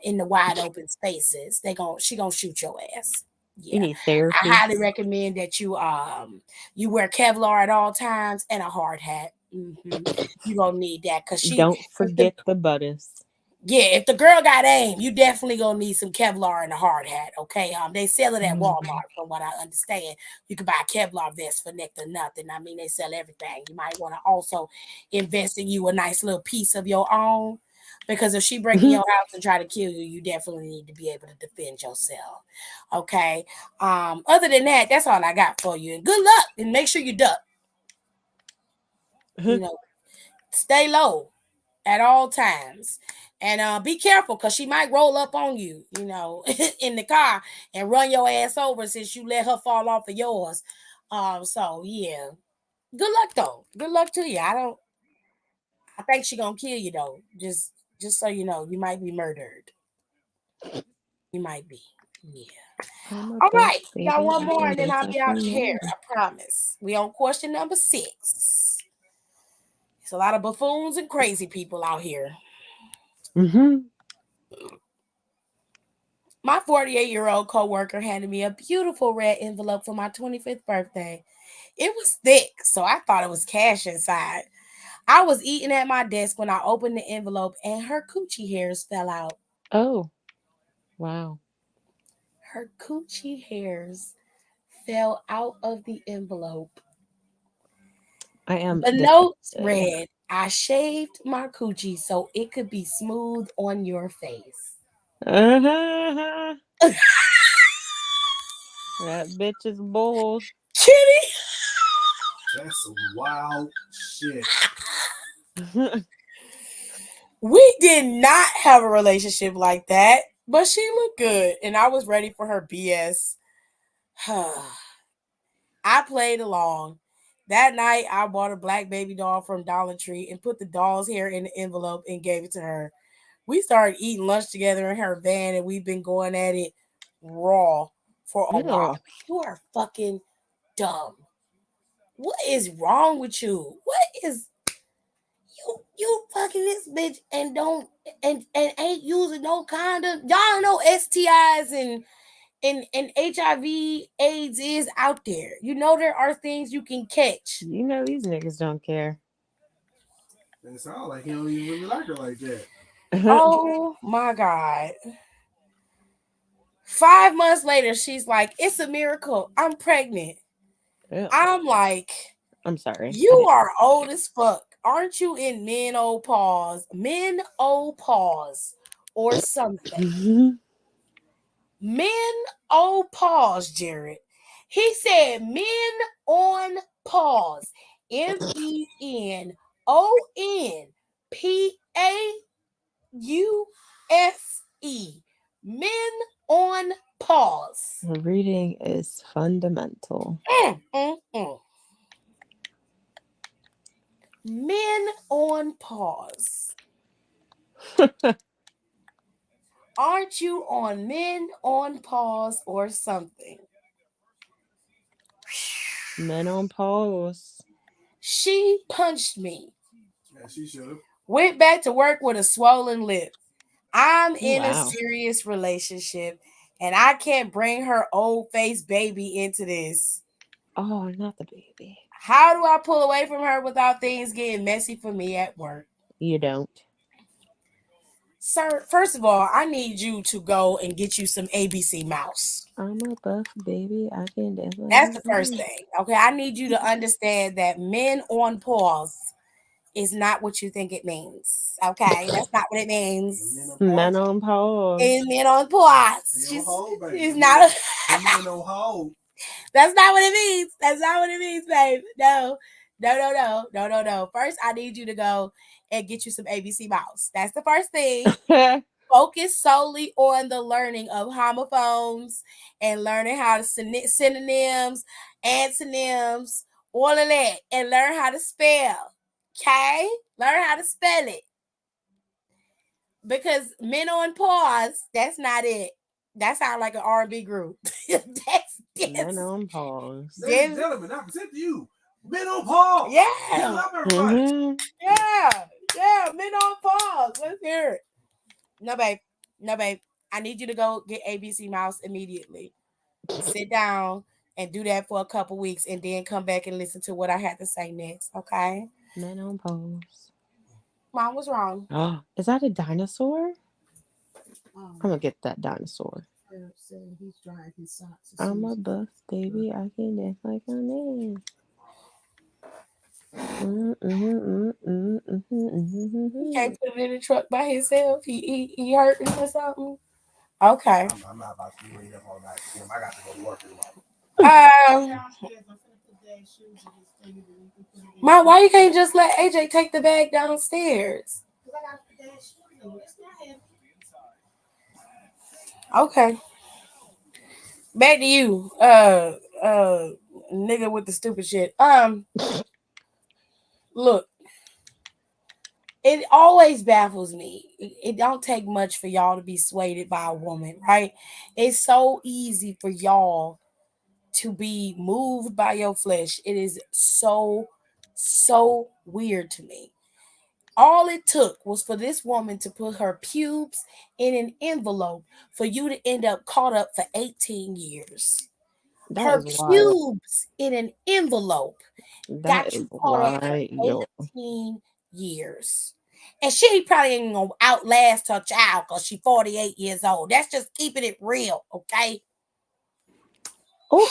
in the wide open spaces. She going to shoot your ass. Yeah. You need therapy. I highly recommend that you wear Kevlar at all times and a hard hat. You're going to need that because don't forget the buttons. Yeah, if the girl got aim, you definitely gonna need some Kevlar and a hard hat. Okay, they sell it at Walmart, from what I understand. You can buy a Kevlar vest for next to nothing. I mean, they sell everything. You might want to also invest in you a nice little piece of your own, because if she break in your house and try to kill you, you definitely need to be able to defend yourself. Okay. Other than that, that's all I got for you. And good luck, and make sure you duck. You know, stay low at all times, and be careful, because she might roll up on you, in the car and run your ass over since you let her fall off of yours. So yeah, good luck though. Good luck to you. I think she gonna kill you though. Just so you know, you might be murdered. You might be. Yeah. I'm a All buff right, we got baby. one I more can and then dance I'll be out after here. you. I promise. We on question number 6. It's a lot of buffoons and crazy people out here. My 48-year-old coworker handed me a beautiful red envelope for my 25th birthday. It was thick, so I thought it was cash inside. I was eating at my desk when I opened the envelope and her coochie hairs fell out. Oh, wow. Her coochie hairs fell out of the envelope. I am The notes disgusted. read, I shaved my coochie so it could be smooth on your face. Uh-huh. That bitch is bold. Kitty, That's some wild shit. we did not have a relationship like that, but she looked good and I was ready for her BS. I played along. That night, I bought a black baby doll from Dollar Tree and put the doll's hair in the envelope and gave it to her. We started eating lunch together in her van, and we've been going at it raw for a while. Ew. You are fucking dumb. What is wrong with you? What is you fucking this bitch and don't and ain't using no condom? Y'all know STIs and HIV AIDS is out there. You know there are things you can catch. You know these niggas don't care. It sounds like he don't even really like her like that. Oh my God. 5 months later, she's like, it's a miracle. I'm pregnant. Ew. I'm like, I'm sorry. you are old as fuck. Aren't you in menopause? Menopause or something. Menopause, Jared. He said men on pause. MENONPAUSE. Men on pause. Reading is fundamental. Men on pause. Aren't you on men on pause or something? Men on pause. She punched me. Yeah, she should have. Went back to work with a swollen lip. I'm in a Wow. serious relationship and I can't bring her old face baby into this. Oh, not the baby. How do I pull away from her without things getting messy for me at work? You don't. Sir, first of all, I need you to go and get you some ABC mouse. I'm a buff baby. I can dance. That's the first thing. Okay. I need you to understand that men on pause is not what you think it means. Okay. That's not what it means. Men on pause. And men on pause. She's not a no hold. That's not what it means. That's not what it means, babe. No. First, I need you to go and get you some ABC mouse. That's the first thing. Focus solely on the learning of homophones and learning how to synonyms, antonyms, all of that, and learn how to spell. Okay? Learn how to spell it. Because men on pause, that's not it. That sounds like an R&B group. that's Men on pause. Ladies and gentlemen, I present to you Men on Pause. Yeah. Give it up, everybody. Mm-hmm. Yeah, men on pause. Let's hear it. No, babe. I need you to go get ABC Mouse immediately. Sit down and do that for a couple weeks and then come back and listen to what I had to say next, okay? Men on pause. Mom was wrong. Oh, is that a dinosaur? Um, I'm gonna get that dinosaur. they're saying he's drying his socks. I'm a buff baby. I can dance like a man. He can't put it in the truck by himself. He hurting or something. Okay. I'm not about to be waiting up all night for him. I got to go to work tomorrow. Mom, why you can't just let AJ take the bag downstairs? Okay. Back to you. Nigga with the stupid shit. Look. It always baffles me. It don't take much for y'all to be swayed by a woman, right? It's so easy for y'all to be moved by your flesh. It is so weird to me. All it took was for this woman to put her pubes in an envelope for you to end up caught up for 18 years. That Her is wild. pubes in an envelope That got is you caught up for wild. 18 years. And she probably ain't gonna outlast her child because she's 48 years old. That's just keeping it real, okay? Oh,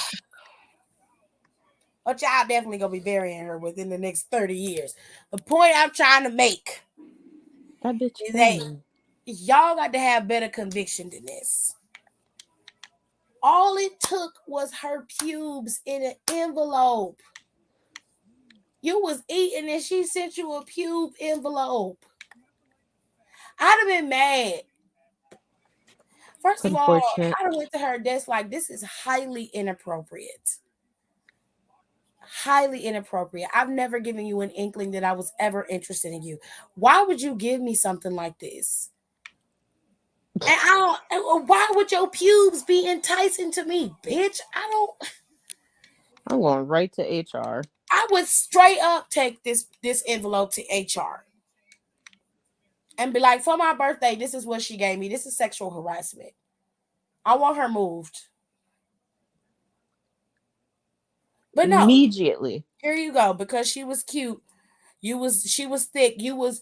Her child definitely gonna be burying her within the next 30 years. The point I'm trying to make that bitch is that funny. y'all got to have better conviction than this. All it took was her pubes in an envelope. You was eating and she sent you a pube envelope. I'd have been mad. First of all, Unfortunate. I went to her desk like, this is highly inappropriate. Highly inappropriate. I've never given you an inkling that I was ever interested in you. Why would you give me something like this? And why would your pubes be enticing to me, bitch? I'm going right to HR. I would straight up take this envelope to HR and be like, for my birthday, this is what she gave me. This is sexual harassment. I want her moved. But no, Immediately. here you go. Because she was cute. She was thick. You was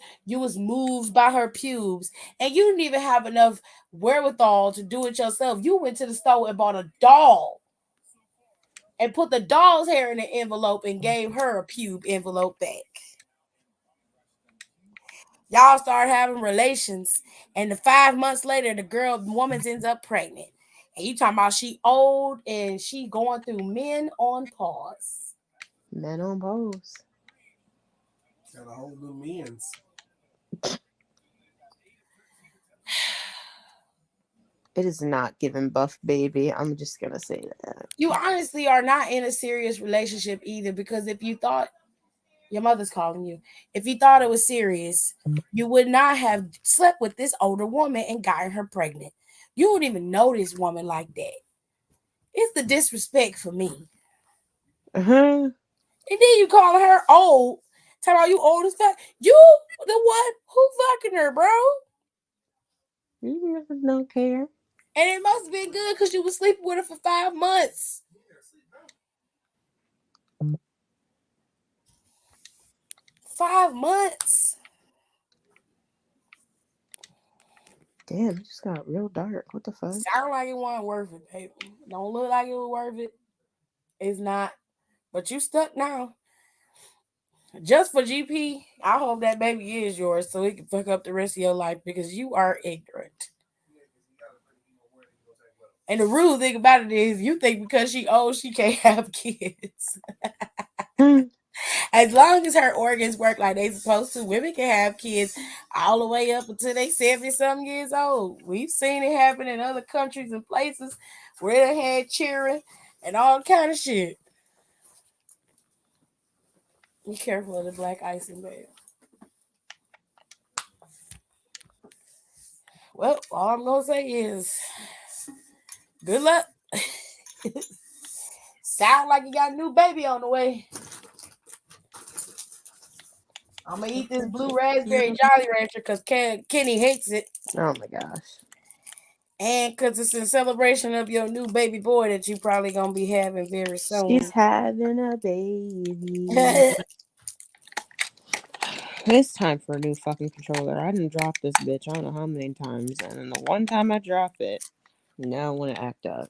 moved by her pubes. And you didn't even have enough wherewithal to do it yourself. You went to the store and bought a doll. And put the doll's hair in an envelope and gave her a pube envelope back. Y'all start having relations, and 5 months later, the woman ends up pregnant. And you talking about she old and she going through men on pause. Men on pose. Got a whole new men's. It is not giving buff baby. I'm just gonna say that. You honestly are not in a serious relationship either, because if you thought your mother's calling you, if you thought it was serious, you would not have slept with this older woman and gotten her pregnant. You wouldn't even know this woman like that. It's the disrespect for me. Uh-huh. And then you calling her old. Tell her you old as fuck. You the one who fucking her, bro. You don't care. And it must have been good because you was sleeping with her for 5 months. Five months. Damn, it just got real dark. What the fuck? Sound like it wasn't worth it, baby. Don't look like it was worth it. It's not. But you stuck now. Just for GP, I hope that baby is yours so it can fuck up the rest of your life because you are ignorant. And the rude thing about it is you think because she old, she can't have kids. As long as her organs work like they supposed to, women can have kids all the way up until they 70-something years old. We've seen it happen in other countries and places where they had children and all kind of shit. Be careful of the black icing, babe. Well, all I'm gonna say is good luck. Sound like you got a new baby on the way. I'm gonna eat this blue raspberry Jolly Rancher because Kenny hates it. Oh my gosh. And because it's in celebration of your new baby boy that you probably gonna be having very soon. She's having a baby. It's time for a new fucking controller. I didn't drop this bitch I don't know how many times, and then the one time I drop it, now I want to act up.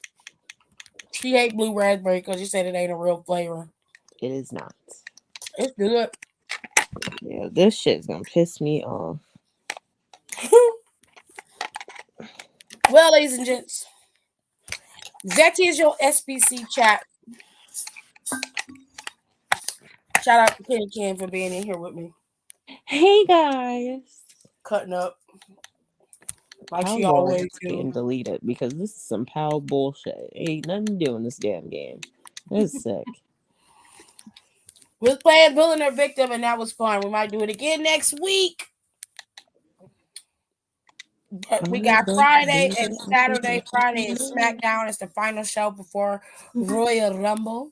She hate blue raspberry because you said it ain't a real flavor. It is not. It's good. Yeah, this shit's gonna piss me off. Well, ladies and gents, that is your SBC chat. Shout out to Kenny Ken for being in here with me, Hey guys. cutting up like How she long always is getting do. deleted? Because this is some pal bullshit. Ain't nothing doing this damn game. This is sick. We was playing Villain or Victim, and that was fun. We might do it again next week. But we got Friday and Saturday. Friday is SmackDown. It's the final show before Royal Rumble.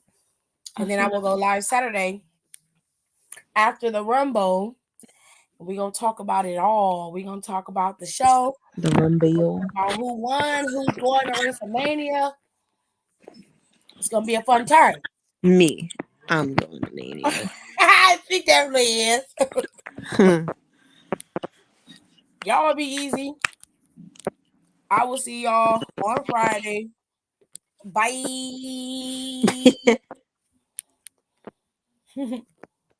And then I will go live Saturday after the Rumble. We're going to talk about it all. We're going to talk about the show. The Rumble. About who won, who's going to WrestleMania. It's going to be a fun time. Me. I'm going to Mania. I think that really is. Y'all will be easy. I will see y'all on Friday. Bye.